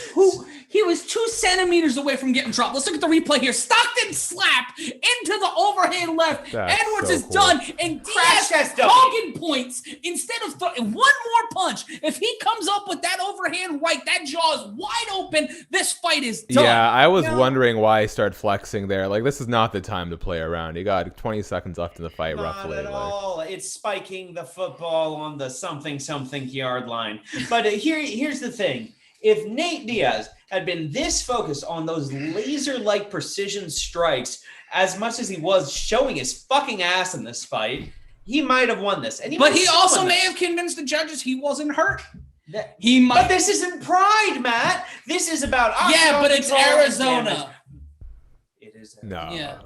2 centimeters away from getting dropped. Let's look at the replay here. Stockton slap into the overhand left. Edwards is done, and Diaz has hogging points instead of one more punch. If he comes up with that overhand right, that jaw is wide open. This fight is done. Yeah, I was wondering why he started flexing there. Like, this is not the time to play around. You got 20 seconds left in the fight, roughly. Not at all. It's spiking the football on the something yard line. But here's the thing. If Nate Diaz had been this focused on those laser-like precision strikes as much as he was showing his fucking ass in this fight, he might have won this. But he also may have convinced the judges he wasn't hurt. But this isn't Pride, Matt. This is about Octagon, but it's Arizona. It is. No.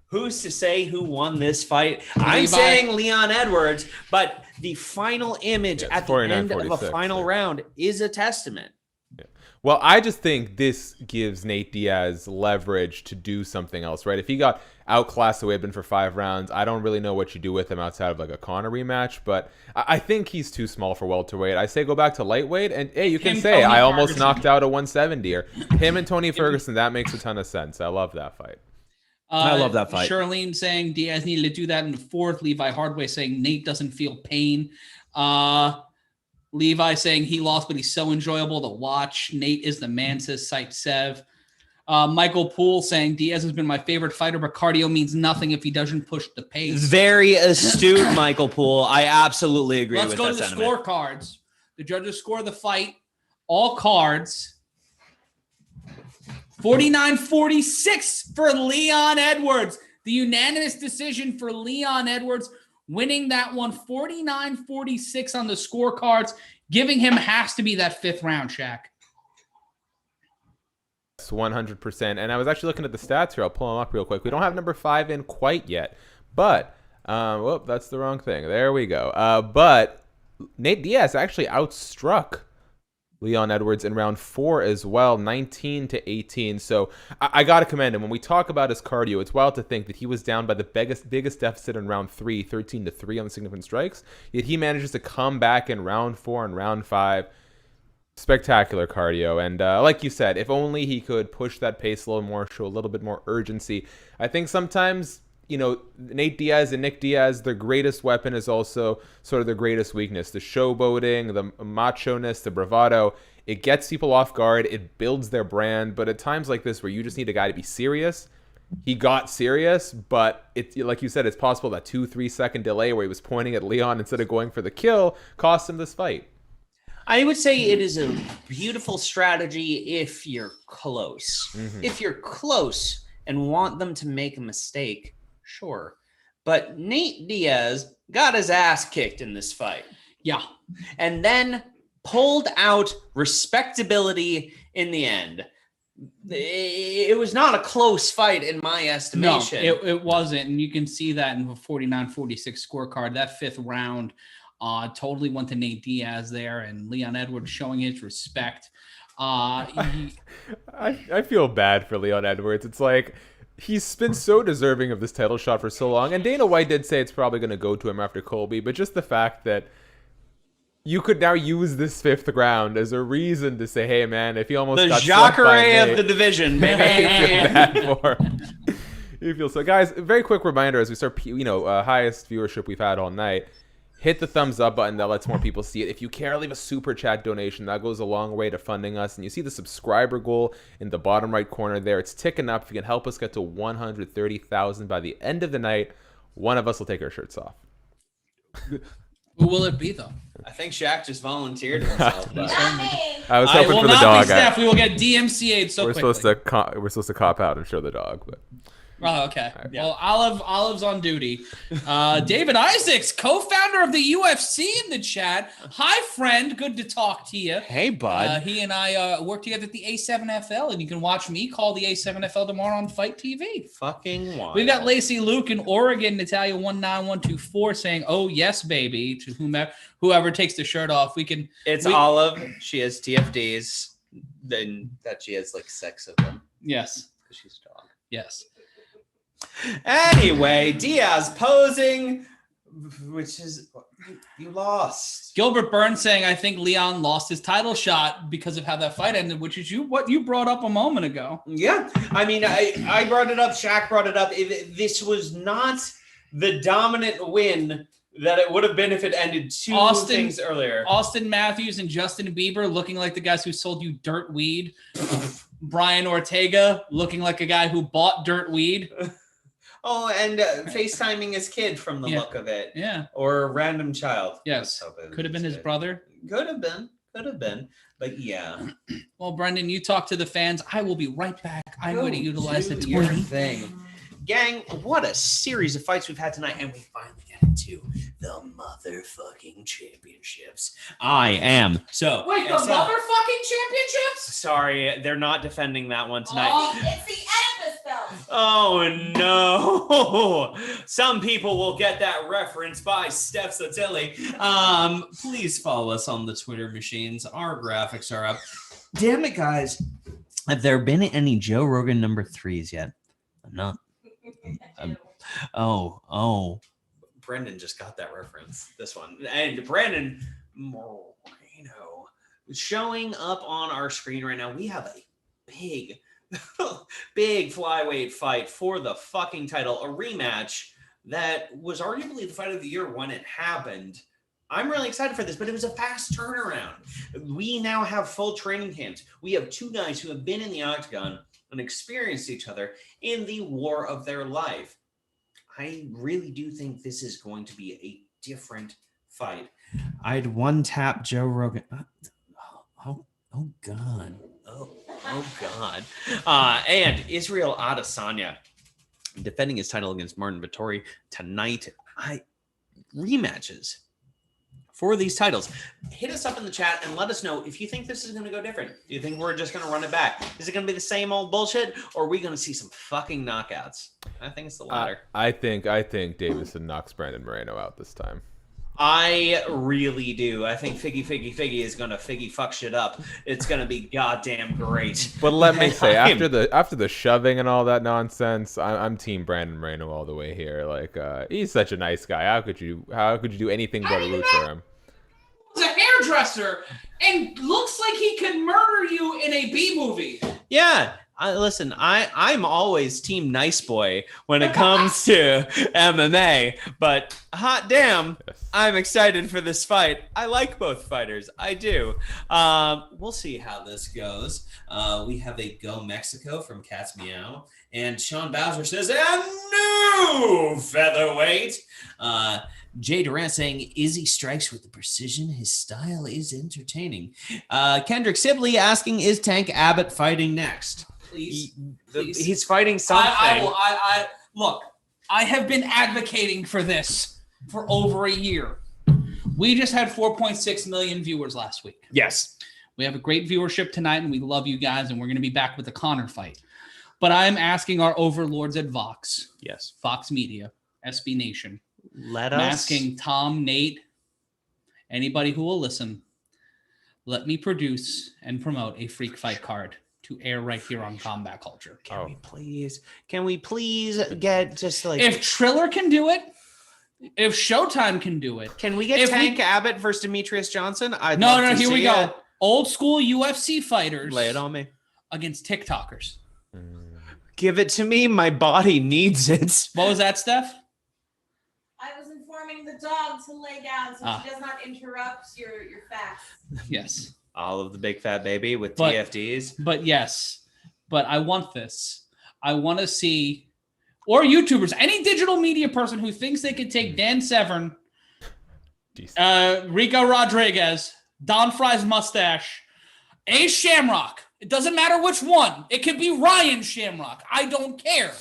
Who's to say who won this fight? I'm saying Leon Edwards, but the final image at the end of a final round is a testament. Yeah. Well, I just think this gives Nate Diaz leverage to do something else, right? If he got outclassed the way it's been for 5 rounds, I don't really know what you do with him outside of like a Conor rematch, but I think he's too small for welterweight. I say go back to lightweight, and hey, you can say I almost knocked out a 170er. Him and Tony Ferguson, that makes a ton of sense. I love that fight. I love that fight. Charlene saying Diaz needed to do that in the 4th. Levi Hardway saying Nate doesn't feel pain. Levi saying he lost, but he's so enjoyable to watch. Nate is the man, says Sight Sev. Michael Poole saying Diaz has been my favorite fighter, but cardio means nothing if he doesn't push the pace. Very astute, Michael Poole. I absolutely agree with that sentiment. Let's go to the scorecards. The judges score the fight. All cards. 49-46 for Leon Edwards. The unanimous decision for Leon Edwards winning that one 49-46 on the scorecards, giving him has to be that 5th round, Shaq. 100%. And I was actually looking at the stats here. I'll pull them up real quick. We don't have number 5 in quite yet, but whoop, that's the wrong thing. There we go. But Nate Diaz actually outstruck Leon Edwards in round 4 as well, 19-18. So I got to commend him. When we talk about his cardio, it's wild to think that he was down by the biggest deficit in round 3, 13-3 on the significant strikes. Yet he manages to come back in round 4 and round 5. Spectacular cardio. And like you said, if only he could push that pace a little more, show a little bit more urgency. I think sometimes, you know, Nate Diaz and Nick Diaz, their greatest weapon is also sort of their greatest weakness. The showboating, the macho-ness, the bravado. It gets people off guard. It builds their brand. But at times like this where you just need a guy to be serious, he got serious, but it, like you said, it's possible that 2-3 second delay where he was pointing at Leon instead of going for the kill cost him this fight. I would say it is a beautiful strategy if you're close. Mm-hmm. If you're close and want them to make a mistake, sure. But Nate Diaz got his ass kicked in this fight. Yeah. And then pulled out respectability in the end. It was not a close fight in my estimation. No, it wasn't. And you can see that in the 49-46 scorecard. That 5th round totally went to Nate Diaz there, and Leon Edwards showing his respect. I feel bad for Leon Edwards. It's like he's been so deserving of this title shot for so long, and Dana White did say it's probably going to go to him after Colby, but just the fact that you could now use this 5th round as a reason to say, hey, man, if he almost the got Jacare of the division, baby. I feel bad for him. You feel so. Guys, very quick reminder as we start, highest viewership we've had all night. Hit the thumbs up button. That lets more people see it. If you care, leave a super chat donation. That goes a long way to funding us. And you see the subscriber goal in the bottom right corner there. It's ticking up. If you can help us get to 130,000 by the end of the night, one of us will take our shirts off. Who will it be, though? I think Shaq just volunteered himself. I was hoping for the dog. We will get DMCA'd so quickly. We're supposed to cop out and show the dog, but. Oh, okay. Right, yeah. Well, Olive's on duty. David Isaacs, co-founder of the UFC, in the chat. Hi, friend. Good to talk to you. Hey, bud. He and I work together at the A7FL, and you can watch me call the A7FL tomorrow on Fight TV. Fucking wild. We've got Lacey Luke in Oregon, Natalia 19124 saying, "Oh yes, baby," to whoever takes the shirt off. It's Olive. She has TFDs. Then that she has like 6 of them. Yes. Because she's a dog. Yes. Anyway, Diaz posing, which is you lost. Gilbert Burns saying, "I think Leon lost his title shot because of how that fight ended," which is what you brought up a moment ago. Yeah, I mean, I brought it up. Shaq brought it up. If this was not the dominant win that it would have been if it ended 2 things earlier. Austin Matthews and Justin Bieber looking like the guys who sold you dirt weed. Brian Ortega looking like a guy who bought dirt weed. Oh, and FaceTiming his kid from the look of it. Yeah. Or a random child. Yes. Could have been his brother. Could have been. But yeah. Well, Brendan, you talk to the fans. I will be right back. I'm going to utilize the your Twitter thing. Gang, what a series of fights we've had tonight. And we finally get into the motherfucking championships. I am. So. Wait, the motherfucking championships? Sorry, they're not defending that one tonight. It's the Oedipus belt. Oh, no. Some people will get that reference by Steph Sotilli. Please follow us on the Twitter machines. Our graphics are up. Damn it, guys. Have there been any Joe Rogan number 3s yet? I'm not. Oh. Brendon just got that reference. This one. And Brendon Moreno showing up on our screen right now. We have a big flyweight fight for the fucking title. A rematch that was arguably the fight of the year when it happened. I'm really excited for this, but it was a fast turnaround. We now have full training camps. We have 2 guys who have been in the Octagon and experienced each other in the war of their life. I really do think this is going to be a different fight. I'd one-tap Joe Rogan. Oh God. Oh God. And Israel Adesanya defending his title against Marvin Vettori tonight. rematches for these titles. Hit us up in the chat and let us know if you think this is going to go different. Do you think we're just going to run it back? Is it going to be the same old bullshit, or are we going to see some fucking knockouts? I think it's the latter. I think Deiveson knocks Brendon Moreno out this time. I really do. I think Figgy is going to fuck shit up. It's going to be goddamn great. But let me say, after the shoving and all that nonsense, I'm team Brendon Moreno all the way here. Like, he's such a nice guy. How could you do anything but root for him? He's a hairdresser and looks like he could murder you in a B movie. Yeah. Listen, I'm always team nice boy when it comes to MMA, but hot damn, yes. I'm excited for this fight. I like both fighters. I do. We'll see how this goes. We have a Go Mexico from Cat's Meow, and Sean Bowser says, a new featherweight. Jay Durant saying, Izzy strikes with the precision. His style is entertaining. Kendrick Sibley asking, is Tank Abbott fighting next? Please. He's fighting something. Look, I have been advocating for this for over a year. We just had 4.6 million viewers last week. Yes. We have a great viewership tonight, and we love you guys, and we're going to be back with the Connor fight. But I'm asking our overlords at Vox. Yes. Fox Media, SB Nation. I'm asking Tom, Nate, anybody who will listen, let me produce and promote a freak fight card to air right here on Combat Culture. Can we please get just like, if Triller can do it, if Showtime can do it, can we get Tank Abbott versus Demetrius Johnson? No, here we go. Old school UFC fighters. Lay it on me. Against TikTokers. Give it to me. My body needs it. What was that, Steph? I was informing the dog to lay down so she does not interrupt your fast. Yes. All of the big fat baby with TFDs. But yes, but I want this. I want to see, or YouTubers, any digital media person who thinks they could take Dan Severn, Rico Rodriguez, Don Fry's mustache, A Shamrock. It doesn't matter which one. It could be Ryan Shamrock. I don't care.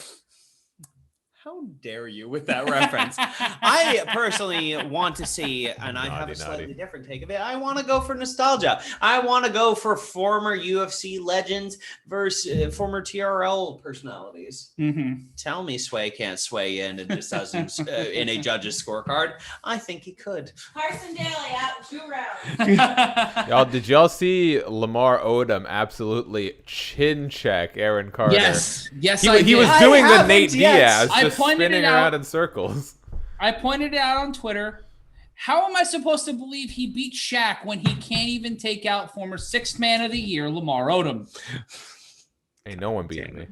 How dare you with that reference? I personally want to see, and I have a slightly different take of it. I want to go for nostalgia. I want to go for former UFC legends versus former TRL personalities. Mm-hmm. Tell me Sway can't sway in and just doesn't in a judge's scorecard. I think he could. Carson Daly out 2 rounds. Did y'all see Lamar Odom absolutely chin check Aaron Carter? Yes, he was doing the Nate Diaz. Spinning around in circles. I pointed it out on Twitter. How am I supposed to believe he beat Shaq when he can't even take out former 6th man of the year, Lamar Odom? Ain't no one beating me.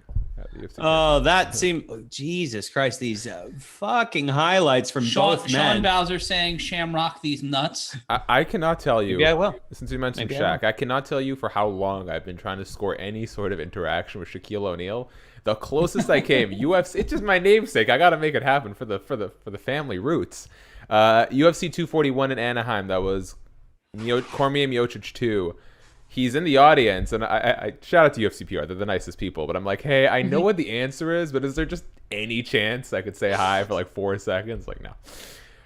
Oh, that seemed... Jesus Christ, these fucking highlights from both men. Sean Bowser saying, Shamrock these nuts. I cannot tell you... Yeah, well. Since you mentioned Shaq, I cannot tell you for how long I've been trying to score any sort of interaction with Shaquille O'Neal. The closest I came, UFC. It's just my namesake. I got to make it happen for the family roots. UFC 241 in Anaheim. That was Cormier Miocic 2. He's in the audience, and I shout out to UFC PR. They're the nicest people. But I'm like, hey, I know what the answer is, but is there just any chance I could say hi for like 4 seconds? Like, no.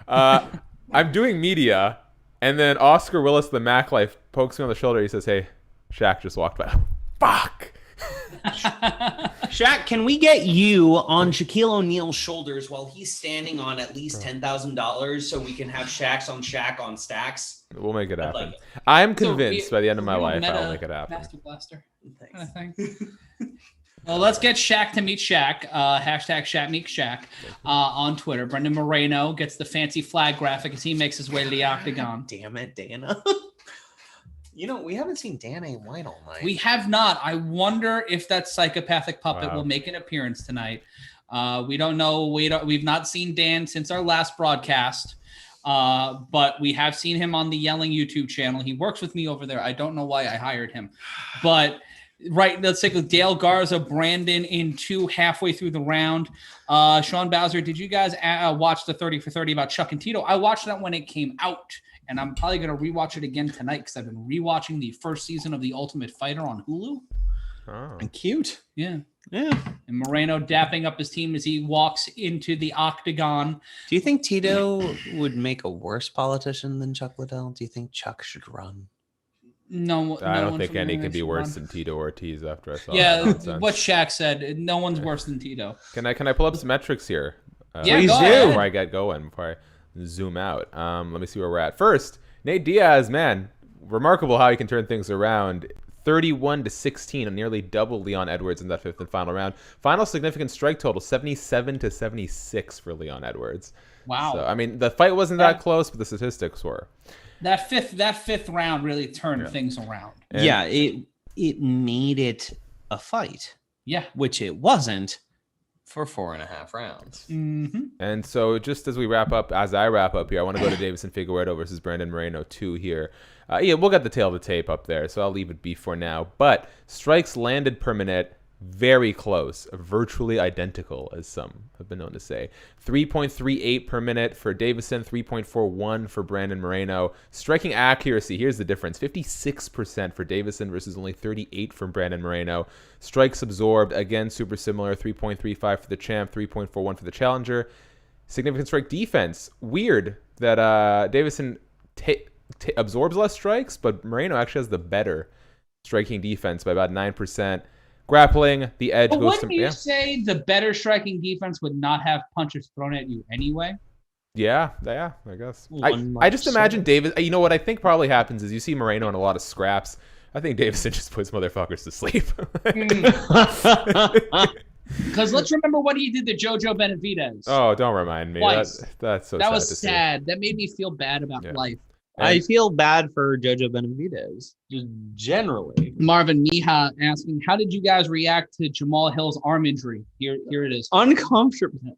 I'm doing media, and then Oscar Willis, the Mac Life, pokes me on the shoulder. He says, hey, Shaq just walked by. Fuck. Shaq, can we get you on Shaquille O'Neal's shoulders while he's standing on at least $10,000 so we can have Shaqs on Shaq on stacks? We'll make it happen. Like it. I'm convinced by the end of my life I'll make it happen. Master Blaster. Kind of thing. Well, let's get Shaq to meet Shaq. Hashtag Shaq meet Shaq on Twitter. Brendon Moreno gets the fancy flag graphic as he makes his way to the Octagon. Damn it, Dana. We haven't seen Dana White all night. We have not. I wonder if that psychopathic puppet will make an appearance tonight. We don't know. We've not seen Dan since our last broadcast, but we have seen him on the Yelling YouTube channel. He works with me over there. I don't know why I hired him, but right. Let's take Dale Garza, Brandon in 2 halfway through the round. Sean Bowser, did you guys watch the 30 for 30 about Chuck and Tito? I watched that when it came out. And I'm probably going to rewatch it again tonight because I've been rewatching the first season of The Ultimate Fighter on Hulu. Oh. And cute. Yeah. Yeah. And Moreno dapping up his team as he walks into the Octagon. Do you think Tito would make a worse politician than Chuck Liddell? Do you think Chuck should run? No, I don't one think from any the can be should worse run. than Tito Ortiz after I saw that Yeah, nonsense. what Shaq said. No one's worse than Tito. Can I pull up some metrics here? Yeah, Please go do. ahead. Before I get going, before I zoom out. Let me see where we're at. First, Nate Diaz, man, remarkable how he can turn things around. 31-16, nearly double Leon Edwards in that fifth and final round. Final significant strike total, 77-76 for Leon Edwards. Wow. So, I mean, the fight wasn't that close, but the statistics were. That fifth round really turned things around. And yeah, it made it a fight. Yeah. Which it wasn't for 4.5 rounds. Mm-hmm. And so just as I wrap up here, I want to go to Deiveson Figueiredo versus Brendon Moreno 2 here. Yeah, we'll get the tail of the tape up there, so I'll leave it be for now. But strikes landed per minute, very close, virtually identical, as some have been known to say. 3.38 per minute for Deiveson, 3.41 for Brendon Moreno. Striking accuracy, here's the difference. 56% for Deiveson versus only 38 from Brendon Moreno. Strikes absorbed, again, super similar. 3.35 for the champ, 3.41 for the challenger. Significant strike defense. Weird that Deiveson absorbs less strikes, but Moreno actually has the better striking defense by about 9%. Grappling, the edge But goes to... wouldn't you say the better striking defense would not have punches thrown at you anyway? Yeah, I guess. One I just might imagine say. Davis... You know what I think probably happens is you see Moreno in a lot of scraps. I think Deiveson just puts motherfuckers to sleep. Because let's remember what he did to Jojo Benavidez. Oh, don't remind me. Twice. That's so that sad was to see. sad. That made me feel bad about life. I feel bad for Jojo Benavidez, just generally. Marvin Mija asking, how did you guys react to Jamal Hill's arm injury? Here it is. Uncomfortable.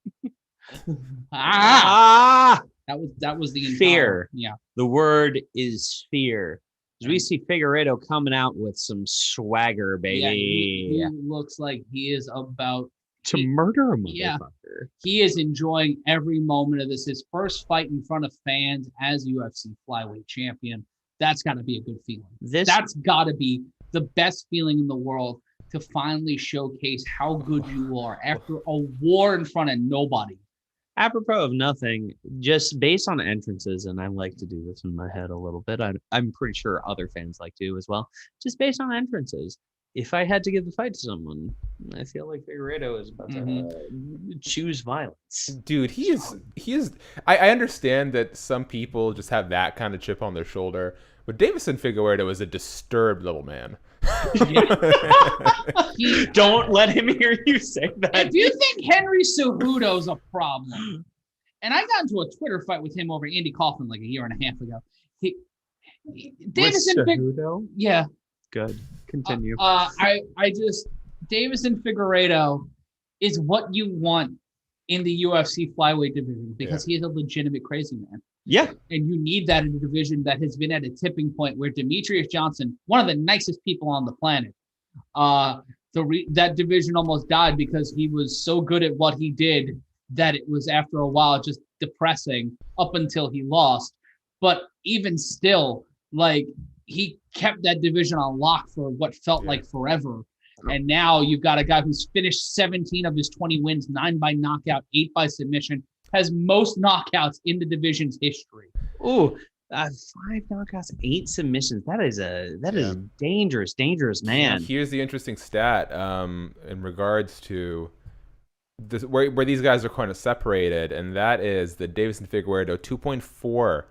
That was the entire, fear. Yeah. The word is fear. As we see Figueiredo coming out with some swagger, baby. Yeah, he looks like he is about to murder a motherfucker. Yeah. He is enjoying every moment of this. His first fight in front of fans as UFC Flyweight champion. That's got to be a good feeling. That's got to be the best feeling in the world, to finally showcase how good you are after a war in front of nobody. Apropos of nothing, just based on entrances, and I like to do this in my head a little bit. I'm pretty sure other fans like to as well. Just based on entrances. If I had to give the fight to someone, I feel like Figueiredo is about to choose violence. Dude, he is. I understand that some people just have that kind of chip on their shoulder, but Deiveson Figueiredo is a disturbed little man. Don't let him hear you say that. If you think Henry Cejudo's a problem, and I got into a Twitter fight with him over Andy Kaufman like a year and a half ago. Deiveson Figueiredo, yeah. Good. Continue. Deiveson Figueiredo is what you want in the UFC flyweight division, because he is a legitimate crazy man. Yeah. And you need that in a division that has been at a tipping point where Demetrius Johnson, one of the nicest people on the planet, that division almost died because he was so good at what he did that it was, after a while, just depressing up until he lost. But even still, like, he kept that division on lock for what felt like forever. And now you've got a guy who's finished 17 of his 20 wins, 9 by knockout, 8 by submission, has most knockouts in the division's history. Ooh, 5 knockouts, 8 submissions. That is a dangerous man. Here's the interesting stat in regards to this, where these guys are kind of separated, and that is the Deiveson Figueiredo 2.4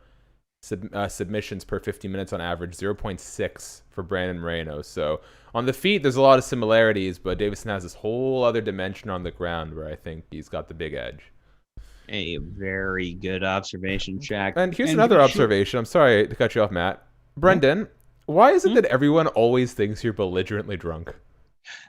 submissions per 50 minutes on average, 0.6 for Brendon Moreno. So on the feet, there's a lot of similarities, but Deiveson has this whole other dimension on the ground where I think he's got the big edge. A very good observation, Shaq. And here's another observation. I'm sorry to cut you off, Matt. Brendan, why is it that everyone always thinks you're belligerently drunk?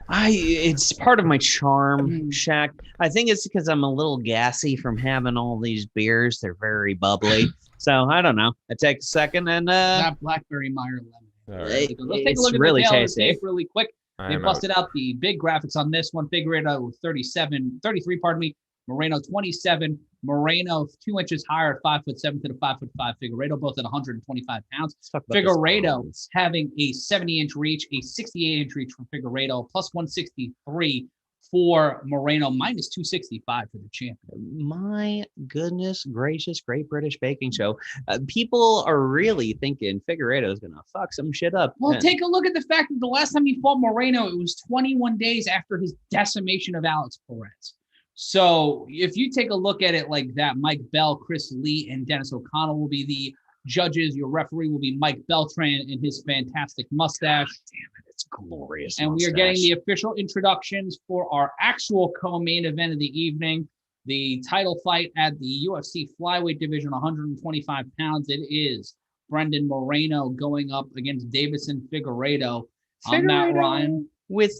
It's part of my charm, Shaq. I think it's because I'm a little gassy from having all these beers. They're very bubbly. So I don't know. I take a second and that blackberry Meyer lemon. Right. Let's take a look at really the tasty. tape really quick. They busted out the big graphics on this one. Figueiredo 33, Moreno 27, Moreno 2 inches higher at 5'7" to the 5'5" Figueiredo, both at 125 pounds. Figueiredo having a 70-inch reach, a 68-inch reach for Figueiredo, plus 163 for Moreno, minus 265 for the champion. My goodness gracious, Great British Baking Show. People are really thinking Figueiredo is going to fuck some shit up. Well, take a look at the fact that the last time he fought Moreno, it was 21 days after his decimation of Alex Perez. So if you take a look at it like that, Mike Bell, Chris Lee, and Dennis O'Connell will be the judges. Your referee will be Mike Beltran and his fantastic mustache. God damn it, it's glorious. And we are getting the official introductions for our actual co-main event of the evening, the title fight at the UFC Flyweight division, 125 pounds. It is Brendon Moreno going up against Deiveson Figueiredo. I'm Matt Ryan. With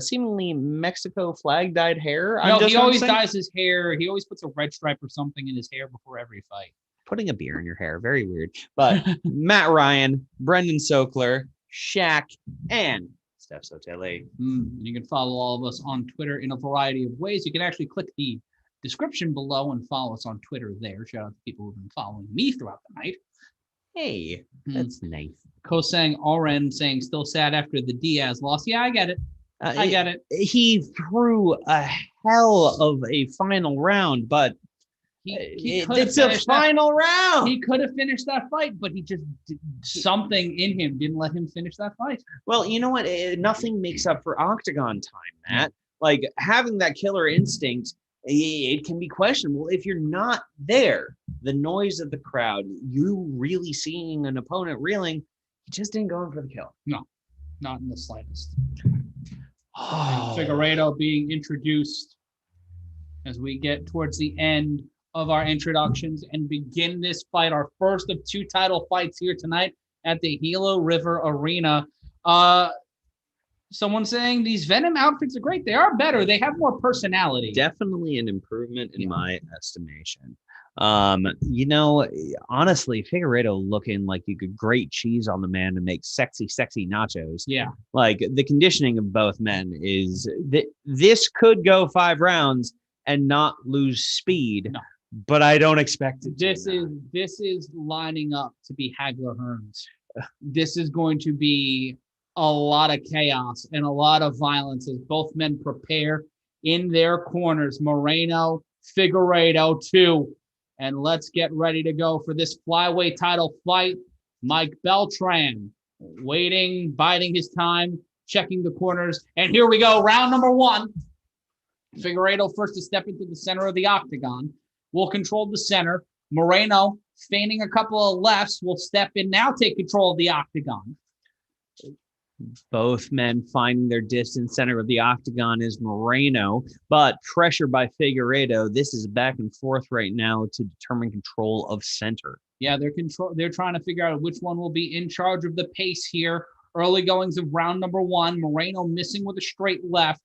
seemingly Mexico flag dyed hair. No, he always dyes his hair. He always puts a red stripe or something in his hair before every fight. Putting a beer in your hair, very weird. But Matt Ryan, Brendan Sokler, Shaq, and Steph Sotele. You can follow all of us on Twitter in a variety of ways. You can actually click the description below and follow us on Twitter there. Shout out to people who've been following me throughout the night. Hey, that's nice. Kosang Oren saying still sad after the Diaz loss. Yeah, I get it. I get it. He threw a hell of a final round, but it's a final round. He could have finished that fight, but he just something in him didn't let him finish that fight. Well, you know what? Nothing makes up for Octagon time, Matt. Like having that killer instinct, it can be questionable if you're not there. The noise of the crowd, you really seeing an opponent reeling, he just didn't go in for the kill. No, not in the slightest. Figueiredo being introduced as we get towards the end of our introductions and begin this fight, our first of 2 title fights here tonight at the Gila River Arena. Someone saying these Venom outfits are great. They are better. They have more personality. Definitely an improvement in my estimation. Honestly, Figueiredo looking like you could grate cheese on the man and make sexy nachos. Yeah. Like the conditioning of both men is that this could go 5 rounds and not lose speed. No. But I don't expect it. This is lining up to be Hagler Hearns. This is going to be a lot of chaos and a lot of violence as both men prepare in their corners. Moreno, Figueiredo, 2. And let's get ready to go for this flyweight title fight. Mike Beltran waiting, biding his time, checking the corners. And here we go, round number 1. Figueiredo first to step into the center of the octagon. Will control the center. Moreno, feigning a couple of lefts, will step in now, take control of the octagon. Both men finding their distance. Center of the octagon is Moreno, but pressure by Figueiredo. This is back and forth right now to determine control of center. Yeah, they're trying to figure out which one will be in charge of the pace here. Early goings of round number 1. Moreno missing with a straight left.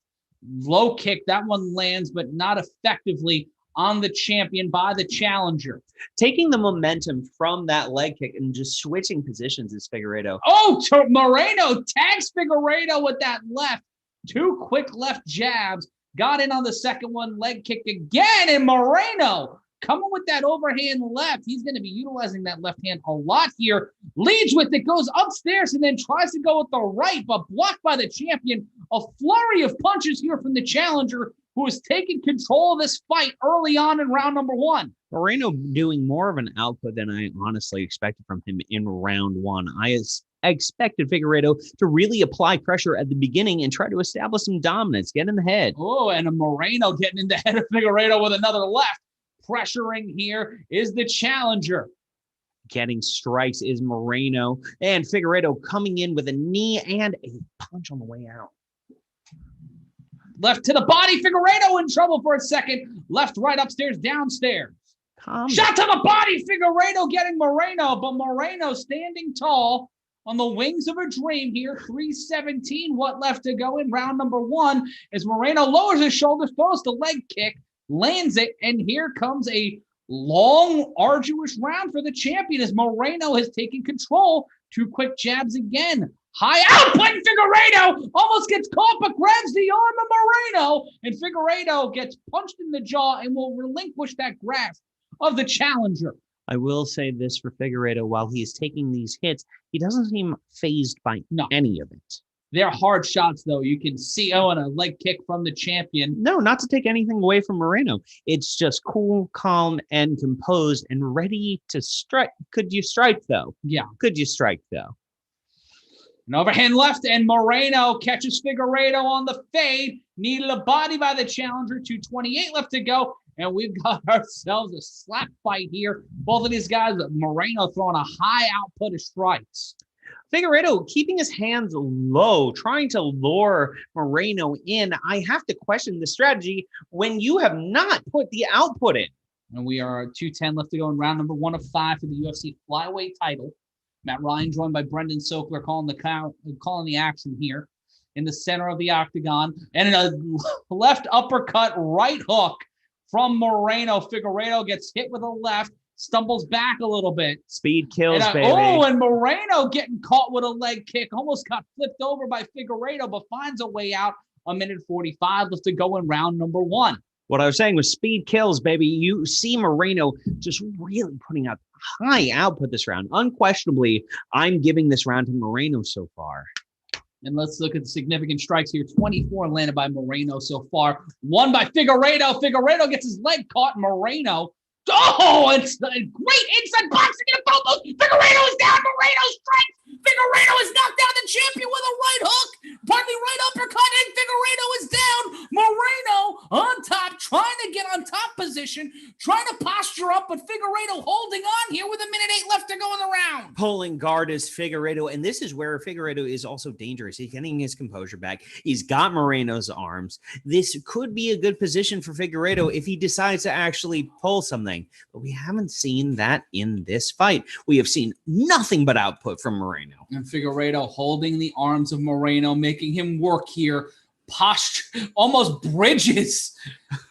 Low kick. That one lands, but not effectively on the champion by the challenger. Taking the momentum from that leg kick and just switching positions is Figueiredo. Oh, Moreno tags Figueiredo with that left. 2 quick left jabs. Got in on the second one, leg kick again, and Moreno coming with that overhand left. He's going to be utilizing that left hand a lot here. Leads with it, goes upstairs, and then tries to go with the right, but blocked by the champion. A flurry of punches here from the challenger, who has taken control of this fight early on in round number 1. Moreno doing more of an output than I honestly expected from him in round 1. I expected Figueiredo to really apply pressure at the beginning and try to establish some dominance, get in the head. Oh, and a Moreno getting in the head of Figueiredo with another left. Pressuring here is the challenger. Getting strikes is Moreno, and Figueiredo coming in with a knee and a punch on the way out. Left to the body. Figueiredo in trouble for a second. Left, right, upstairs, downstairs. Shot to the body. Figueiredo getting Moreno, but Moreno standing tall on the wings of a dream here. 3:17. What left to go in round number 1 as Moreno lowers his shoulders, throws the leg kick, lands it, and here comes a long, arduous round for the champion as Moreno has taken control. 2 quick jabs again. High output, Figueiredo almost gets caught, but grabs the arm of Moreno, and Figueiredo gets punched in the jaw and will relinquish that grasp of the challenger. I will say this for Figueiredo, while he's taking these hits, he doesn't seem phased by any of it. They're hard shots, though. You can see, and a leg kick from the champion. No, not to take anything away from Moreno. It's just cool, calm, and composed and ready to strike. Could you strike, though? Yeah. Could you strike, though? An overhand left, and Moreno catches Figueiredo on the fade. Needed a body by the challenger. 2:28 left to go, and we've got ourselves a slap fight here. Both of these guys, Moreno throwing a high output of strikes. Figueiredo keeping his hands low, trying to lure Moreno in. I have to question the strategy when you have not put the output in. And we are 2:10 left to go in round number 1 of 5 for the UFC Flyweight title. Matt Ryan joined by Brendon Sokler calling the action here in the center of the octagon. And a left uppercut right hook from Moreno. Figueiredo gets hit with a left, stumbles back a little bit. Speed kills, baby. Oh, and Moreno getting caught with a leg kick. Almost got flipped over by Figueiredo, but finds a way out. 1:45 left to go in round number 1. What I was saying was speed kills, baby. You see Moreno just really putting out high output this round. Unquestionably, I'm giving this round to Moreno so far. And let's look at the significant strikes here. 24 landed by Moreno so far. 1 by Figueiredo. Figueiredo gets his leg caught. Moreno. Oh, it's a great inside boxing in the elbows. Figueiredo is down. Moreno strikes. Figueiredo has knocked down the champion with a right hook. Pardon me, right uppercut, and Figueiredo is down. Moreno on top, trying to get on top position, trying to posture up, but Figueiredo holding on here with 1:08 left to go in the round. Pulling guard is Figueiredo, and this is where Figueiredo is also dangerous. He's getting his composure back. He's got Moreno's arms. This could be a good position for Figueiredo if he decides to actually pull something, but we haven't seen that in this fight. We have seen nothing but output from Moreno. And Figueiredo holding the arms of Moreno, making him work here. Posture, almost bridges,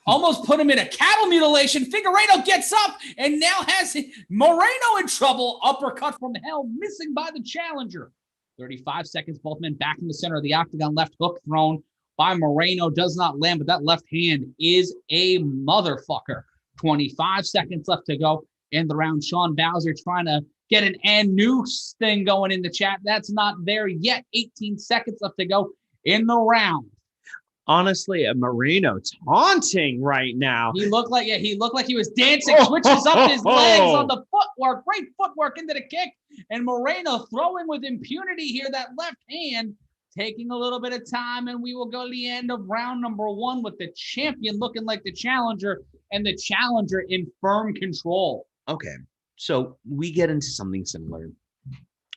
almost put him in a cattle mutilation. Figueiredo gets up and now has Moreno in trouble. Uppercut from hell, missing by the challenger. 35 seconds, both men back in the center of the octagon. Left hook thrown by Moreno, does not land, but that left hand is a motherfucker. 25 seconds left to go in the round. Sean Bowser trying to get an and noose thing going in the chat. That's not there yet. 18 seconds left to go in the round. Honestly, Moreno taunting right now. He looked like he was dancing, switches up his legs on the footwork. Great footwork into the kick. And Moreno throwing with impunity here, that left hand taking a little bit of time. And we will go to the end of round number 1 with the champion looking like the challenger and the challenger in firm control. Okay, so we get into something similar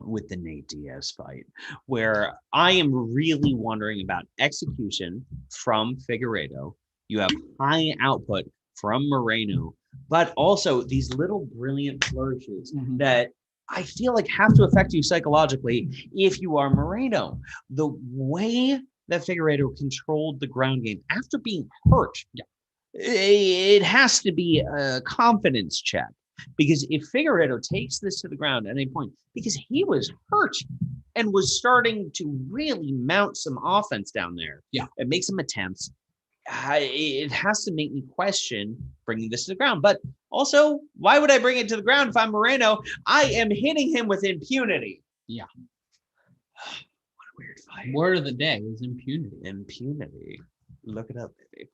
with the Nate Diaz fight, where I am really wondering about execution from Figueiredo. You have high output from Moreno, but also these little brilliant flourishes that I feel like have to affect you psychologically if you are Moreno. The way that Figueiredo controlled the ground game after being hurt, it has to be a confidence check. Because if Figueiredo takes this to the ground at any point, because he was hurt and was starting to really mount some offense down there, and make some attempts, it has to make me question bringing this to the ground. But also, why would I bring it to the ground if I'm Moreno? I am hitting him with impunity. Yeah. What a weird fight. Word of the day is impunity. Impunity. Look it up, baby.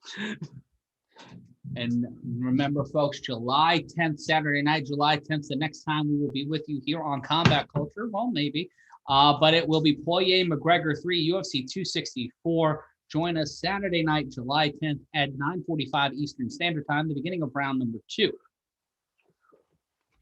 And remember, folks, July 10th, Saturday night, July 10th, the next time we will be with you here on Combat Culture. Well, maybe. But it will be Poirier, McGregor 3, UFC 264. Join us Saturday night, July 10th at 9:45 Eastern Standard Time, the beginning of round number 2.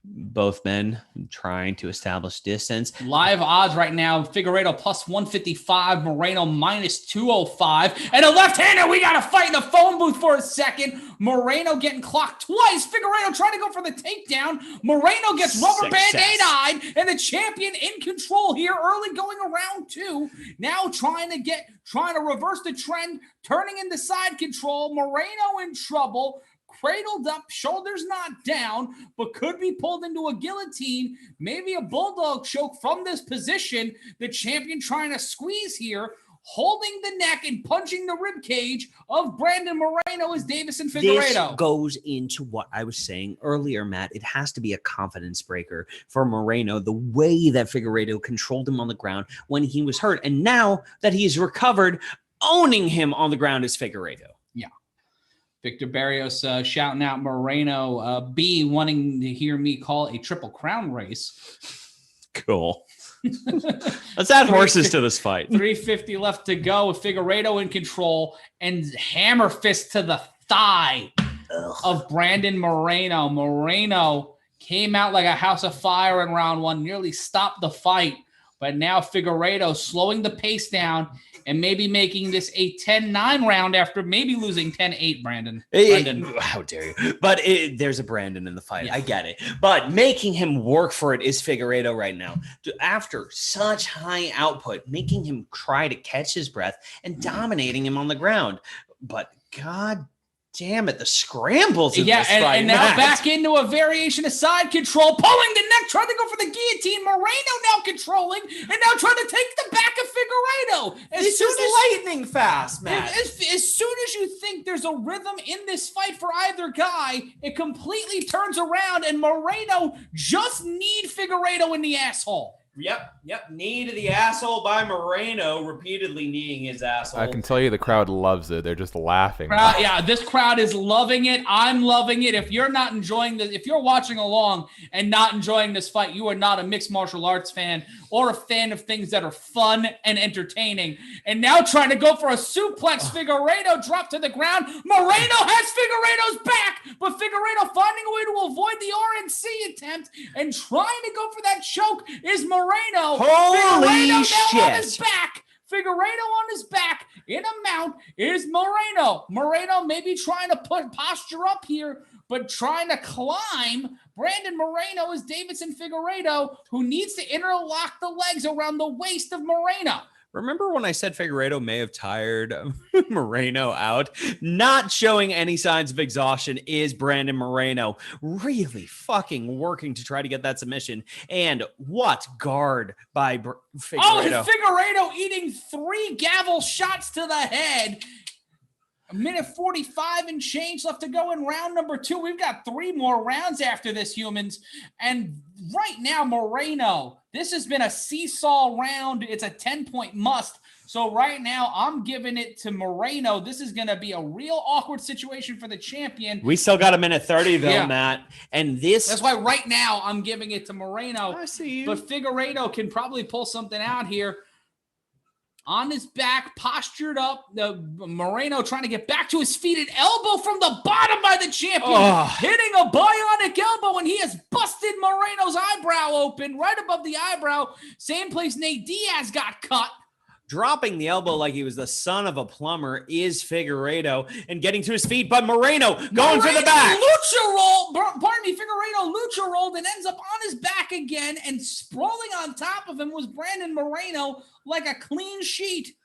Both men trying to establish distance. Live odds right now, Figueiredo plus 155, Moreno minus 205. And a left-hander, we got to fight in the phone booth for a second. Moreno getting clocked twice. Figueiredo trying to go for the takedown. Moreno gets rubber band eight-eyed, and the champion in control here early going around 2. Now trying to reverse the trend, turning into side control. Moreno in trouble. cradled up, shoulders not down, but could be pulled into a guillotine, maybe a bulldog choke from this position. The champion trying to squeeze here, holding the neck and punching the rib cage of Brendon Moreno is Deiveson Figueiredo. This goes into what I was saying earlier, Matt. It has to be a confidence breaker for Moreno, the way that Figueiredo controlled him on the ground when he was hurt. And now that he's recovered, owning him on the ground is Figueiredo. Yeah. Victor Barrios shouting out Moreno, B wanting to hear me call a Triple Crown race. Cool. Let's add horses to this fight. 350 left to go with Figueiredo in control and hammer fist to the thigh of Brendon Moreno. Moreno came out like a house of fire in round one, nearly stopped the fight. But now Figueiredo slowing the pace down and maybe making this a 10-9 round after maybe losing 10-8, Brendon. How dare you? But there's a Brendon in the fight. Yeah. I get it. But making him work for it is Figueiredo right now. After such high output, making him try to catch his breath and dominating him on the ground. But God damn it, the scrambles in this fight. And now back into a variation of side control, pulling the neck, trying to go for the guillotine. Moreno now controlling, and now trying to take the back of Figueiredo. This is lightning fast, man. As soon as you think there's a rhythm in this fight for either guy, it completely turns around, and Moreno just need Figueiredo in the asshole. Yep. Knee to the asshole by Moreno, repeatedly kneeing his asshole. I can tell you the crowd loves it. They're just laughing. This crowd is loving it. I'm loving it. If you're not enjoying this, if you're watching along and not enjoying this fight, you are not a mixed martial arts fan or a fan of things that are fun and entertaining. And now trying to go for a suplex, Figueiredo dropped to the ground. Moreno has Figueiredo's back, but Figueiredo finding a way to avoid the RNC attempt and trying to go for that choke is Moreno. Holy shit. On his back. Figueiredo on his back in a mount is Moreno. Moreno maybe trying to put posture up here, but trying to climb. Brendon Moreno is Deiveson Figueiredo, who needs to interlock the legs around the waist of Moreno. Remember when I said Figueiredo may have tired Moreno out? Not showing any signs of exhaustion is Brendon Moreno. Really fucking working to try to get that submission. And what guard by Figueiredo. Oh, Figueiredo eating 3 gavel shots to the head. A minute 45 and change left to go in round number 2. We've got 3 more rounds after this, humans. And right now, Moreno, this has been a seesaw round. It's a 10-point must. So right now, I'm giving it to Moreno. This is going to be a real awkward situation for the champion. We still got a minute 30, though, Matt. And that's why right now I'm giving it to Moreno. I see you. But Figueiredo can probably pull something out here. On his back, postured up. Moreno trying to get back to his feet. An elbow from the bottom by the champion. Hitting a bionic elbow, and he has busted Moreno's eyebrow open right above the eyebrow. Same place Nate Diaz got cut. Dropping the elbow like he was the son of a plumber is Figueiredo and getting to his feet, but Moreno going for the back. Lucha roll. Pardon me, Figueiredo lucha rolled and ends up on his back again, and sprawling on top of him was Brendon Moreno like a clean sheet.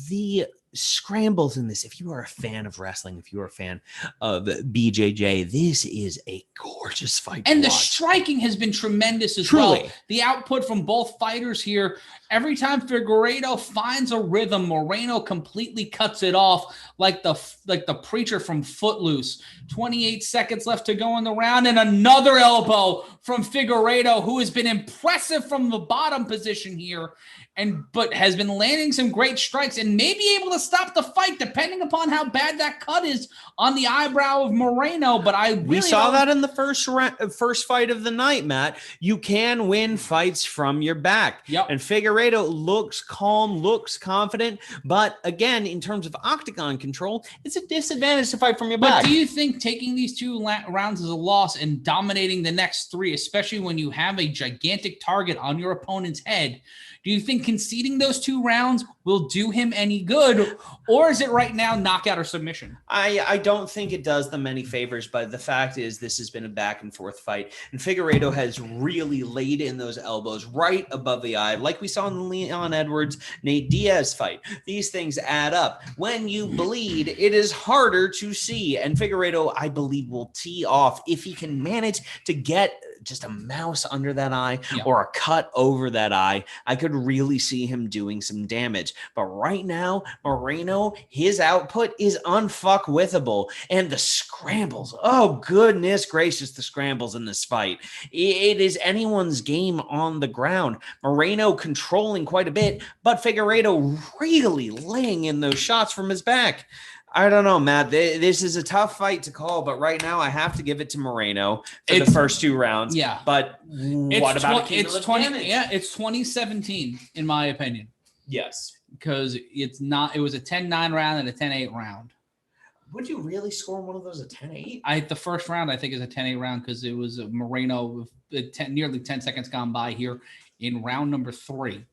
The scrambles in this, if you are a fan of wrestling, if you are a fan of BJJ, this is a gorgeous fight. And the striking has been tremendous as well. The output from both fighters here. Every time Figueiredo finds a rhythm, Moreno completely cuts it off like the preacher from Footloose. 28 seconds left to go in the round, and another elbow from Figueiredo, who has been impressive from the bottom position here, but has been landing some great strikes and may be able to stop the fight depending upon how bad that cut is on the eyebrow of Moreno. But we saw that in the first fight of the night, Matt. You can win fights from your back. Yep. And Figueiredo looks calm, looks confident, but again, in terms of octagon control, it's a disadvantage to fight from your back. But do you think taking these 2 rounds as a loss and dominating the next 3, especially when you have a gigantic target on your opponent's head, do you think conceding those 2 rounds will do him any good, or is it right now knockout or submission? I don't think it does them any favors, but the fact is this has been a back and forth fight, and Figueiredo has really laid in those elbows right above the eye, like we saw in the Leon Edwards Nate Diaz fight. These things add up. When you bleed, it is harder to see, and Figueiredo, I believe, will tee off if he can manage to get just a mouse under that eye or a cut over that eye. I could really see him doing some damage. But right now, Moreno, his output is unfuckwithable. And the scrambles, oh goodness gracious, the scrambles in this fight. It is anyone's game on the ground. Moreno controlling quite a bit, but Figueiredo really laying in those shots from his back. I don't know, Matt. This is a tough fight to call, but right now I have to give it to Moreno for the first 2 rounds. Yeah. But what about it's 20? Yeah, it's 2017 in my opinion. Yes. Because it's not. It was a 10-9 round and a 10-8 round. Would you really score one of those a 10-8? The first round I think is a 10-8 round because it was Moreno with nearly 10 seconds gone by here in round number 3.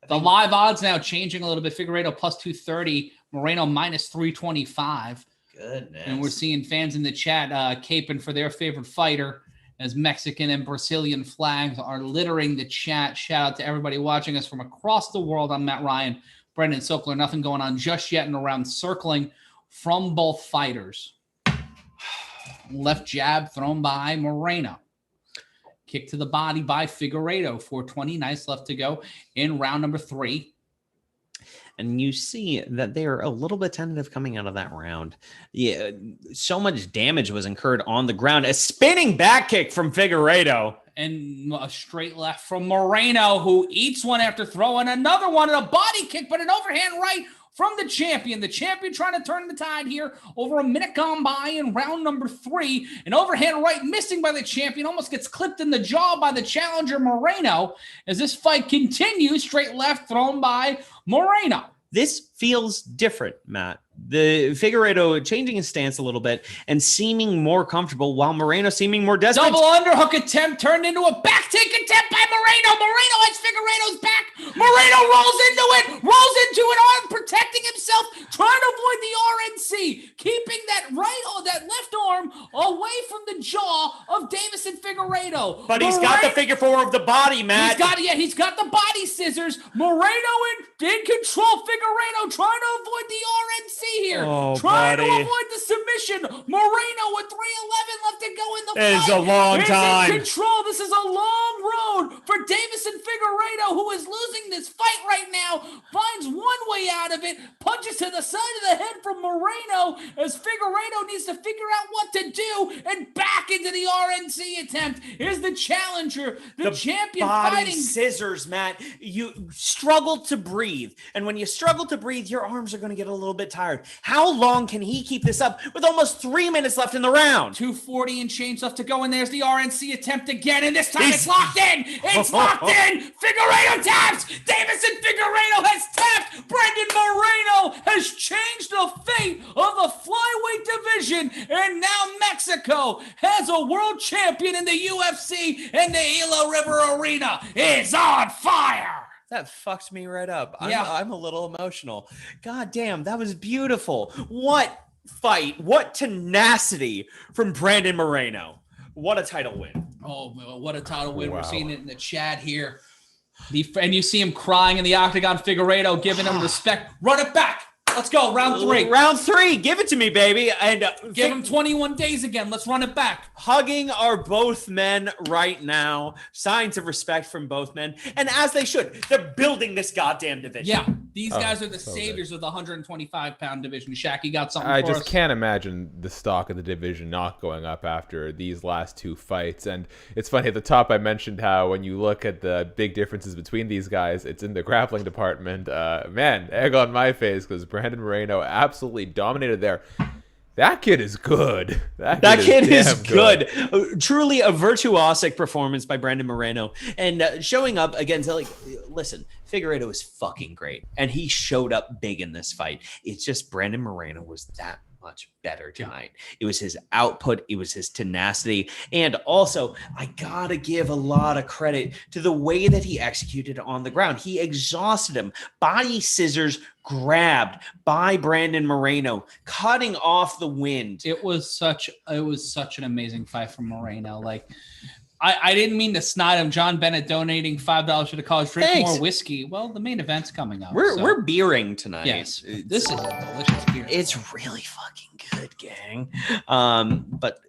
The live odds now changing a little bit. Figueiredo plus 230. Moreno minus 325. Goodness. And we're seeing fans in the chat caping for their favorite fighter as Mexican and Brazilian flags are littering the chat. Shout out to everybody watching us from across the world. I'm Matt Ryan, Brendon Sokler. Nothing going on just yet in the round circling from both fighters. Left jab thrown by Moreno. Kick to the body by Figueiredo. 420. Nice left to go in round number 3. And you see that they are a little bit tentative coming out of that round. Yeah, so much damage was incurred on the ground. A spinning back kick from Figueiredo. And a straight left from Moreno, who eats one after throwing another one and a body kick, but an overhand right from the champion. The champion trying to turn the tide here. Over a minute gone by in round number 3. An overhand right missing by the champion. Almost gets clipped in the jaw by the challenger Moreno. As this fight continues, straight left thrown by Moreno. This feels different, Matt. The Figueiredo changing his stance a little bit and seeming more comfortable while Moreno seeming more desperate. Double underhook attempt turned into a back take attempt by Moreno. Moreno has Figueiredo's back. Moreno rolls into it on protecting himself, trying to avoid the RNC, keeping that left arm away from the jaw of Deiveson Figueiredo. But he's got the figure 4 of the body, Matt. He's got the body scissors. Moreno in control. Figueiredo trying to avoid the RNC here. Trying to avoid the submission. Moreno with 3:11 left to go in the fight. It's a long time. In control. This is a long road for Deiveson Figueiredo, who is losing this fight right now. Finds one way out of it. Punches to the side of the head from Moreno as Figueiredo needs to figure out what to do and back into the RNC attempt. Here's the challenger, the champion body fighting. Scissors, Matt. You struggle to breathe. And when you struggle to breathe, your arms are going to get a little bit tired. How long can he keep this up with almost 3 minutes left in the round? 2:40 and change left to go, and there's the RNC attempt again, and this time it's locked in. It's locked in. Figueiredo taps. Deiveson Figueiredo has tapped. Brendon Moreno has changed the fate of the flyweight division, and now Mexico has a world champion in the UFC, and the Gila River Arena is on fire. That fucked me right up. I'm a little emotional. God damn, that was beautiful. What fight, what tenacity from Brendon Moreno. What a title win. Oh, what a title win. Wow. We're seeing it in the chat here. And you see him crying in the Octagon. Figueiredo giving him respect. Run it back. Let's go. Round 3. Round 3. Give it to me, baby. And give him 21 days again. Let's run it back. Hugging are both men right now. Signs of respect from both men. And as they should. They're building this goddamn division. Yeah. These guys are the saviors of the 125-pound division. Shaq, you got something for us? I just can't imagine the stock of the division not going up after these last 2 fights. And it's funny, at the top I mentioned how when you look at the big differences between these guys, it's in the grappling department. Man, egg on my face because Brendon Moreno absolutely dominated there. That kid is good. That kid is good. Truly a virtuosic performance by Brendon Moreno. And showing up against, listen, Figueiredo is fucking great. And he showed up big in this fight. It's just Brendon Moreno was that much better tonight. It was his output, it was his tenacity, and also I gotta give a lot of credit to the way that he executed on the ground. He exhausted him, body scissors grabbed by Brendon Moreno, cutting off the wind. It was such an amazing fight from Moreno. Like, I didn't mean to snide him. John Bennett donating $5 for the college. Drink more whiskey. Well, the main event's coming up. We're beering tonight. Yes, this is a delicious beer. It's really fucking good, gang. But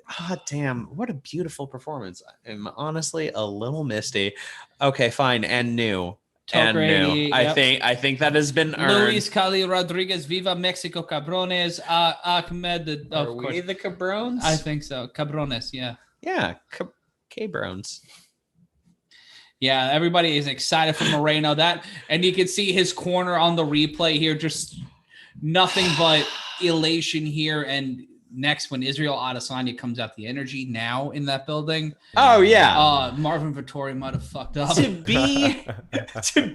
damn, what a beautiful performance. I'm honestly a little misty. Okay, fine, and new. Grady, I think that has been earned. Luis Cali Rodriguez, Viva Mexico, Cabrones. Ahmed, Are we the Cabrones? I think so. Cabrones, yeah. Yeah, Cabrones. Yeah, everybody is excited for Moreno. And you can see his corner on the replay here, just nothing but elation here. And next, when Israel Adesanya comes out, the energy now in that building. Oh yeah. Marvin Vettori might have fucked up. To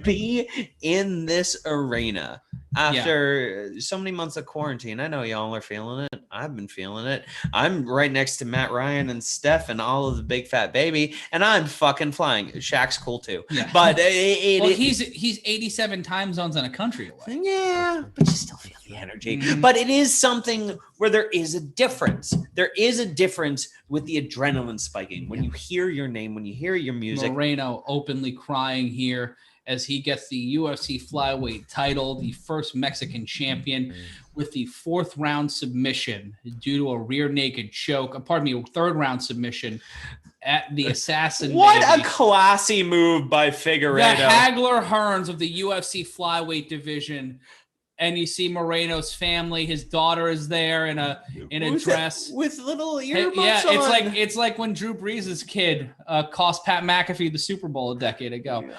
be in this arena after so many months of quarantine. I know y'all are feeling it. I've been feeling it. I'm right next to Matt Ryan and Steph and all of the big fat baby, and I'm fucking flying. Shaq's cool too. Yeah. But he's 87 time zones in a country away. Yeah, but you still feel the energy. Mm-hmm. But it is something where there is a difference. There is a difference with the adrenaline spiking when you hear your name, when you hear your music. Moreno openly crying here as he gets the UFC Flyweight title, the first Mexican champion, with the 4th round submission due to a rear naked choke. A 3rd round submission at the Assassin. What a classy move by Figueiredo. The Hagler Hearns of the UFC Flyweight division. And you see Moreno's family. His daughter is there in a dress with little earbuds. Yeah, it's like when Drew Brees' kid cost Pat McAfee the Super Bowl a decade ago.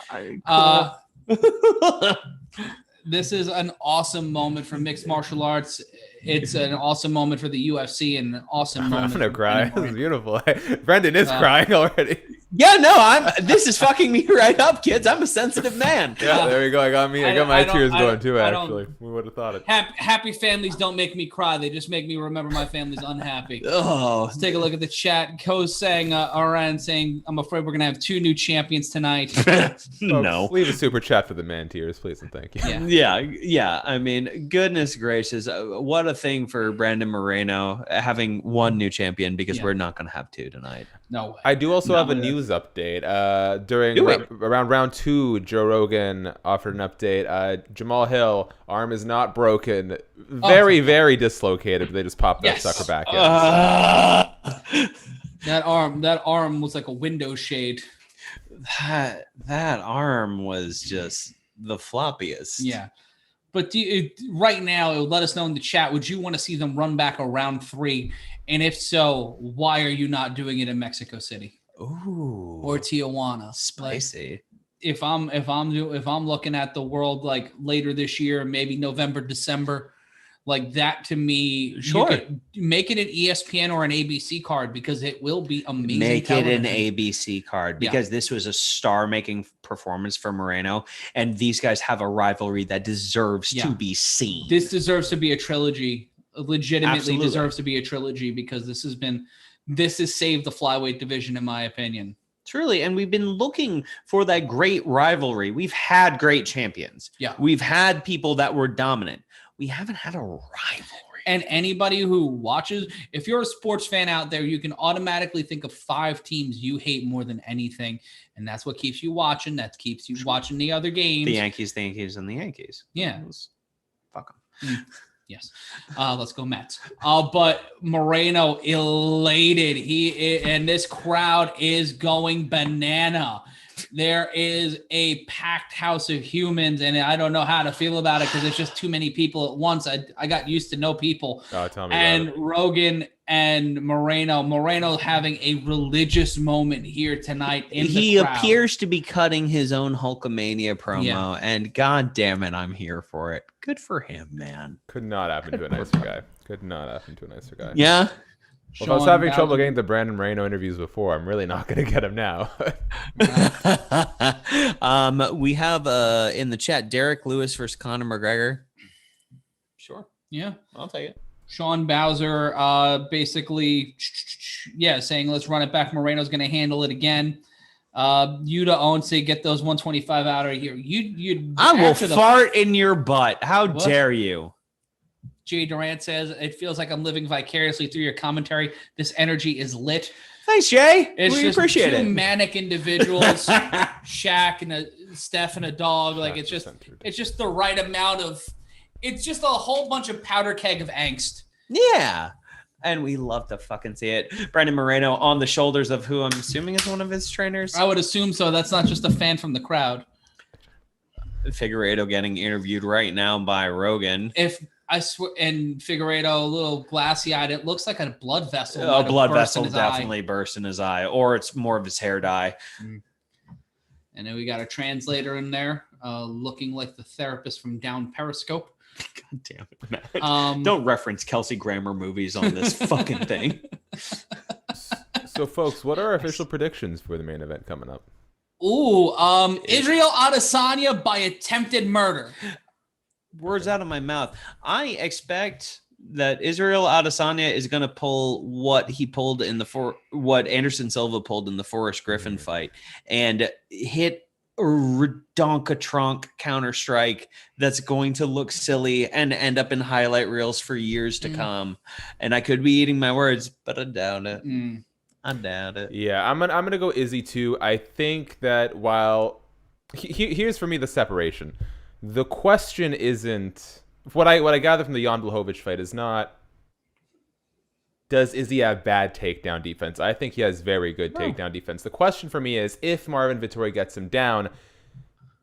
This is an awesome moment for mixed martial arts. It's an awesome moment for the UFC and an awesome moment. I'm gonna cry. This is beautiful. Brendan is crying already. Yeah, no, this is fucking me right up, kids. I'm a sensitive man. Yeah, there we go. I got my tears going too, actually. We would have thought it. Happy families don't make me cry. They just make me remember my family's unhappy. Oh. Let's take a look at the chat. Ko's saying, saying, I'm afraid we're going to have 2 new champions tonight. No. Leave a super chat for the man tears, please, and thank you. Yeah. I mean, goodness gracious. What a thing for Brendon Moreno having 1 new champion, because we're not going to have 2 tonight. No way. I do also have a news update. During around round 2, Joe Rogan offered an update. Jamal Hill, arm is not broken. Very dislocated, but they just popped that sucker back in. That arm was like a window shade. That arm was just the floppiest. Yeah. But right now, let us know in the chat, would you want to see them run back a round 3? And if so, why are you not doing it in Mexico City? Ooh. Or Tijuana? Spicy. Like, if I'm looking at the world like later this year, maybe November, December, like that to me, sure, you could make it an ESPN or an ABC card, because it will be amazing. Make it an ABC card, because this was a star-making performance for Moreno, and these guys have a rivalry that deserves to be seen. This deserves to be a trilogy. Legitimately deserves to be a trilogy, because this has saved the flyweight division, in my opinion. Truly, and we've been looking for that great rivalry. We've had great champions. Yeah. We've had people that were dominant. We haven't had a rivalry. And anybody who watches, if you're a sports fan out there, you can automatically think of 5 teams you hate more than anything. And that's what keeps you watching. That keeps you watching the other games. The Yankees, and the Yankees. Yeah. Fuck them. Yes. Let's go Mets. But Moreno elated. And this crowd is going banana. There is a packed house of humans, and I don't know how to feel about it, because it's just too many people at once. I got used to no people. Tell me and about it. Rogan and Moreno having a religious moment here tonight in the crowd. Appears to be cutting his own Hulkamania promo, and god damn it, I'm here for it. Good for him, man. Could not happen to a nicer guy. Yeah. Well, if I was having trouble getting the Brendon Moreno interviews before, I'm really not going to get him now. We have in the chat, Derek Lewis versus Conor McGregor. Sure. Yeah, I'll take it. Sean Bowser basically, saying let's run it back. Moreno's going to handle it again. Yuta owns say get those 125 out of here. I will fart in your butt. How dare you? Jay Durant says it feels like I'm living vicariously through your commentary. This energy is lit. Thanks, Jay. We appreciate two it. Manic individuals, Shaq and Steph and a dog. Like it's just the right amount of. It's just a whole bunch of powder keg of angst. Yeah. And we love to fucking see it. Brendon Moreno on the shoulders of who I'm assuming is one of his trainers. I would assume so. That's not just a fan from the crowd. Figueiredo getting interviewed right now by Rogan. If I swear, and Figueiredo, a little glassy-eyed, it looks like a blood vessel. A blood vessel definitely burst in his eye, or it's more of his hair dye. And then we got a translator in there, looking like the therapist from Down Periscope. God damn it, Matt. Don't reference Kelsey Grammer movies on this fucking thing. So, folks, what are our official predictions for the main event coming up? Ooh, Israel Adesanya by attempted murder. Words out of my mouth. I expect that Israel Adesanya is going to pull what he pulled in what Anderson Silva pulled in the Forrest Griffin fight and hit a redonka-trunk counter-strike that's going to look silly and end up in highlight reels for years to come. And I could be eating my words, but I doubt it. I doubt it. Yeah, I'm gonna go Izzy too. I think that while here's for me the separation. The question isn't what I gather from the Jan Blachowicz fight is not does Izzy have bad takedown defense? I think he has very good takedown defense. The question for me is if Marvin Vettori gets him down,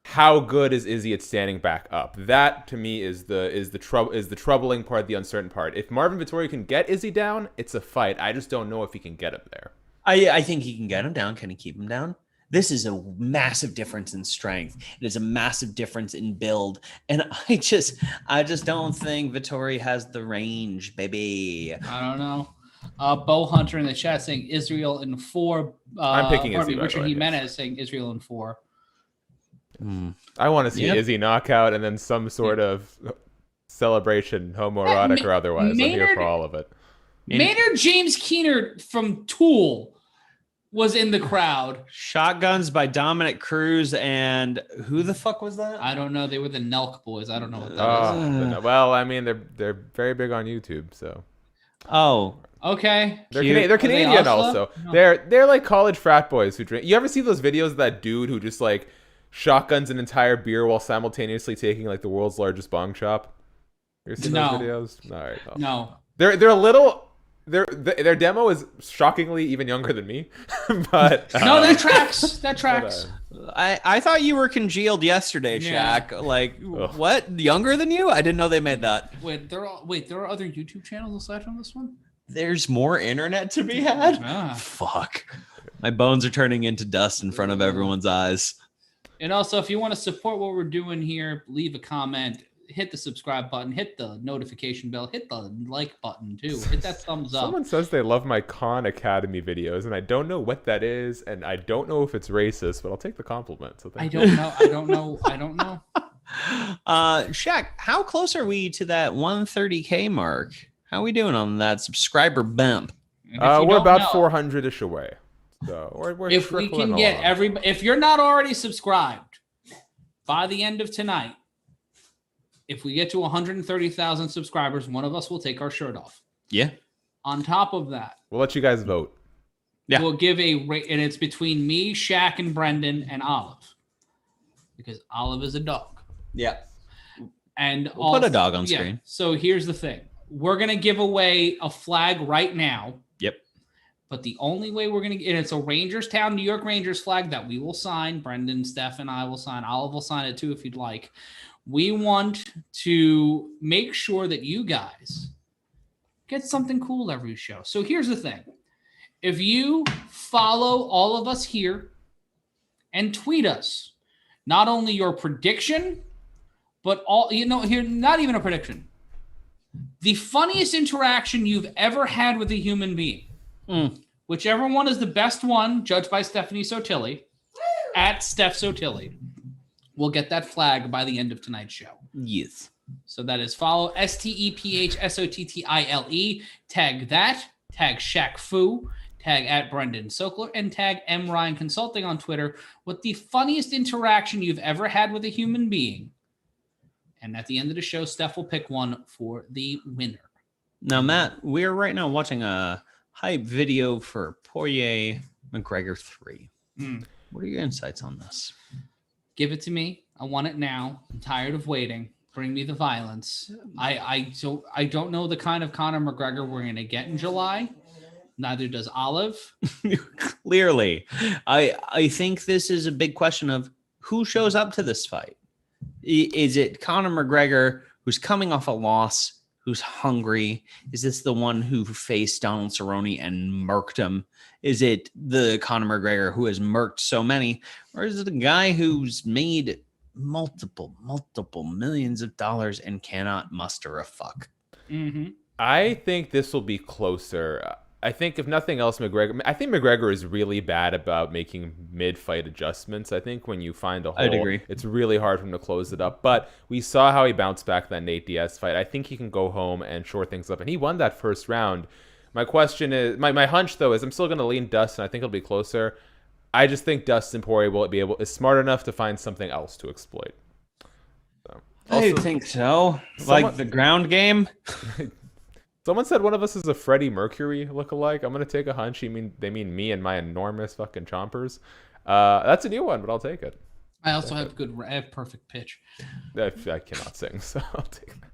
how good is Izzy at standing back up? That to me is the troubling part, the uncertain part. If Marvin Vettori can get Izzy down, it's a fight. I just don't know if he can get him there. I think he can get him down. Can he keep him down? This is a massive difference in strength. It is a massive difference in build. And I just don't think Vettori has the range, baby. I don't know. Bo Hunter in the chat saying Israel in 4. I'm picking Izzy. Richard Jimenez saying Israel in 4. I want to see Izzy knockout and then some sort of celebration, homoerotic or otherwise. I'm here for all of it. Maynard James Keener from Tool was in the crowd. Shotguns by Dominic Cruz and who the fuck was that? I don't know. They were the Nelk boys. I don't know what that is. Well, I mean, they're very big on YouTube, so. Oh, okay. They're Canadian also. No. They're like college frat boys who drink. You ever see those videos of that dude who just like shotguns an entire beer while simultaneously taking like the world's largest bong chop? You ever seen those videos? All right. Well. No. They're a little. Their demo is shockingly even younger than me, but no, that tracks. That tracks. I thought you were congealed yesterday, Shaq. Yeah. Like what? Younger than you? I didn't know they made that. There are other YouTube channels aside from this one. There's more internet to be had. Fuck, my bones are turning into dust in front of everyone's eyes. And also, if you want to support what we're doing here, leave a comment. Hit the subscribe button, hit the notification bell, hit the like button too. Hit that thumbs up. Someone says they love my Khan Academy videos, and I don't know what that is, and I don't know if it's racist, but I'll take the compliment. So I don't know. Shaq, how close are we to that 130K mark? How are we doing on that subscriber bump? We're about 400-ish away. So we're if we can get if you're not already subscribed by the end of tonight. If we get to 130,000 subscribers, one of us will take our shirt off. Yeah. On top of that, we'll let you guys vote. Yeah. We'll give and it's between me, Shaq, and Brendon and Olive. Because Olive is a dog. Yeah. And we'll put a dog on screen. So here's the thing. We're going to give away a flag right now. Yep. But the only way we're going to and it's a Rangerstown, New York Rangers flag that we will sign. Brendon, Steph, and I will sign. Olive will sign it too if you'd like. We want to make sure that you guys get something cool every show. So here's the thing. If you follow all of us here and tweet us, not only your prediction, but here, not even a prediction, the funniest interaction you've ever had with a human being, whichever one is the best one, judged by Stephanie Sotilli, at Steph Sotilli. We'll get that flag by the end of tonight's show. Yes. So that is follow STEPHSOTTILE. Tag that. Tag Shaq Fu. Tag at Brendon Sokler and tag M Ryan Consulting on Twitter with the funniest interaction you've ever had with a human being. And at the end of the show, Steph will pick one for the winner. Now, Matt, we're right now watching a hype video for Poirier McGregor 3. What are your insights on this? Give it to me. I want it now. I'm tired of waiting. Bring me the violence. I don't know the kind of Conor McGregor we're going to get in July. Neither does Olive. Clearly. I think this is a big question of who shows up to this fight. Is it Conor McGregor, who's coming off a loss, who's hungry? Is this the one who faced Donald Cerrone and murked him? Is it the Conor McGregor who has murked so many? Or is it a guy who's made multiple millions of dollars and cannot muster a fuck? I think this will be closer. I think if nothing else, McGregor is really bad about making mid-fight adjustments. I think when you find a hole, I'd agree. It's really hard for him to close it up. But we saw how he bounced back that Nate Diaz fight. I think he can go home and shore things up. And he won that first round. My question is, my hunch though is I'm still going to lean Dustin. I think it'll be closer. I just think Dustin Poirier is smart enough to find something else to exploit. So, I think so. Like the ground game. Someone said one of us is a Freddie Mercury lookalike. I'm going to take a hunch. They mean me and my enormous fucking chompers. That's a new one, but I'll take it. I also have perfect pitch. I cannot sing, so I'll take that.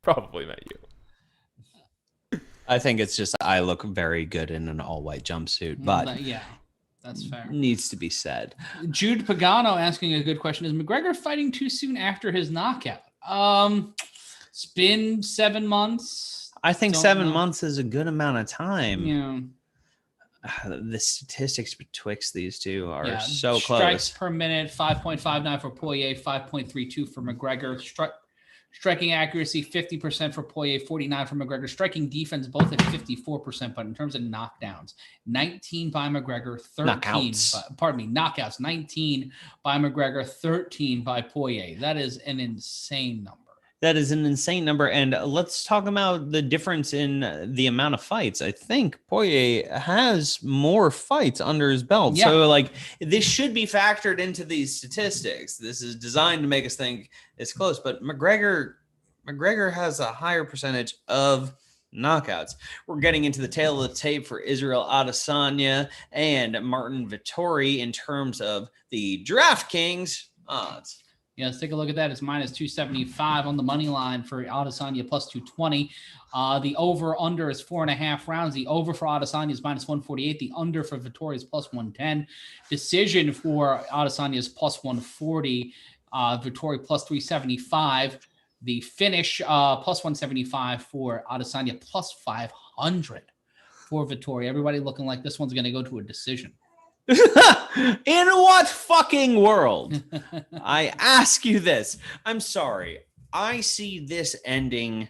Probably meant you. I think it's just I look very good in an all-white jumpsuit, but yeah, that's fair. Needs to be said. Jude Pagano asking a good question. Is McGregor fighting too soon after his knockout? It's been 7 months. I think 7 months is a good amount of time. Yeah. The statistics betwixt these two are so close. Strikes per minute, 5.59 for Poirier, 5.32 for McGregor. Striking accuracy, 50% for Poirier, 49% for McGregor. Striking defense, both at 54%. But in terms of knockdowns, 19 by McGregor, 13. Knockouts, 19 by McGregor, 13 by Poirier. That is an insane number. That is an insane number. And let's talk about the difference in the amount of fights. I think Poirier has more fights under his belt. Yeah. So, this should be factored into these statistics. This is designed to make us think it's close. But McGregor has a higher percentage of knockouts. We're getting into the tail of the tape for Israel Adesanya and Marvin Vettori in terms of the DraftKings odds. Yeah, let's take a look at that. It's minus 275 on the money line for Adesanya, plus 220. The over-under is 4.5 rounds. The over for Adesanya is minus 148. The under for Vettori is plus 110. Decision for Adesanya is plus 140. Vettori plus 375. The finish plus 175 for Adesanya, plus 500 for Vettori. Everybody looking like this one's going to go to a decision. In what fucking world? I ask you this. I'm sorry. I see this ending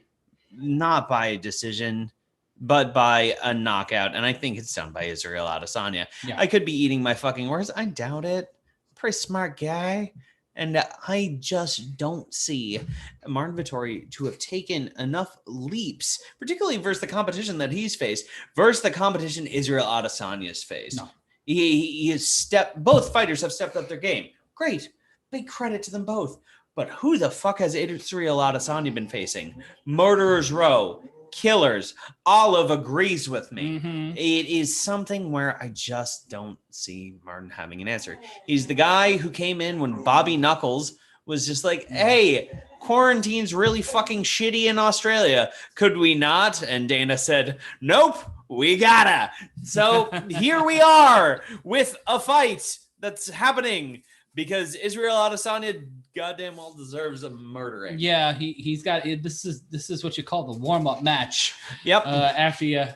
not by a decision, but by a knockout. And I think it's done by Israel Adesanya. Yeah. I could be eating my fucking words. I doubt it. Pretty smart guy. And I just don't see Marvin Vettori to have taken enough leaps, particularly versus the competition that he's faced, versus the competition Israel Adesanya's faced. No. He has both fighters have stepped up their game. Great. Big credit to them both. But who the fuck has Israel Adesanya been facing? Murderers Row, killers. Olive agrees with me. Mm-hmm. It is something where I just don't see Martin having an answer. He's the guy who came in when Bobby Knuckles was just like, hey, quarantine's really fucking shitty in Australia. Could we not? And Dana said, nope. We gotta. So here we are with a fight that's happening because Israel Adesanya goddamn well deserves a murdering. Yeah, he's got it. This is what you call the warm-up match. Yep.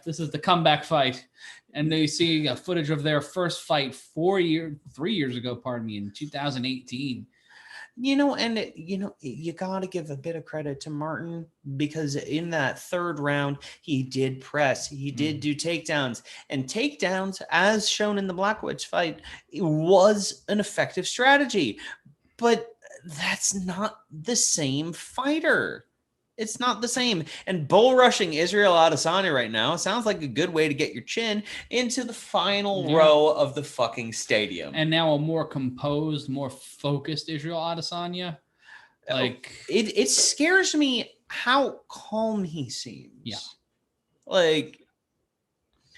This is the comeback fight. And they see a footage of their first fight 3 years ago, in 2018. You got to give a bit of credit to Martin because in that third round, he did press. He did do takedowns. And takedowns, as shown in the Blachowicz fight, was an effective strategy. But that's not the same fighter. It's not the same. And bull rushing Israel Adesanya right now sounds like a good way to get your chin into the final row of the fucking stadium. And now a more composed, more focused Israel Adesanya. Like it scares me how calm he seems. Yeah. Like,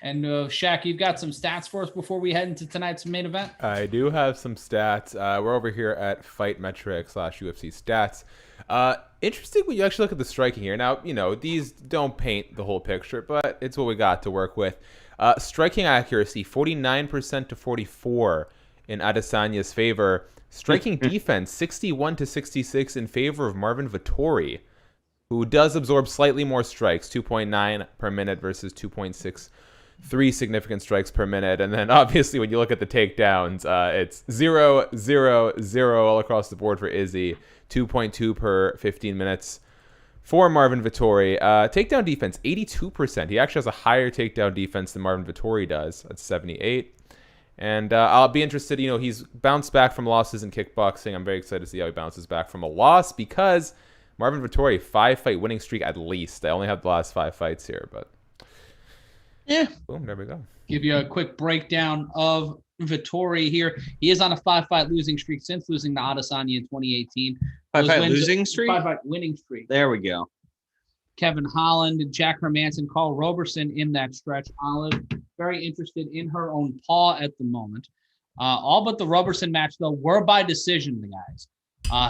and Shaq, you've got some stats for us before we head into tonight's main event? I do have some stats. We're over here at Fight Metrics /UFC stats. Interesting when you actually look at the striking here. Now, you know, these don't paint the whole picture, but it's what we got to work with. Striking accuracy, 49% to 44 in Adesanya's favor. Striking defense, 61 to 66 in favor of Marvin Vettori, who does absorb slightly more strikes, 2.9 per minute versus 2.63 significant strikes per minute. And then obviously when you look at the takedowns, it's 0, 0, 0 all across the board for Izzy, 2.2 per 15 minutes for Marvin Vettori. Takedown defense, 82%. He actually has a higher takedown defense than Marvin Vettori does. That's 78. And I'll be interested, you know, he's bounced back from losses in kickboxing. I'm very excited to see how he bounces back from a loss because Marvin Vettori, 5-fight winning streak at least. I only have the last 5 fights here, but yeah. Boom, there we go. Give you a quick breakdown of Vettori here. He is on a 5-fight losing streak since losing to Adesanya in 2018. 5-fight losing streak? 5-fight winning streak. There we go. Kevin Holland, Jack Hermanson, Carl Roberson in that stretch. Olive, very interested in her own paw at the moment. All but the Roberson match, though, were by decision, the guys.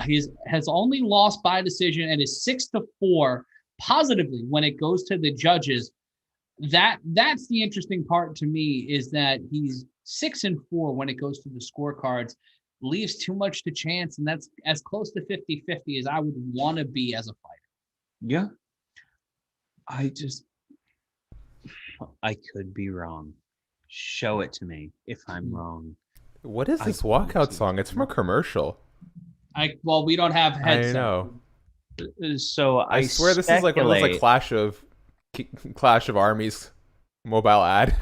He has only lost by decision and is 6-4 positively when it goes to the judges. That's the interesting part to me, is that he's 6-4 when it goes to the scorecards. Leaves too much to chance, and that's as close to 50-50 as I would want to be as a fighter. Yeah. I could be wrong. Show it to me if I'm wrong. What is this walkout song? It's from a commercial. Well, we don't have headsets. I know. So I swear this is like one of those like Clash of Armies mobile ad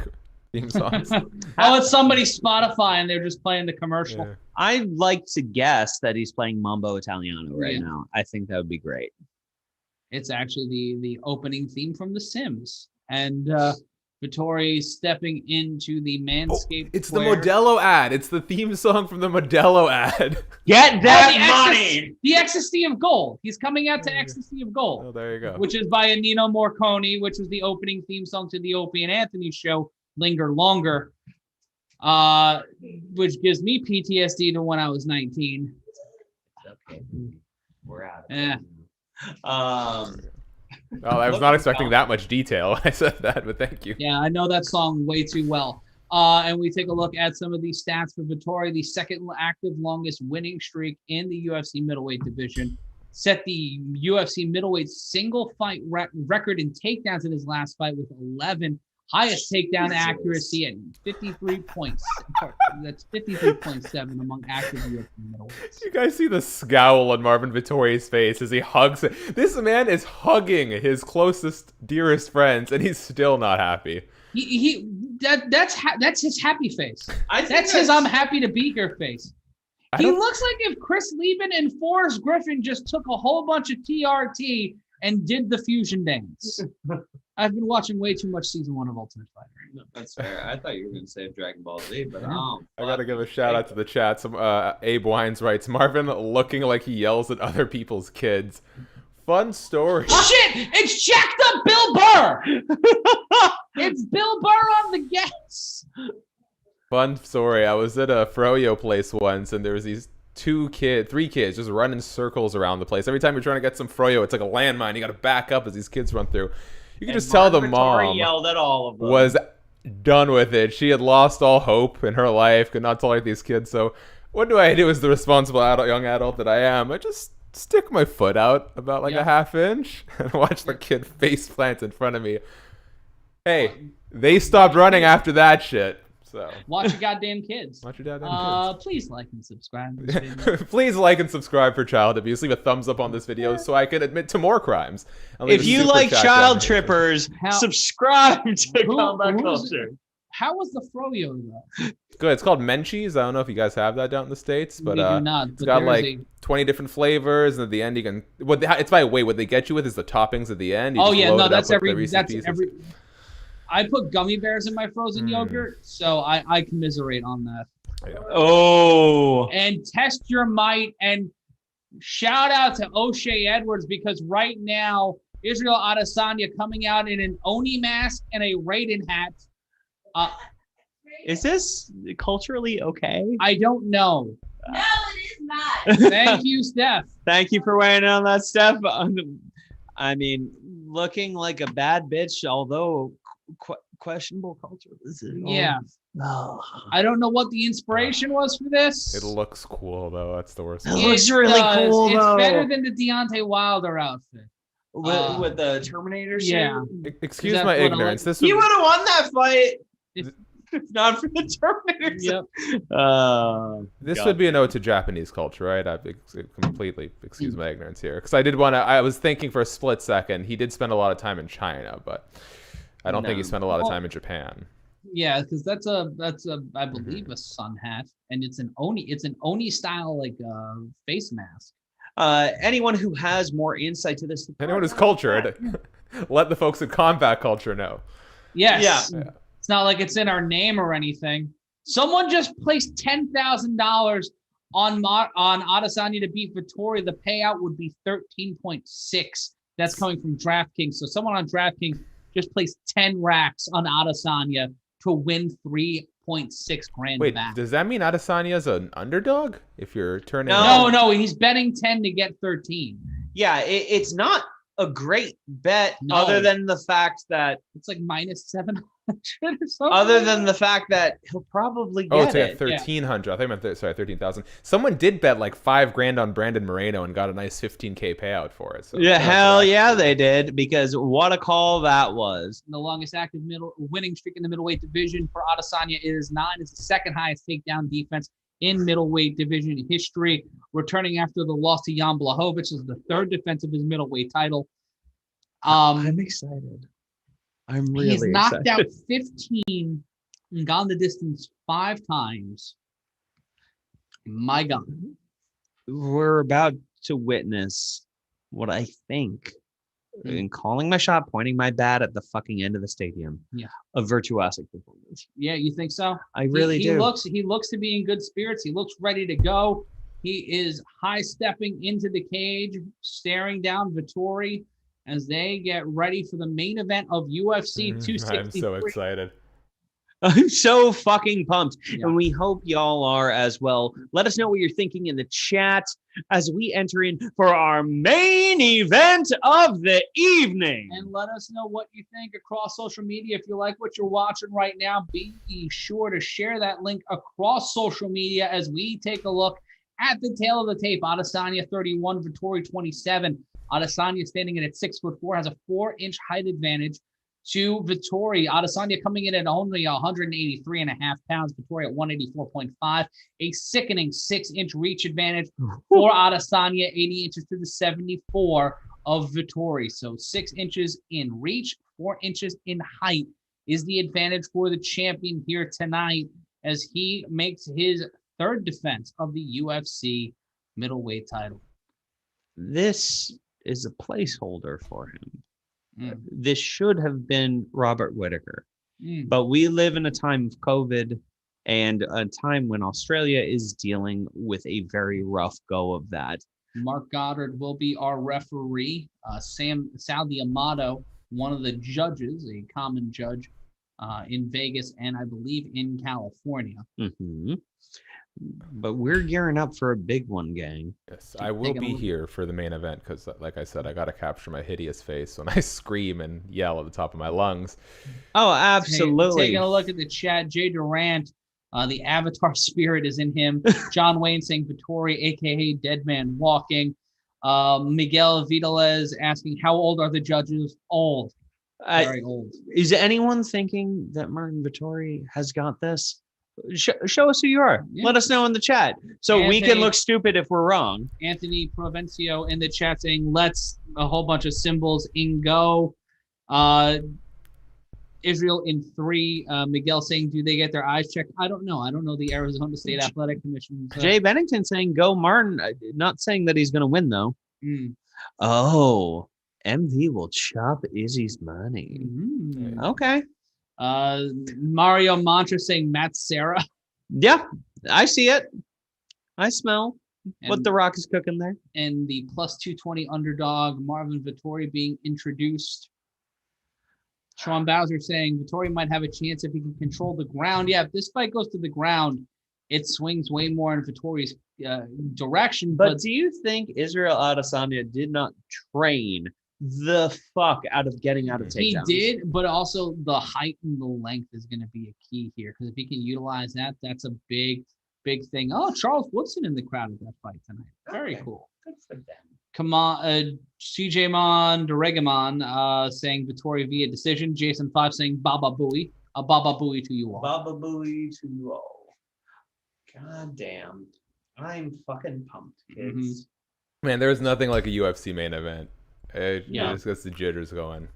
theme songs. It's somebody's Spotify and they're just playing the commercial. Yeah. I'd like to guess that he's playing Mambo Italiano right now. I think that would be great. It's actually the opening theme from The Sims. And Vettori stepping into the Manscaped. It's the Modelo ad. It's the theme song from the Modelo ad. Get that money! The Ecstasy of Gold. He's coming out to Ecstasy of Gold. Oh, there you go. Which is by Ennio Morricone, which was the opening theme song to the Opie and Anthony show, Linger Longer. Which gives me PTSD to when I was 19. Okay. We're out of it. Well, I was not expecting that much detail. I said that, but thank you. Yeah, I know that song way too well. And we take a look at some of these stats for Vettori, the second active longest winning streak in the UFC middleweight division. Set the UFC middleweight single fight record in takedowns in his last fight with 11. Highest takedown accuracy at 53 points. That's 53.7 among active UFC middleweights. You guys see the scowl on Marvin Vettori's face as he hugs it. This man is hugging his closest, dearest friends, and he's still not happy. That's his happy face. That's his I'm happy to be here face. He looks like if Chris Lieben and Forrest Griffin just took a whole bunch of TRT and did the fusion dance. I've been watching way too much season 1 of Ultimate Fighter. No, that's fair. I thought you were going to say Dragon Ball Z, but I got to give a shout out to the chat. Some Abe Wines writes, Marvin looking like he yells at other people's kids. Fun story. Shit! It's jacked up Bill Burr! It's Bill Burr on the gas! Fun story. I was at a Froyo place once, and there was these 3 kids just running circles around the place. Every time you're trying to get some Froyo, it's like a landmine. You got to back up as these kids run through. You can just tell the mom yelled at all of them. Was done with it. She had lost all hope in her life, could not tolerate these kids. So what do I do as the responsible young adult that I am? I just stick my foot out about like a half inch and watch the kid face plant in front of me. Hey, they stopped running after that shit. So watch your goddamn kids. Watch your goddamn kids. Please like and subscribe to this video. Please like and subscribe for child abuse. Leave a thumbs up on this video so I can admit to more crimes. If you like child trippers, subscribe to Combat Culture. How was the froyo though? Good. It's called Menchie's. I don't know if you guys have that down in the States, but we do not. It's got like 20 different flavors, and at the end you can. It's by weight. What they get you with is the toppings at the end. That's every. I put gummy bears in my frozen yogurt, so I commiserate on that. Yeah. Oh. And test your might, and shout out to O'Shea Edwards, because right now Israel Adesanya coming out in an Oni mask and a Raiden hat. Is this culturally okay? I don't know. No, it is not. Thank you, Steph. Thank you for weighing in on that, Steph. I mean, looking like a bad bitch, although questionable culture. Yeah. Oh. I don't know what the inspiration was for this. It looks cool though. That's the worst. It looks really cool. It's better than the Deontay Wilder outfit. With the Terminator suit? Yeah. Excuse my ignorance. He would have won that fight. If not for the Terminator. Yep. This would be a note to Japanese culture, right? I completely excuse my ignorance here, because I was thinking for a split second he did spend a lot of time in China, but I don't think he spent a lot of time in Japan. Yeah, because that's I believe a sun hat, and it's an Oni style like face mask. Anyone who has more insight to this, anyone who's cultured, let the folks at Combat Culture know. Yes. Yeah. It's not like it's in our name or anything. Someone just placed $10,000 on Adesanya to beat Vettori. The payout would be 13.6. That's coming from DraftKings. So someone on DraftKings just placed 10 racks on Adesanya to win 3.6 grand back. Does that mean Adesanya's an underdog? If you're turning No, he's betting 10 to get 13. Yeah, it's not a great bet, other than the fact that it's like minus 700 or something. Other than the fact that he'll probably get it. 1,300. I think I meant 13,000. Someone did bet like $5,000 on Brendon Moreno and got a nice 15K payout for it. So yeah, hell yeah, they did, because what a call that was. The longest active winning streak in the middleweight division for Adesanya is 9. It's the second highest takedown defense in middleweight division history. Returning after the loss to Jan Blachowicz is the third defense of his middleweight title. I'm excited. I'm really excited. He's knocked out 15 and gone the distance 5 times. My God. We're about to witness what I think, in calling my shot, pointing my bat at the fucking end of the stadium. Yeah. A virtuosic performance. Yeah, you think so? I really do. He looks to be in good spirits. He looks ready to go. He is high stepping into the cage, staring down Vettori as they get ready for the main event of UFC 263. I'm so excited. I'm so fucking pumped. Yeah. And we hope y'all are as well. Let us know what you're thinking in the chat as we enter in for our main event of the evening. And let us know what you think across social media. If you like what you're watching right now, be sure to share that link across social media as we take a look at the tail of the tape. Adesanya 31, Vettori 27. Adesanya standing in at 6'4", has a 4-inch height advantage to Vettori. Adesanya coming in at only 183.5 pounds. Vettori at 184.5. A sickening 6-inch reach advantage for Adesanya, 80 inches to the 74 of Vettori. So 6 inches in reach, 4 inches in height is the advantage for the champion here tonight as he makes his third defense of the UFC middleweight title. This is a placeholder for him. This should have been Robert Whittaker. But we live in a time of COVID and a time when Australia is dealing with a very rough go of that. Mark Goddard will be our referee. Saudi Amato, one of the judges, a common judge in Vegas and I believe in California. But we're gearing up for a big one, gang. Yes, I will be here for the main event because, like I said, I got to capture my hideous face when I scream and yell at the top of my lungs. Oh, absolutely. Taking a look at the chat, Jay Durant, the Avatar spirit is in him. John Wayne saying Vettori, a.k.a. Dead Man Walking. Miguel Vidalez asking, how old are the judges? Old. Very old. Is anyone thinking that Marvin Vettori has got this? Show us who you are. Yeah. Let us know in the chat so we can look stupid if we're wrong. Anthony Provencio in the chat saying, let's a whole bunch of symbols in go. It Israel in 3. Miguel saying, do they get their eyes checked? I don't know. I don't know the Arizona State Athletic Commission. So. Jay Bennington saying go Martin. Not saying that he's going to win, though. Oh, MV will chop Izzy's money. Okay. Mario Mantra saying Matt Serra. Yeah, I see it. I smell what The Rock is cooking there. And the plus 220 underdog, Marvin Vettori, being introduced. Sean Bowser saying Vettori might have a chance if he can control the ground. Yeah, if this fight goes to the ground, it swings way more in Vettori's direction. But do you think Israel Adesanya did not train the fuck out of getting out of takedowns? He did, but also the height and the length is going to be a key here, because if he can utilize that, that's a big thing. Oh, Charles Woodson in the crowd at that fight tonight. Very cool. Good for them. Come on, CJ Monderegamon saying Vettori via decision. Jason 5 saying Baba Booey. A Baba Booey to you all. Baba Booey to you all. God damn. I'm fucking pumped, kids. Man, there's nothing like a UFC main event. It just gets the jitters going.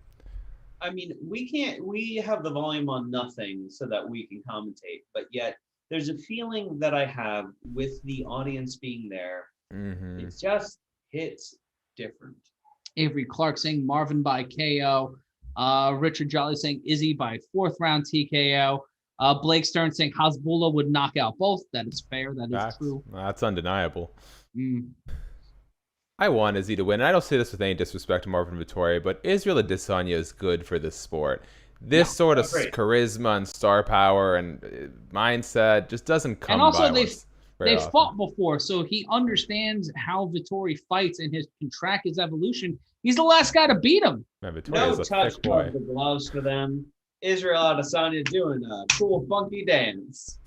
I mean, we have the volume on nothing so that we can commentate, but yet there's a feeling that I have with the audience being there. It just hits different. Avery Clark saying Marvin by KO. Richard Jolly saying Izzy by 4th round TKO. Blake Stern saying Hasbulla would knock out both. That is fair. That is true. That's undeniable. I want Izzy to win. I don't say this with any disrespect to Marvin Vettori, but Israel Adesanya is good for this sport. This sort of charisma and star power and mindset just doesn't come by. And also, they've fought before, so he understands how Vettori fights and can track his evolution. He's the last guy to beat him. Man, no touch of the gloves for them. Israel Adesanya doing a cool, funky dance.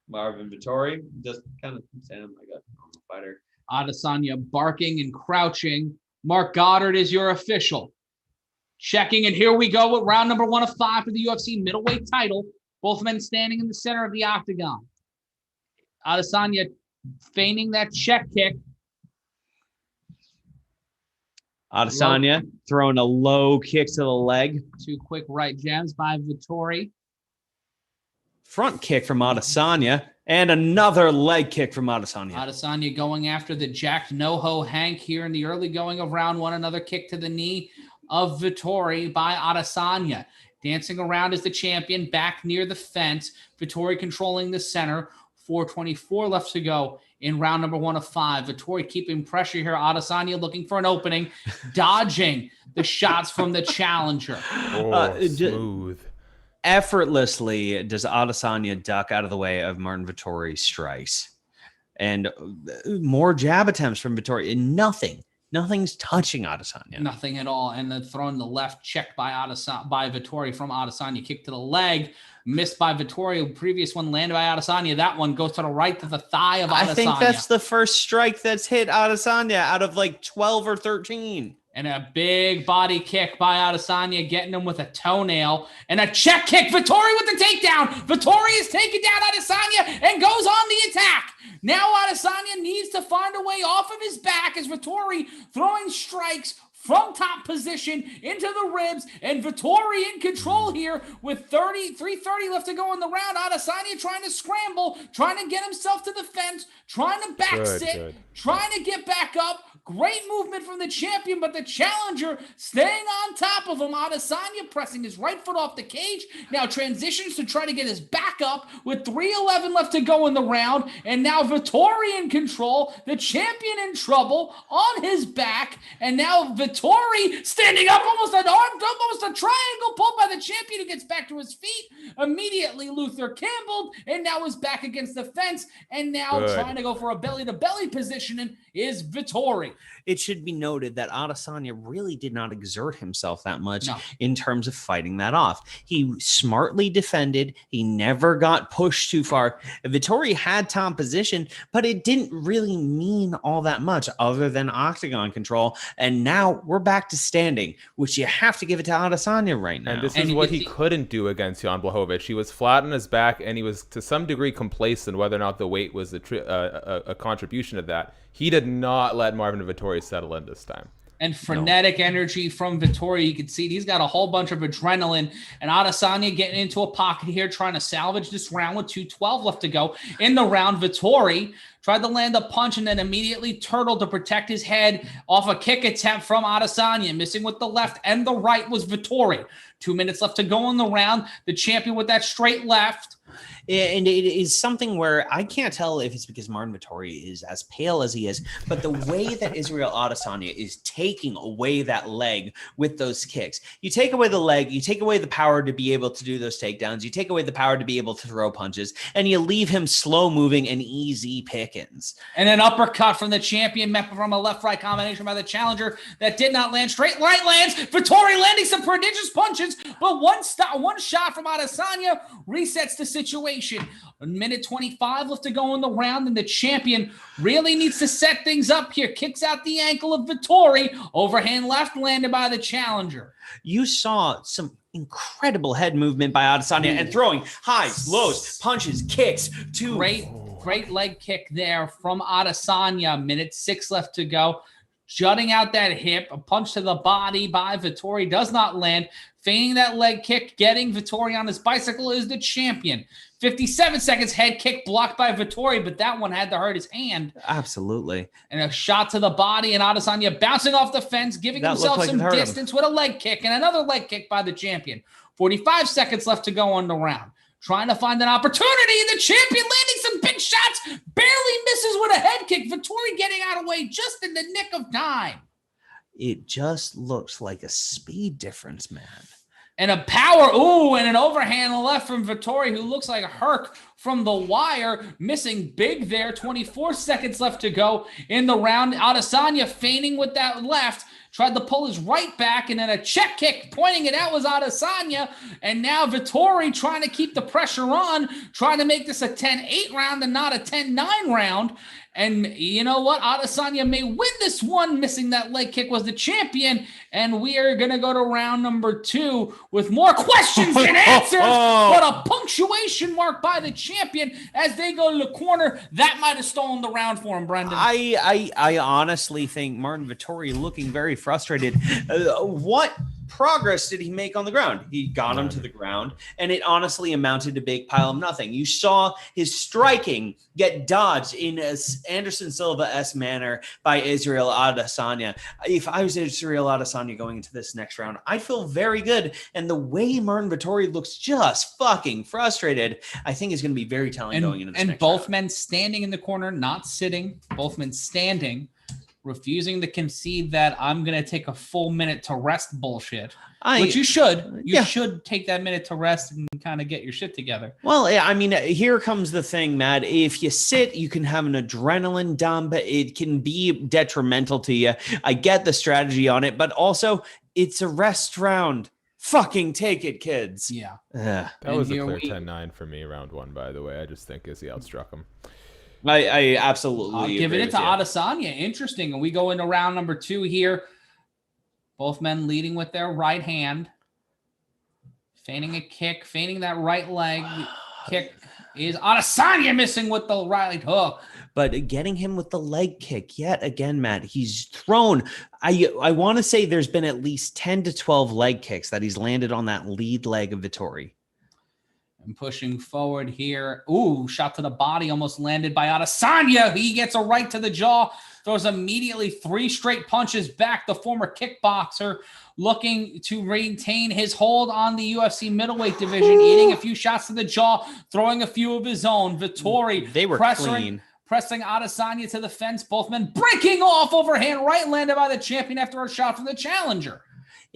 Marvin Vettori just kind of sounded like a normal fighter. Adesanya barking and crouching. Mark Goddard is your official. Checking, and here we go with round number 1 of 5 for the UFC middleweight title. Both men standing in the center of the octagon. Adesanya feigning that check kick. Adesanya throwing a low kick to the leg. 2 quick right jabs by Vettori. Front kick from Adesanya. And another leg kick from Adesanya. Adesanya going after the jacked no-ho Hank here in the early going of round 1. Another kick to the knee of Vettori by Adesanya. Dancing around as the champion, back near the fence. Vettori controlling the center. 4:24 left to go in round number 1 of 5. Vettori keeping pressure here. Adesanya looking for an opening, dodging the shots from the challenger. Smooth. Effortlessly does Adesanya duck out of the way of Marvin Vettori's strikes. And more jab attempts from Vettori. And nothing's touching Adesanya. Nothing at all. And then throwing the left check by Vettori from Adesanya. Kick to the leg. Missed by Vettori. Previous one landed by Adesanya. That one goes to the right to the thigh of Adesanya. I think that's the first strike that's hit Adesanya out of like 12 or 13. And a big body kick by Adesanya, getting him with a toenail. And a check kick. Vettori with the takedown. Vettori is taking down Adesanya and goes on the attack. Now Adesanya needs to find a way off of his back as Vettori throwing strikes from top position into the ribs, and Vettori in control here with 3:30 left to go in the round. Adesanya trying to scramble, trying to get himself to the fence, trying to back sit, trying to get back up. Great movement from the champion, but the challenger staying on top of him. Adesanya pressing his right foot off the cage. Now transitions to try to get his back up with 3:11 left to go in the round. And now Vettori in control. The champion in trouble on his back. And now Vettori standing up, almost a triangle pulled by the champion who gets back to his feet. Immediately Luther Campbell, and now is back against the fence. And now trying to go for a belly-to-belly positioning is Vettori. It should be noted that Adesanya really did not exert himself that much in terms of fighting that off. He smartly defended. He never got pushed too far. Vettori had top position, but it didn't really mean all that much other than octagon control. And now we're back to standing, which you have to give it to Adesanya right now. And this is what he couldn't do against Jan Blachowicz. He was flat on his back, and he was to some degree complacent whether or not the weight was a contribution of that. He did not let Marvin Vettori settle in this time. And frenetic energy from Vettori. You can see he's got a whole bunch of adrenaline. And Adesanya getting into a pocket here, trying to salvage this round with 2:12 left to go in the round. Vettori tried to land a punch and then immediately turtled to protect his head off a kick attempt from Adesanya. Missing with the left and the right was Vettori. 2 minutes left to go in the round. The champion with that straight left. And it is something where I can't tell if it's because Marvin Vettori is as pale as he is, but the way that Israel Adesanya is taking away that leg with those kicks. You take away the leg, you take away the power to be able to do those takedowns, you take away the power to be able to throw punches, and you leave him slow moving and easy pickings. And an uppercut from the champion met from a left-right combination by the challenger that did not land. Straight right lands. Vettori landing some prodigious punches, but one shot from Adesanya resets the situation. 1:25 left to go in the round, and the champion really needs to set things up here. Kicks out the ankle of Vettori. Overhand left landed by the challenger. You saw some incredible head movement by Adesanya and throwing highs, lows, punches, kicks. Great leg kick there from Adesanya. 1:06 left to go. Jutting out that hip, a punch to the body by Vettori does not land. Feigning that leg kick, getting Vettori on his bicycle is the champion. 57 seconds, head kick blocked by Vettori, but that one had to hurt his hand. Absolutely. And a shot to the body, and Adesanya bouncing off the fence, giving himself some distance with a leg kick, and another leg kick by the champion. 45 seconds left to go on the round. Trying to find an opportunity, the champion landing some big shots, barely misses with a head kick. Vettori getting out of the way just in the nick of time. It just looks like a speed difference, man. And a power, and an overhand left from Vettori, who looks like a Herc from the wire, missing big there. 24 seconds left to go in the round. Adesanya feigning with that left, tried to pull his right back, and then a check kick pointing it out was Adesanya. And now Vettori trying to keep the pressure on, trying to make this a 10-8 round and not a 10-9 round. And you know what? Adesanya may win this one. Missing that leg kick was the champion. And we are going to go to round number 2 with more questions than answers, but a punctuation mark by the champion as they go to the corner. That might have stolen the round for him, Brendon. I honestly think Marvin Vettori looking very frustrated. What progress did he make on the ground? He got him to the ground, and it honestly amounted to a big pile of nothing. You saw his striking get dodged in an Anderson Silva-esque manner by Israel Adesanya. If I was Israel Adesanya going into this next round, I'd feel very good. And the way Marvin Vettori looks just fucking frustrated, I think is going to be very telling going into this next round. And both men standing in the corner, not sitting, both men standing, refusing to concede that I'm going to take a full minute to rest bullshit, which you should. You should take that minute to rest and kind of get your shit together. Well, I mean, here comes the thing, Matt. If you sit, you can have an adrenaline dump. It can be detrimental to you. I get the strategy on it, but also it's a rest round. Fucking take it, kids. Yeah. That was a clear 10-9 for me, round 1, by the way. I just think Izzy outstruck him. I absolutely giving it to Adesanya. Interesting. And we go into round number 2 here. Both men leading with their right hand. Feigning a kick. Feigning that right leg. Kick is Adesanya missing with the right hook. But getting him with the leg kick yet again, Matt, he's thrown. I want to say there's been at least 10 to 12 leg kicks that he's landed on that lead leg of Vettori. And pushing forward here. Ooh, shot to the body, almost landed by Adesanya. He gets a right to the jaw, throws immediately 3 straight punches back. The former kickboxer looking to maintain his hold on the UFC middleweight division, eating a few shots to the jaw, throwing a few of his own. Vettori, they were clean. Pressing Adesanya to the fence. Both men breaking off, overhand right landed by the champion after a shot from the challenger.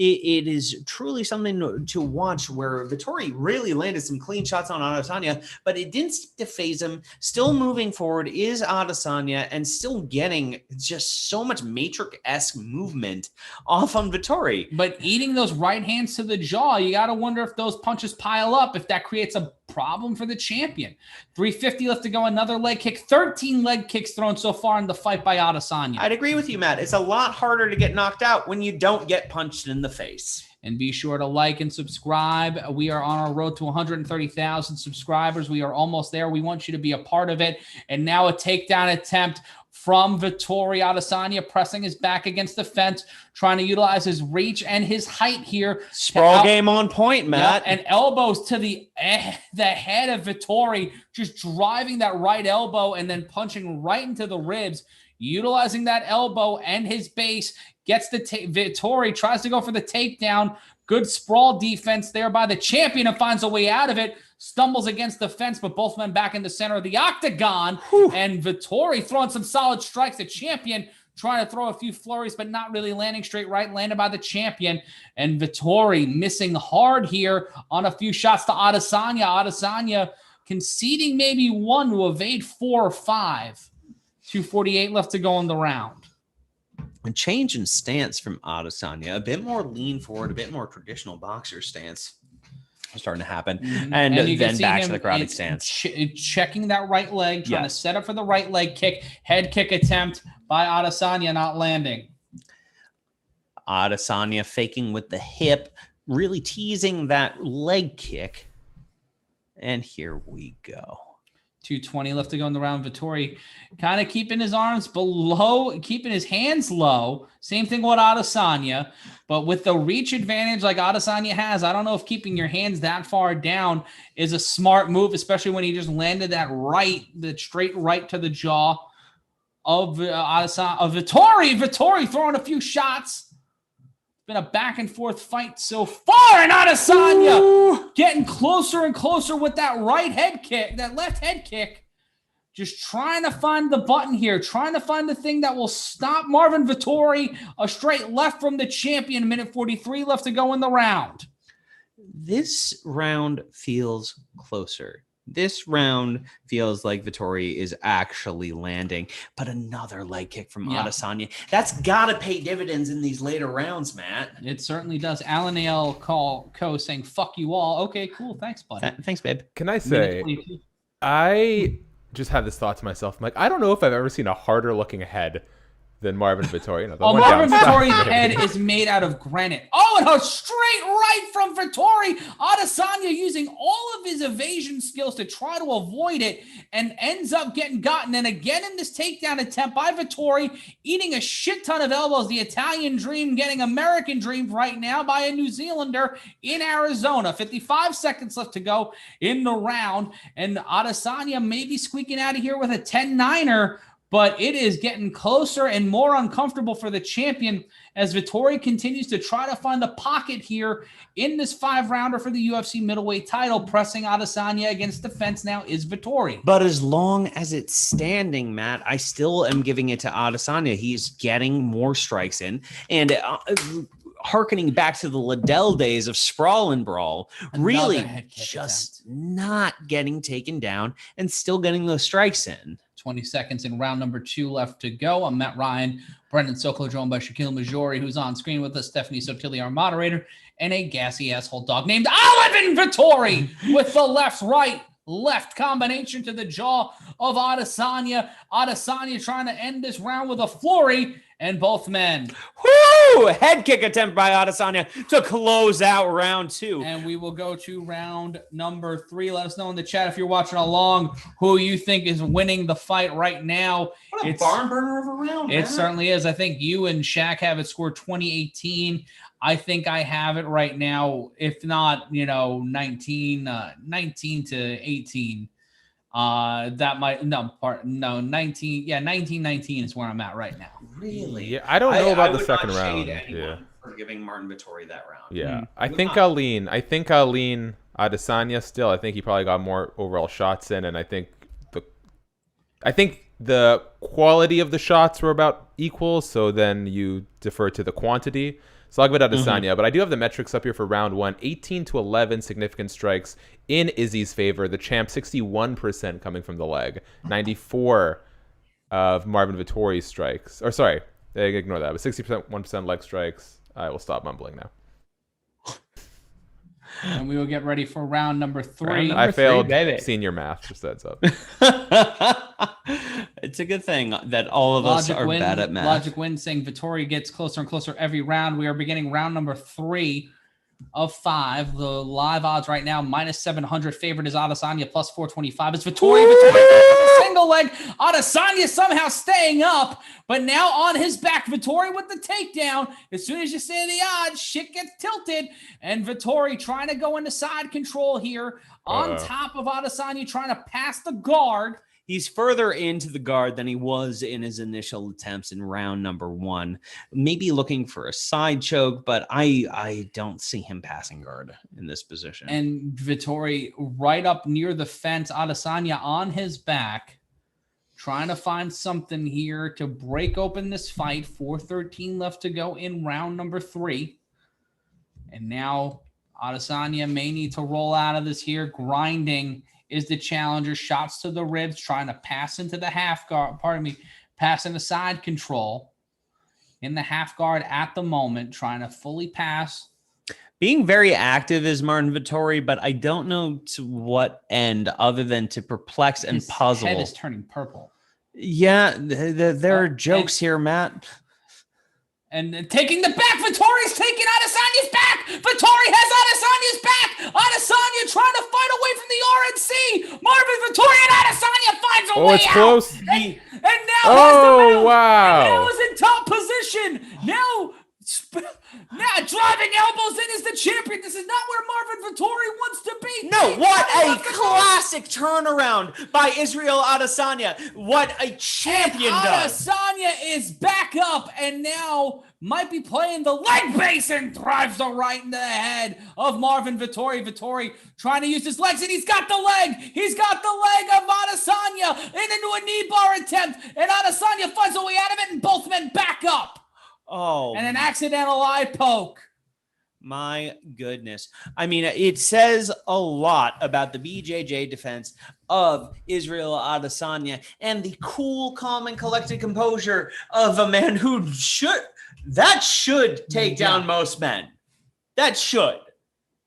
It is truly something to watch where Vettori really landed some clean shots on Adesanya, but it didn't phase him. Still moving forward is Adesanya and still getting just so much Matrix-esque movement off on Vettori. But eating those right hands to the jaw, you got to wonder if those punches pile up, if that creates a problem for the champion. 3:50 left to go. Another leg kick. 13 leg kicks thrown so far in the fight by Adesanya. I'd agree with you, Matt. It's a lot harder to get knocked out when you don't get punched in the face. And be sure to like and subscribe. We are on our road to 130,000 subscribers. We are almost there. We want you to be a part of it. And now a takedown attempt from Vettori. Adesanya pressing his back against the fence, trying to utilize his reach and his height here. Sprawl game on point, Matt. Yeah, and elbows to the head of Vettori, just driving that right elbow and then punching right into the ribs. Utilizing that elbow and his base, gets the Vettori, tries to go for the takedown. Good sprawl defense there by the champion and finds a way out of it. Stumbles against the fence, but both men back in the center of the octagon. Whew. And Vettori throwing some solid strikes. The champion trying to throw a few flurries, but not really landing straight right, landed by the champion. And Vettori missing hard here on a few shots to Adesanya. Adesanya conceding maybe one to evade 4 or 5. 2:48 left to go in the round. A change in stance from Adesanya, a bit more lean forward, a bit more traditional boxer stance starting to happen. And then back to the crowded stance. Checking that right leg, trying to set up for the right leg kick. Head kick attempt by Adesanya, not landing. Adesanya faking with the hip, really teasing that leg kick. And here we go. 2:20 left to go in the round. Vettori kind of keeping his arms below, keeping his hands low. Same thing with Adesanya, but with the reach advantage like Adesanya has, I don't know if keeping your hands that far down is a smart move, especially when he just landed that right, the straight right to the jaw of Vettori. Vettori throwing a few shots. Been a back and forth fight so far, and Adesanya getting closer and closer with that right head kick, that left head kick. Just trying to find the button here, trying to find the thing that will stop Marvin Vettori. A straight left from the champion. 1:43 left to go in the round. This round feels closer. This round feels like Vettori is actually landing, but another leg kick from Adesanya. That's got to pay dividends in these later rounds, Matt. It certainly does. Alan L. Co saying, fuck you all. Okay, cool. Thanks, buddy. Thanks, babe. Can I say, I just had this thought to myself. I'm like, I don't know if I've ever seen a harder looking head than Marvin Vettori. Marvin Vettori's head is made out of granite. Oh, and a straight right from Vettori. Adesanya using all of his evasion skills to try to avoid it and ends up getting gotten. And again in this takedown attempt by Vettori, eating a shit ton of elbows. The Italian dream getting American dream right now by a New Zealander in Arizona. 55 seconds left to go in the round. And Adesanya maybe squeaking out of here with a 10-9er. But it is getting closer and more uncomfortable for the champion as Vettori continues to try to find the pocket here in this 5-rounder for the UFC Middleweight title. Pressing Adesanya against the fence now is Vettori. But as long as it's standing, Matt, I still am giving it to Adesanya. He's getting more strikes in. And hearkening back to the Liddell days of sprawl and brawl, really just not getting taken down and still getting those strikes in. 20 seconds in round number 2 left to go. I'm Matt Ryan, Brendon Sokler, joined by Shakiel Mahjouri, who's on screen with us, Stephanie Sotilli, our moderator, and a gassy asshole dog named Oliver Vettori with the left combination to the jaw of Adesanya. Adesanya trying to end this round with a flurry, and both men. Woo! Head kick attempt by Adesanya to close out round 2. And we will go to round number 3. Let us know in the chat if you're watching along who you think is winning the fight right now. What a barn burner of a round, It certainly is. I think you and Shaq have it scored 2018. I think I have it right now, if not, 19 to 18. 1919 is where I'm at right now. Really? Yeah, I don't know about the second round. Yeah, for giving Marvin Vettori that round. Yeah, I think I'll lean Adesanya still. I think he probably got more overall shots in, and I think the quality of the shots were about equal. So then you defer to the quantity. So I'll give it Adesanya, but I do have the metrics up here for round 1. 18 to 11 significant strikes in Izzy's favor. The champ, 61% coming from the leg. 94 of Marvin Vettori's strikes. Or sorry, ignore that. But 61% leg strikes. I will stop mumbling now. And we will get ready for round number 3. I failed senior math, just heads up. It's a good thing that all of us are bad at math. Logic wins saying Vettori gets closer and closer every round. We are beginning round number 3. of 5. The live odds right now, -700. Favorite is Adesanya, plus 425. It's Vettori. Vettori single leg. Adesanya somehow staying up, but now on his back. Vettori with the takedown. As soon as you say the odds, shit gets tilted. And Vettori trying to go into side control here on top of Adesanya, trying to pass the guard. He's further into the guard than he was in his initial attempts in round number 1. Maybe looking for a side choke, but I don't see him passing guard in this position. And Vettori right up near the fence. Adesanya on his back, trying to find something here to break open this fight. 4:13 left to go in round number 3. And now Adesanya may need to roll out of this here. Grinding is the challenger. Shots to the ribs, trying to pass into the half guard. Pass into side control. In the half guard at the moment, trying to fully pass. Being very active is Marvin Vettori, but I don't know to what end other than to perplex and puzzle. His head is turning purple. Yeah, there are jokes here, Matt. And taking the back, Vettori's taking Adesanya's back. Vettori has Adesanya's back. Adesanya trying to fight away from the RNC. Marvin Vettori and Adesanya finds a way out. Oh, it's close. And now has the mount. Wow. And now is in top position. Now driving elbows in as the champion. This is not where Marvin Vettori wants to be. No, what a classic turnaround by Israel Adesanya. What a champion does. Adesanya is back up and now might be playing the leg base and drives the right into the head of Marvin Vettori. Vettori trying to use his legs, and he's got the leg. He's got the leg of Adesanya and into a knee bar attempt. And Adesanya finds a way out of it, and both men back up. Oh, and an accidental eye poke. My goodness. I mean, it says a lot about the BJJ defense of Israel Adesanya and the cool, calm, and collected composure of a man who should take down most men. That should.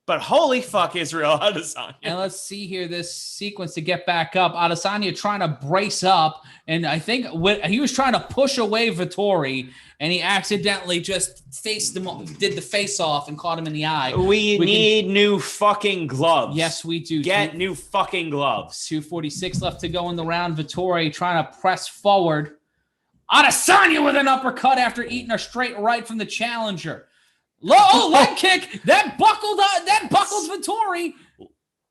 But holy fuck, Israel Adesanya. And let's see here, this sequence to get back up. Adesanya trying to brace up, and I think he was trying to push away Vettori, and he accidentally just did the face off and caught him in the eye. We need new fucking gloves. Yes, we do. Get new fucking gloves. 2:46 left to go in the round. Vettori trying to press forward. Adesanya with an uppercut after eating a straight right from the challenger. Low leg kick that buckled Vettori.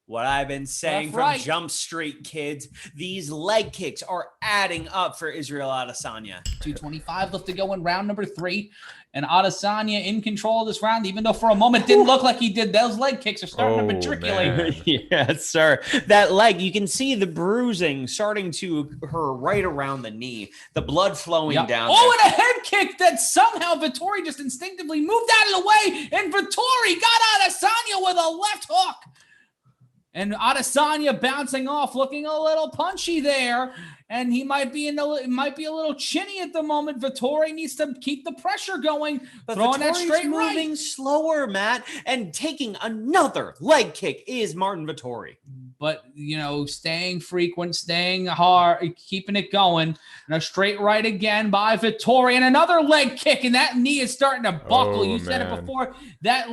What I've been saying from Jump Street, kids, these leg kicks are adding up for Israel Adesanya. 2:25 left to go in round number 3. And Adesanya in control of this round, even though for a moment didn't look like he did. Those leg kicks are starting to matriculate. Yes, sir. That leg, you can see the bruising starting to occur right around the knee. The blood flowing down. Oh, and a head kick that somehow Vettori just instinctively moved out of the way. And Vettori got Adesanya with a left hook. And Adesanya bouncing off, looking a little punchy there, and he might be a little chinny at the moment. Vettori needs to keep the pressure going, but throwing that Vettori's straight moving slower, Matt, and taking another leg kick is Marvin Vettori. But, staying frequent, staying hard, keeping it going. And a straight right again by Vettori, and another leg kick, and that knee is starting to buckle. You said it before. That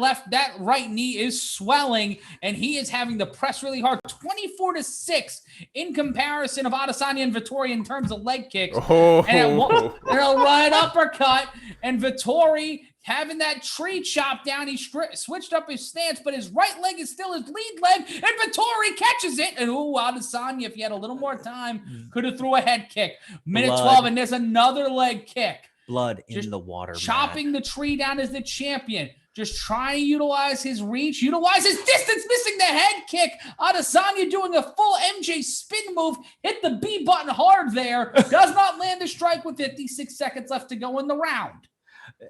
right knee is swelling, and he is having to press really hard. 24-6 in comparison of Adesanya and Vettori in terms of leg kicks. And a right uppercut, and Vettori having that tree chopped down. He switched up his stance, but his right leg is still his lead leg, and Vettori catches it. And Adesanya, if he had a little more time, could have threw a head kick. Minute 12, and there's another leg kick. Blood in the water, chopping the tree down as the champion. Just trying to utilize his reach, utilize his distance, missing the head kick. Adesanya doing a full MJ spin move, hit the B button hard there. Does not land a strike with 56 seconds left to go in the round.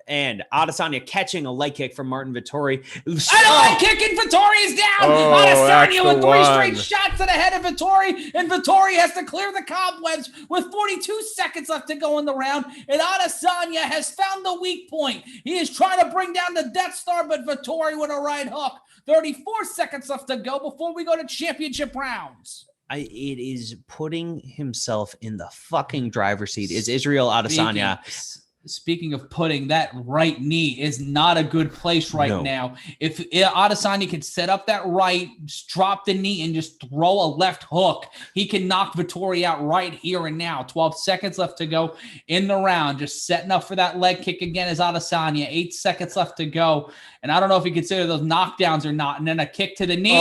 And Adesanya catching a leg kick from Marvin Vettori. And a leg kick, and Vettori is down. Adesanya with 3 straight shots to the head of Vettori, and Vettori has to clear the cobwebs with 42 seconds left to go in the round. And Adesanya has found the weak point. He is trying to bring down the Death Star, but Vettori with a right hook. 34 seconds left to go before we go to championship rounds. It is putting himself in the fucking driver's seat. Is Israel Adesanya. Speaking of putting, that right knee is not a good place now. If Adesanya can set up that right, just drop the knee and just throw a left hook, he can knock Vettori out right here and now. 12 seconds left to go in the round. Just setting up for that leg kick again is Adesanya. 8 seconds left to go. And I don't know if you consider those knockdowns or not. And then a kick to the knee.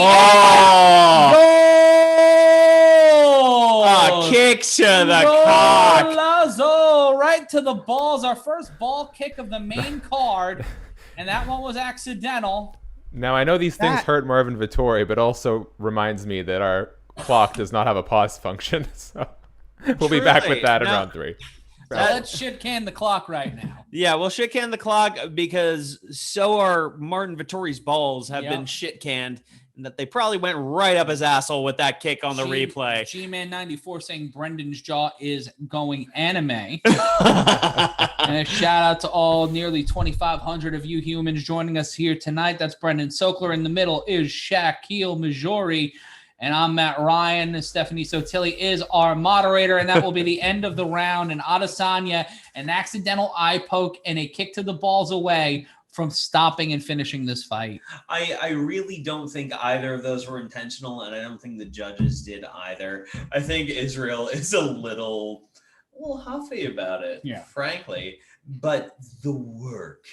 Kick to the cock. Right to the balls. Our first ball kick of the main card. And that one was accidental. Now, I know these things hurt Marvin Vettori, but also reminds me that our clock does not have a pause function. So we'll be back with that in round 3. So let's shit can the clock right now. Yeah, we'll shit can the clock because so are Marvin Vettori's balls have been shit canned. And that they probably went right up his asshole with that kick on the replay. G-Man 94 saying Brendan's jaw is going anime. And a shout out to all nearly 2,500 of you humans joining us here tonight. That's Brendon Sokler. In the middle is Shakiel Mahjouri. And I'm Matt Ryan. Stephanie Sotilli is our moderator. And that will be the end of the round. And Adesanya, an accidental eye poke and a kick to the balls away from stopping and finishing this fight. I really don't think either of those were intentional, and I don't think the judges did either. I think Israel is a little huffy about it, frankly. But the work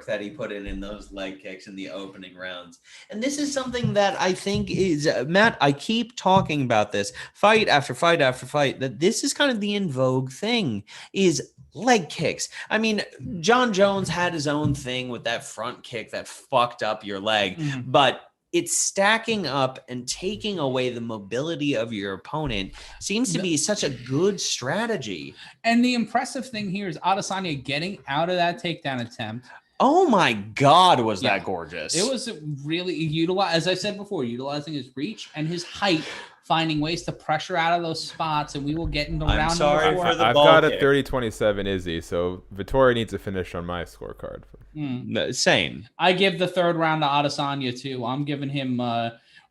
that he put in those leg kicks in the opening rounds. And this is something that I think is, Matt, I keep talking about this fight after fight after fight, that this is kind of the in vogue thing, is leg kicks. I mean, John Jones had his own thing with that front kick that fucked up your leg, but it's stacking up and taking away the mobility of your opponent seems to be such a good strategy. And the impressive thing here is Adesanya getting out of that takedown attempt. Oh my God, was that gorgeous. It was really, as I said before, utilizing his reach and his height, finding ways to pressure out of those spots, and we will get into round number 4. I've got a 30-27 Izzy, so Vettori needs a finish on my scorecard. Same. I give the third round to Adesanya too. I'm giving him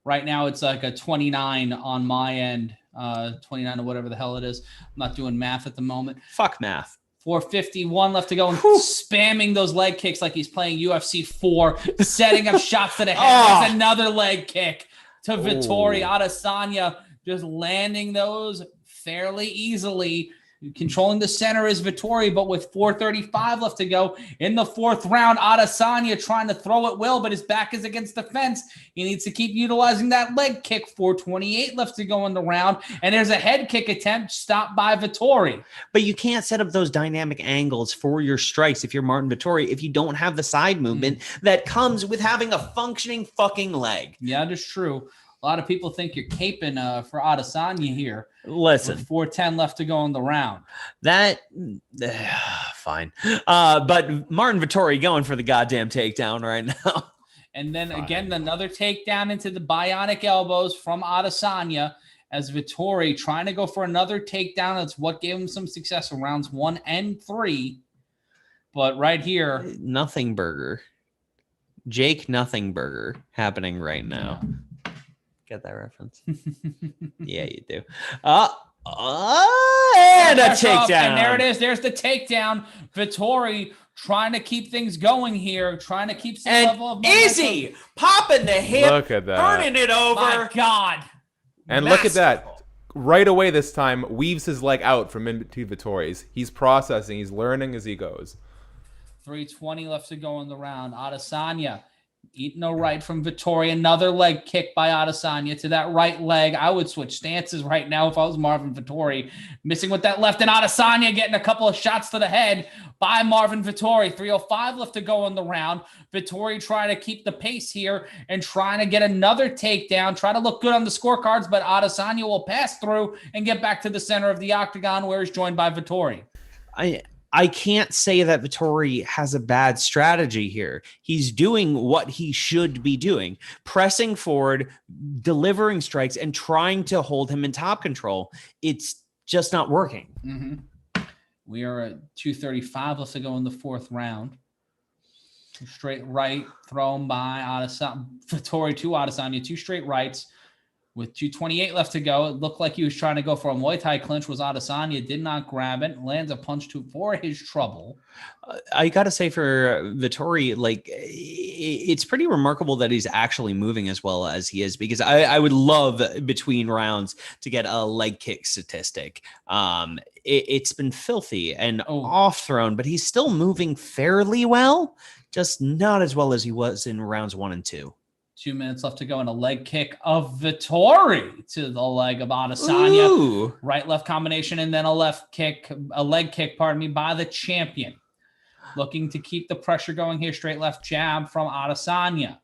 right now it's like a 29 on my end, 29 or whatever the hell it is. I'm not doing math at the moment. Fuck math. 4:51 left to go, and spamming those leg kicks like he's playing UFC 4, setting up shots to the head. There's another leg kick to Vettori. Adesanya just landing those fairly easily. Controlling the center is Vettori, but with 4:35 left to go in the 4th round, Adesanya trying to throw at will, but his back is against the fence. He needs to keep utilizing that leg kick. 4:28 left to go in the round, and there's a head kick attempt stopped by Vettori. But you can't set up those dynamic angles for your strikes if you're Marvin Vettori if you don't have the side movement that comes with having a functioning fucking leg. Yeah, that's true. A lot of people think you're caping for Adesanya here. Listen, with 4:10 left to go in the round. That fine. But Marvin Vettori going for the goddamn takedown right now. And then again, another takedown into the bionic elbows from Adesanya as Vettori trying to go for another takedown. That's what gave him some success in rounds 1 and 3. But right here, Nothing Burger. Jake Nothing Burger happening right now. Get that reference? Yeah, you do. And a takedown. And there it is. There's the takedown. Vettori trying to keep things going here, trying to keep some level of momentum. Izzy popping the hip. Look at that. Turning it over. My God. And look at that. Right away this time, weaves his leg out from in between Vettori's. He's processing. He's learning as he goes. 3:20 left to go in the round. Adesanya eating a right from Vettori. Another leg kick by Adesanya to that right leg. I would switch stances right now if I was Marvin Vettori. Missing with that left, and Adesanya getting a couple of shots to the head by Marvin Vettori. 3:05 left to go in the round. Vettori trying to keep the pace here and trying to get another takedown, try to look good on the scorecards, but Adesanya will pass through and get back to the center of the octagon where he's joined by Vettori. I can't say that Vettori has a bad strategy here. He's doing what he should be doing, pressing forward, delivering strikes, and trying to hold him in top control. It's just not working. Mm-hmm. We are at 2:35 left to go in the 4th round. Straight right thrown by Vettori to Adesanya. 2 straight rights. With 2:28 left to go, it looked like he was trying to go for a Muay Thai clinch. Was Adesanya, did not grab it, lands a punch for his trouble. I got to say for Vettori, like, it's pretty remarkable that he's actually moving as well as he is, because I would love between rounds to get a leg kick statistic. It's been filthy and off thrown, but he's still moving fairly well, just not as well as he was in rounds 1 and 2. 2 minutes left to go, and a leg kick of Vettori to the leg of Adesanya. Ooh. Right-left combination, and then a leg kick, by the champion. Looking to keep the pressure going here. Straight left jab from Adesanya.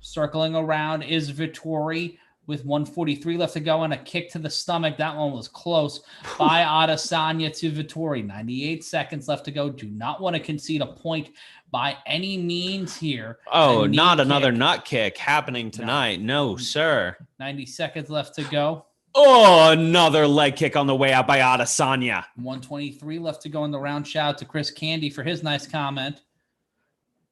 Circling around is Vettori with 1:43 left to go, and a kick to the stomach. That one was close by Adesanya to Vettori. 98 seconds left to go. Do not want to concede a point by any means here. Oh, not another nut kick happening tonight. No, sir. 90 seconds left to go. Oh, another leg kick on the way out by Adesanya. 1:23 left to go in the round. Shout out to Chris Candy for his nice comment.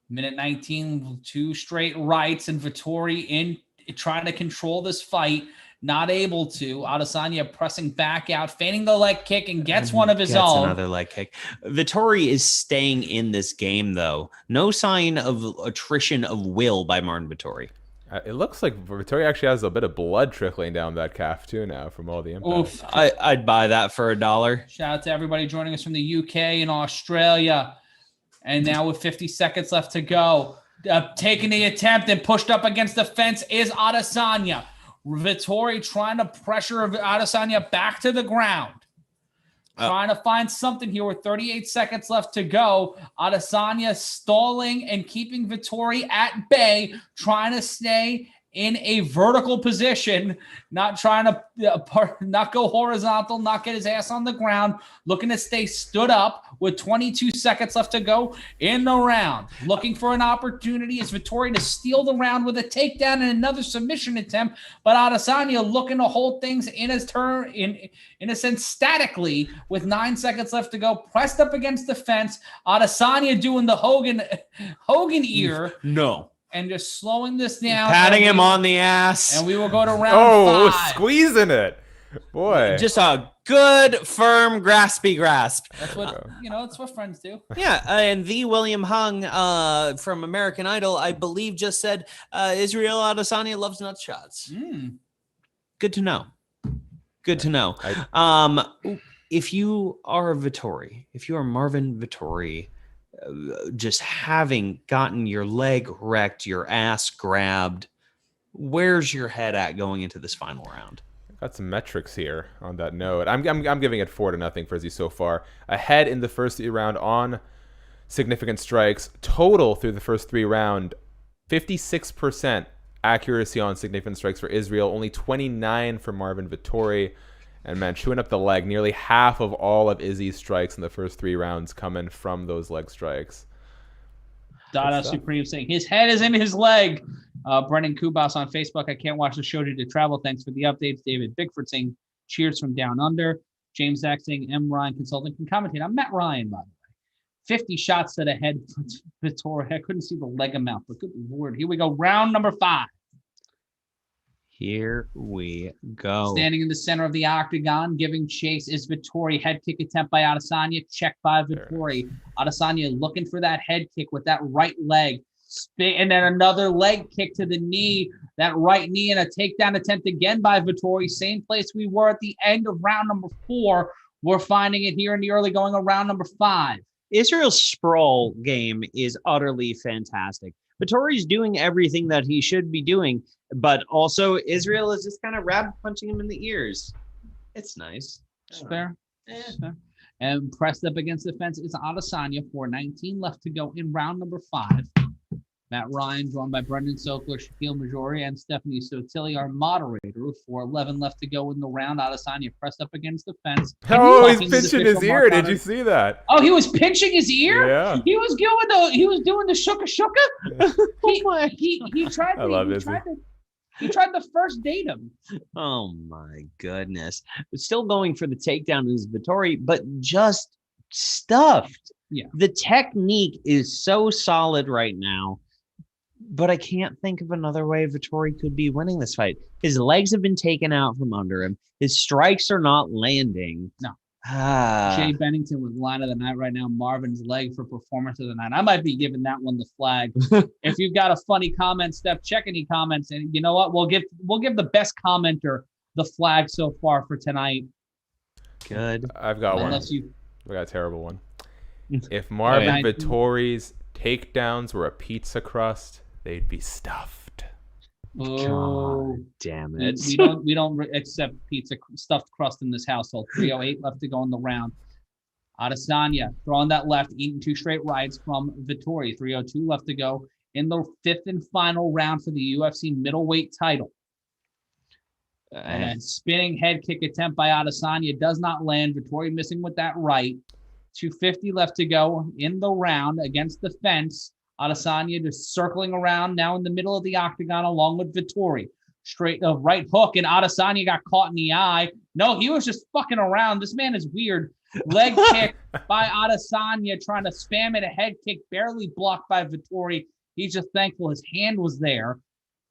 Minute 19, 2 straight rights, and Vettori in trying to control this fight. Not able to. Adesanya pressing back out, feigning the leg kick, and gets one of his own. Another leg kick. Vettori is staying in this game, though. No sign of attrition of will by Marvin Vettori. It looks like Vettori actually has a bit of blood trickling down that calf too now from all the impacts. I'd buy that for $1. Shout out to everybody joining us from the UK and Australia. And now with 50 seconds left to go, taking the attempt and pushed up against the fence is Adesanya. Vettori trying to pressure Adesanya back to the ground. Trying to find something here with 38 seconds left to go. Adesanya stalling and keeping Vettori at bay, trying to stay in a vertical position, not trying to not go horizontal, not get his ass on the ground, looking to stay stood up with 22 seconds left to go in the round. Looking for an opportunity is Vettori to steal the round with a takedown and another submission attempt, but Adesanya looking to hold things in his turn, in a sense, statically with 9 seconds left to go, pressed up against the fence. Adesanya doing the Hogan ear. No. And just slowing this down. Patting him on the ass. And we will go to round 5. Squeezing it. Boy. Just a good, firm, graspy grasp. That's what, that's what friends do. Yeah, and the William Hung from American Idol, I believe, just said, Israel Adesanya loves nut shots. Good to know. Good to know. If you are Vettori, if you are Marvin Vettori, just having gotten your leg wrecked, your ass grabbed, where's your head at going into this final round? Got some metrics here on that note. I'm giving it 4-0 for Izzy so far. Ahead in the first 3 round on significant strikes. Total through the first 3 round, 56% accuracy on significant strikes for Israel, only 29 for Marvin Vettori. And man, chewing up the leg, nearly half of all of Izzy's strikes in the first 3 rounds coming from those leg strikes. Dada Supreme saying his head is in his leg. Brennan Kubas on Facebook. I can't watch the show due to travel. Thanks for the updates. David Bigford saying cheers from down under. James Zach saying M. Ryan Consulting can commentate. I'm Matt Ryan, by the way. 50 shots to the head for Vettori. I couldn't see the leg amount, but good Lord. Here we go. Round number 5. Here we go. Standing in the center of the octagon, giving chase is Vettori. Head kick attempt by Adesanya. Checked by Vettori. Adesanya looking for that head kick with that right leg. And then another leg kick to the knee. That right knee and a takedown attempt again by Vettori. Same place we were at the end of round number 4. We're finding it here in the early going of round number 5. Israel's sprawl game is utterly fantastic. Vettori's doing everything that he should be doing, but also Israel is just kind of rabbit punching him in the ears. It's nice. It's fair. Fair. And pressed up against the fence is Adesanya. 4:19 left to go in round number 5. Matt Ryan, joined by Brendan Sokler, Shakiel Mahjouri, and Stephanie Sotilli, our moderator. 4:11 left to go in the round. Adesanya pressed up against the fence. Oh, he's pinching his ear. Did you see that? Oh, he was pinching his ear? Yeah. He was doing the shuka shuka. He tried. He tried to first date him. Oh my goodness! Still going for the takedown is Vettori, but just stuffed. Yeah. The technique is so solid right now. but I can't think of another way Vettori could be winning this fight. His legs have been taken out from under him. His strikes are not landing. No. Jay Bennington was line of the night right now. Marvin's leg for performance of the night. I might be giving that one the flag. If you've got a funny comment, Steph, check any comments. And you know what? We'll give the best commenter the flag so far for tonight. Good. I've got one. I got a terrible one. If Marvin Vettori's takedowns were a pizza crust, they'd be stuffed. Oh, God damn it. We don't accept pizza stuffed crust in this household. 3:08 left to go in the round. Adesanya throwing that left, eating 2 straight rights from Vettori. 3:02 left to go in the 5th and final round for the UFC middleweight title. And spinning head kick attempt by Adesanya does not land. Vettori missing with that right. 2:50 left to go in the round against the fence. Adesanya just circling around now in the middle of the octagon along with Vettori. Straight right hook, and Adesanya got caught in the eye. No, he was just fucking around. This man is weird. Leg kick by Adesanya, trying to spam it. A head kick barely blocked by Vettori. He's just thankful his hand was there.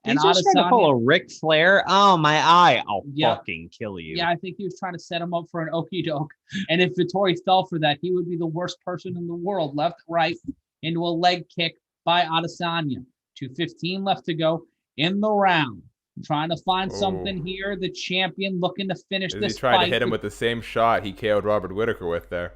And Adesanya trying to pull a Ric Flair. Oh, my eye. I'll fucking kill you. Yeah, I think he was trying to set him up for an okie doke. And if Vettori fell for that, he would be the worst person in the world. Left, right, into a leg kick by Adesanya. 2:15 left to go in the round. Trying to find something here. The champion looking to finish this fight. He tried to hit him with the same shot he KO'd Robert Whittaker with there.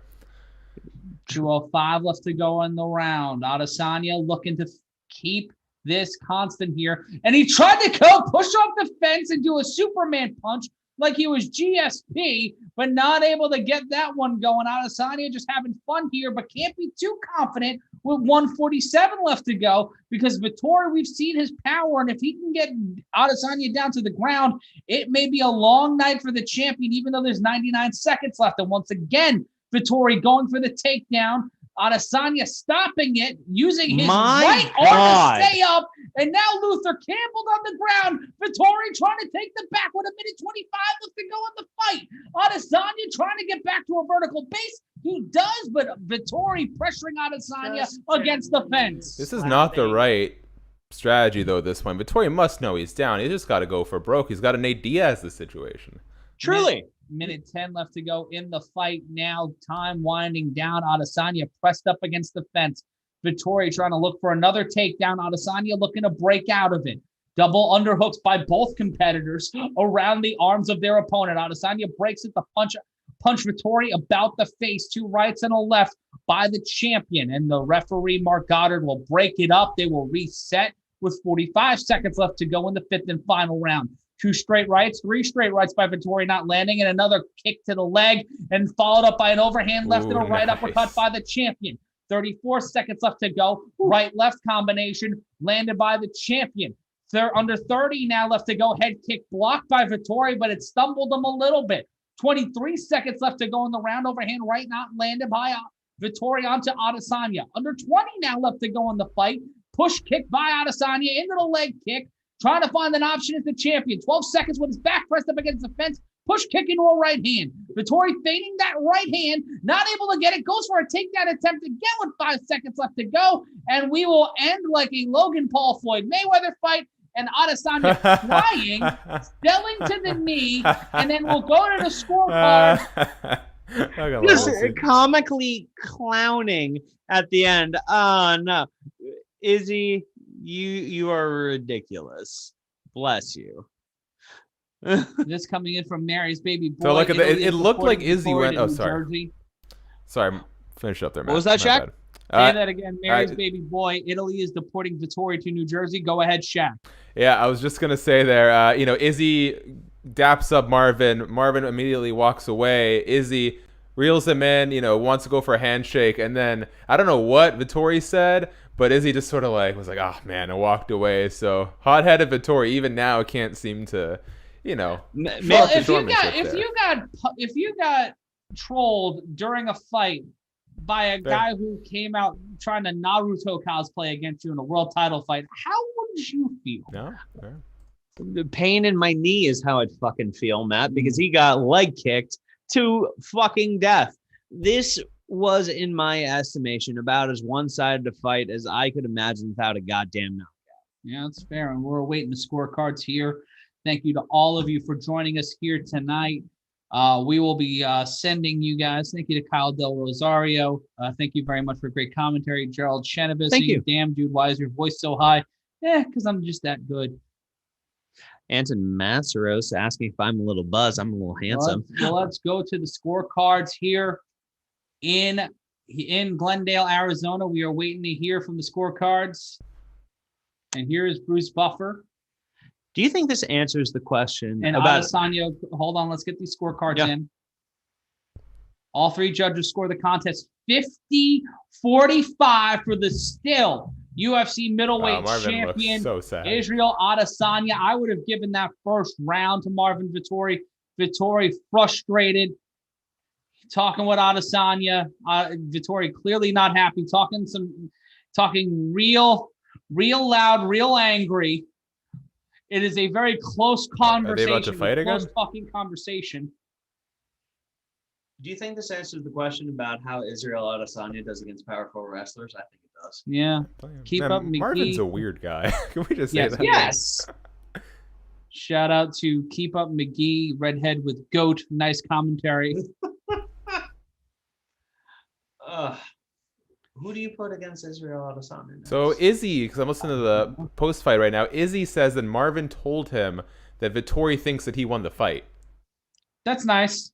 2:05 left to go in the round. Adesanya looking to keep this constant here. And he tried to go push off the fence and do a Superman punch like he was GSP, but not able to get that one going. Adesanya just having fun here, but can't be too confident with 1:47 left to go because Vettori, we've seen his power, and if he can get Adesanya down to the ground, it may be a long night for the champion, even though there's 99 seconds left. And once again, Vettori going for the takedown. Adesanya stopping it, using his right arm to stay up, and now Luther Campbell on the ground. Vettori trying to take the back with 1:25 left to go in the fight. Adesanya trying to get back to a vertical base. He does, but Vettori pressuring Adesanya against the fence. This is not the right strategy, though, at this point. Vettori must know he's down. He's just got to go for broke. He's got to Nate Diaz this situation. Truly. Minute 10 left to go in the fight. Now time winding down. Adesanya pressed up against the fence. Vettori trying to look for another takedown. Adesanya looking to break out of it. Double underhooks by both competitors around the arms of their opponent. Adesanya breaks it. The punch Vettori about the face. 2 rights and a left by the champion. And the referee, Mark Goddard, will break it up. They will reset with 45 seconds left to go in the 5th and final round. 2 straight rights, 3 straight rights by Vettori not landing, and another kick to the leg, and followed up by an overhand left and a right uppercut by the champion. 34 seconds left to go. Right-left combination landed by the champion. Under 30 now left to go. Head kick blocked by Vettori, but it stumbled him a little bit. 23 seconds left to go in the round. Overhand right not landed by Vettori onto Adesanya. Under 20 now left to go in the fight. Push kick by Adesanya into the leg kick. Trying to find an option as the champion. 12 seconds with his back pressed up against the fence. Push kick into a right hand. Vettori fading that right hand. Not able to get it. Goes for a takedown attempt again with 5 seconds left to go. And we will end like a Logan Paul Floyd Mayweather fight. And Adesanya crying, selling to the knee. And then we'll go to the scorecard. Just comically clowning at the end. Oh, no. Izzy, you are ridiculous. Bless you. This coming in from Mary's baby boy. So look at that. It looked like Izzy went. Oh, sorry. Jersey. Sorry, finish up there, Matt. What was that, Shaq? Say that again. Mary's baby boy. Italy is deporting Vettori to New Jersey. Go ahead, Shaq. Yeah, I was just gonna say there. Izzy daps up Marvin. Marvin immediately walks away. Izzy reels him in. Wants to go for a handshake, and then I don't know what Vettori said. But Izzy just sort of was like, oh, man, and walked away. So hot-headed Vettori, even now, can't seem to, Well, if you got trolled during a fight by a guy who came out trying to Naruto cosplay against you in a world title fight, how would you feel? No. The pain in my knee is how I'd fucking feel, Matt, because he got leg kicked to fucking death. This was, in my estimation, about as one-sided a fight as I could imagine without a goddamn knockout. Yeah, that's fair. And we're awaiting the scorecards here. Thank you to all of you for joining us here tonight. We will be sending you guys. Thank you to Kyle Del Rosario. Thank you very much for great commentary. Gerald Chenevez. Thank you. Damn, dude, why is your voice so high? Because I'm just that good. Anton Masseros asking if I'm a little buzzed. I'm a little handsome. Let's go to the scorecards here in Glendale, Arizona. We are waiting to hear from the scorecards. And here is Bruce Buffer. Do you think this answers the question and about Adesanya? Hold on, let's get these scorecards in. All three judges score the contest 50-45 for the still UFC middleweight champion, so sad. Israel Adesanya. I would have given that first round to Marvin Vettori. Vettori frustrated, talking with Adesanya. Vettori clearly not happy, talking real loud, real angry. It is a very close conversation. Are they about to fight again? Close fucking conversation. Do you think this answers the question about how Israel Adesanya does against powerful wrestlers? I think it does. Yeah. Keep up, McGee. Marvin's a weird guy. Can we just say that? Yes. Shout out to Keep Up McGee, redhead with goat. Nice commentary. Who do you put against Israel Adesanya next? So Izzy, because I'm listening to the post-fight right now, Izzy says that Marvin told him that Vettori thinks that he won the fight. That's nice.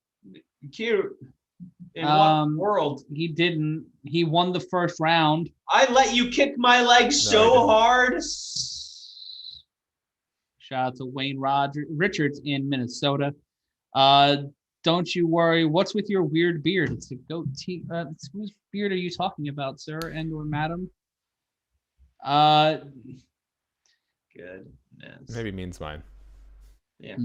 Cute. In what world? He didn't. He won the first round. I let you kick my leg hard. Shout out to Wayne Richards in Minnesota. Don't you worry. What's with your weird beard? It's a goatee. Whose beard are you talking about, sir and/or madam? Goodness. Maybe means mine. Yeah.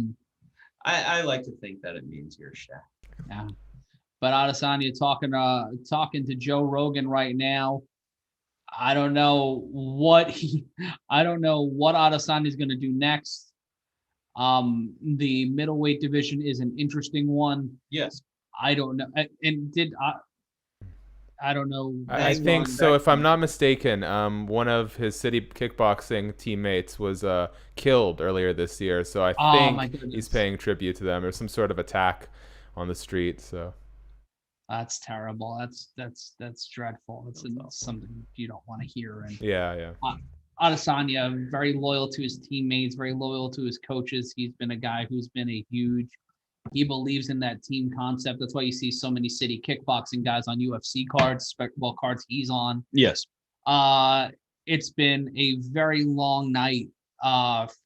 I like to think that it means your Shaq. Yeah. But Adesanya talking to Joe Rogan right now. I don't know what Adesanya is going to do next. The middleweight division is an interesting one. Yes. I don't know. I don't know. I think so. If I'm not mistaken, one of his city kickboxing teammates was killed earlier this year. So I think he's paying tribute to them, or some sort of attack on the street. So that's terrible. That's dreadful. It's something you don't want to hear. And yeah. Adesanya, very loyal to his teammates, very loyal to his coaches. He's been a guy who's been he believes in that team concept. That's why you see so many city kickboxing guys on UFC cards, cards he's on. Yes. It's been a very long night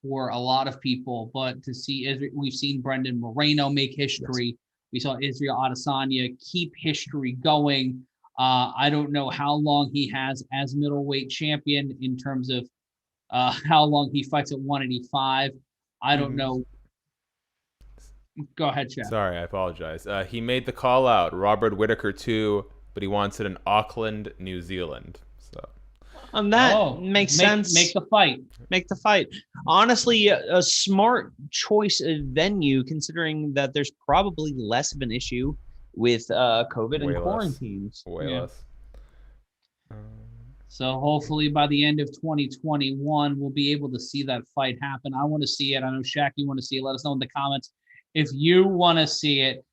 for a lot of people, but to see we've seen Brendon Moreno make history. Yes. We saw Israel Adesanya keep history going. I don't know how long he has as middleweight champion in terms of how long he fights at 185. I don't know. Go ahead, Chad. Sorry, I apologize. He made the call out, Robert Whittaker too, but he wants it in Auckland, New Zealand. So, and that makes sense. Make the fight. Make the fight. Honestly, a smart choice of venue, considering that there's probably less of an issue with COVID and quarantines. Way less. So hopefully by the end of 2021, we'll be able to see that fight happen. I want to see it. I know, Shaq, you want to see it. Let us know in the comments if you want to see it.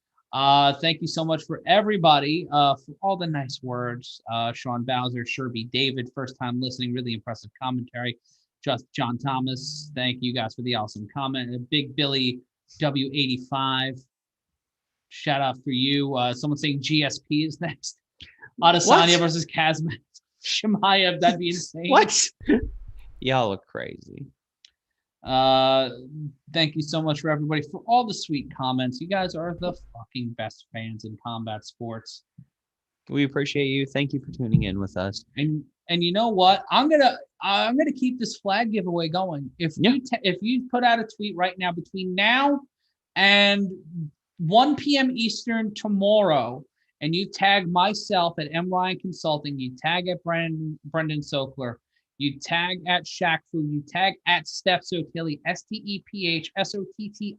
Thank you so much for everybody for all the nice words. Sean Bowser, Sherby David, first time listening, really impressive commentary. Just John Thomas, thank you guys for the awesome comment. And Big Billy W85. Shout out for you. Someone saying GSP is next. Adesanya versus Kazmat Chimaev. That'd be insane. What? Y'all look crazy. Thank you so much for everybody for all the sweet comments. You guys are the fucking best fans in combat sports. We appreciate you. Thank you for tuning in with us. And you know what? I'm gonna keep this flag giveaway going. If you put out a tweet right now between now and 1 p.m. Eastern tomorrow, and you tag myself at M. Ryan Consulting, you tag at Brendan Sokler, you tag at Shaq Fu, you tag at Steph Sottile, STEPHSOTTILE,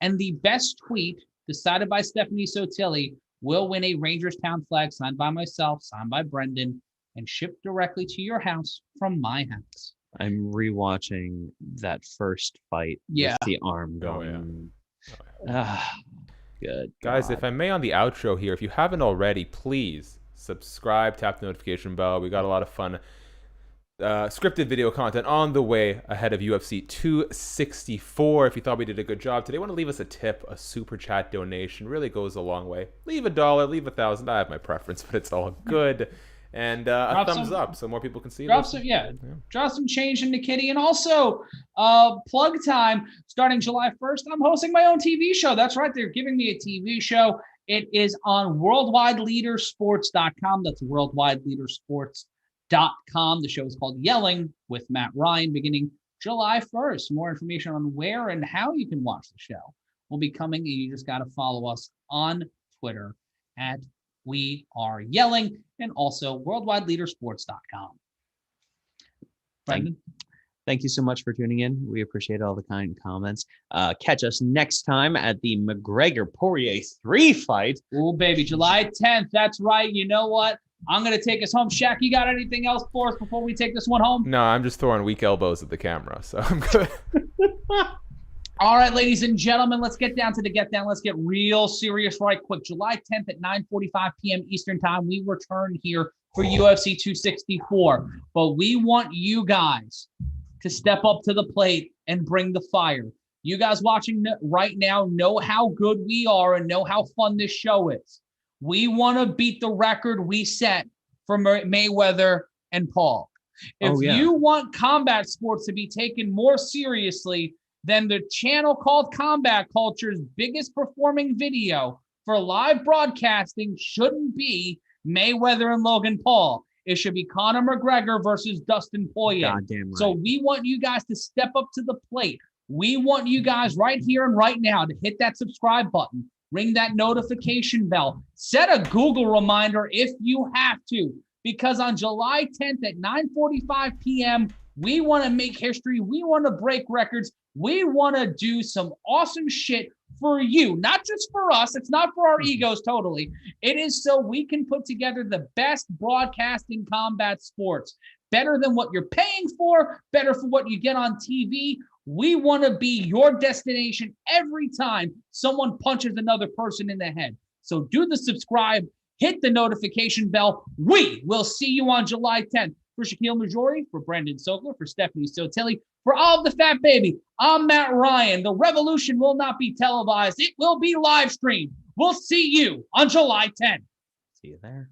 and the best tweet decided by Stephanie Sottile will win a Rangerstown flag signed by myself, signed by Brendan. and shipped directly to your house from my house. I'm rewatching that first fight with the arm going. Good guys, God. if I may, on the outro here, if you haven't already, please subscribe, tap the notification bell. We got a lot of fun scripted video content on the way ahead of UFC 264. If you thought we did a good job today, want to leave us a tip, a super chat donation, really goes a long way. Leave $1, leave $1,000. I have my preference, but it's all good. And a thumbs up so more people can see this. Drop some change into Kitty. And also, plug time, starting July 1st, I'm hosting my own TV show. That's right, they're giving me a TV show. It is on worldwideleadersports.com. That's worldwideleadersports.com. The show is called Yelling with Matt Ryan, beginning July 1st. More information on where and how you can watch the show will be coming. And you just got to follow us on Twitter at We Are Yelling, and also worldwideleadersports.com. Brendon? Thank you so much for tuning in. We appreciate all the kind comments. Catch us next time at the McGregor-Poirier 3 fight. Oh, baby, July 10th. That's right. You know what? I'm going to take us home. Shaq, you got anything else for us before we take this one home? No, I'm just throwing weak elbows at the camera, so I'm good. All right, ladies and gentlemen, let's get down to the get down. Let's get real serious right quick. July 10th at 9:45 p.m. Eastern time, we return here for UFC 264. But we want you guys to step up to the plate and bring the fire. You guys watching right now know how good we are and know how fun this show is. We want to beat the record we set for Mayweather and Paul. If you want combat sports to be taken more seriously, then the channel called Combat Culture's biggest performing video for live broadcasting shouldn't be Mayweather and Logan Paul. It should be Conor McGregor versus Dustin Poirier. Goddamn right. So we want you guys to step up to the plate. We want you guys right here and right now to hit that subscribe button, ring that notification bell, set a Google reminder if you have to, because on July 10th at 9:45 p.m., we want to make history. We want to break records. We want to do some awesome shit for you, not just for us. It's not for our egos totally. It is so we can put together the best broadcast in combat sports. Better than what you're paying for, better for what you get on TV. We want to be your destination every time someone punches another person in the head. So do the subscribe, hit the notification bell. We will see you on July 10th. For Shakiel Mahjouri, for Brendon Sokler, for Stephanie Sotilli, for all of the Fat Baby, I'm Matt Ryan. The revolution will not be televised. It will be live streamed. We'll see you on July 10th. See you there.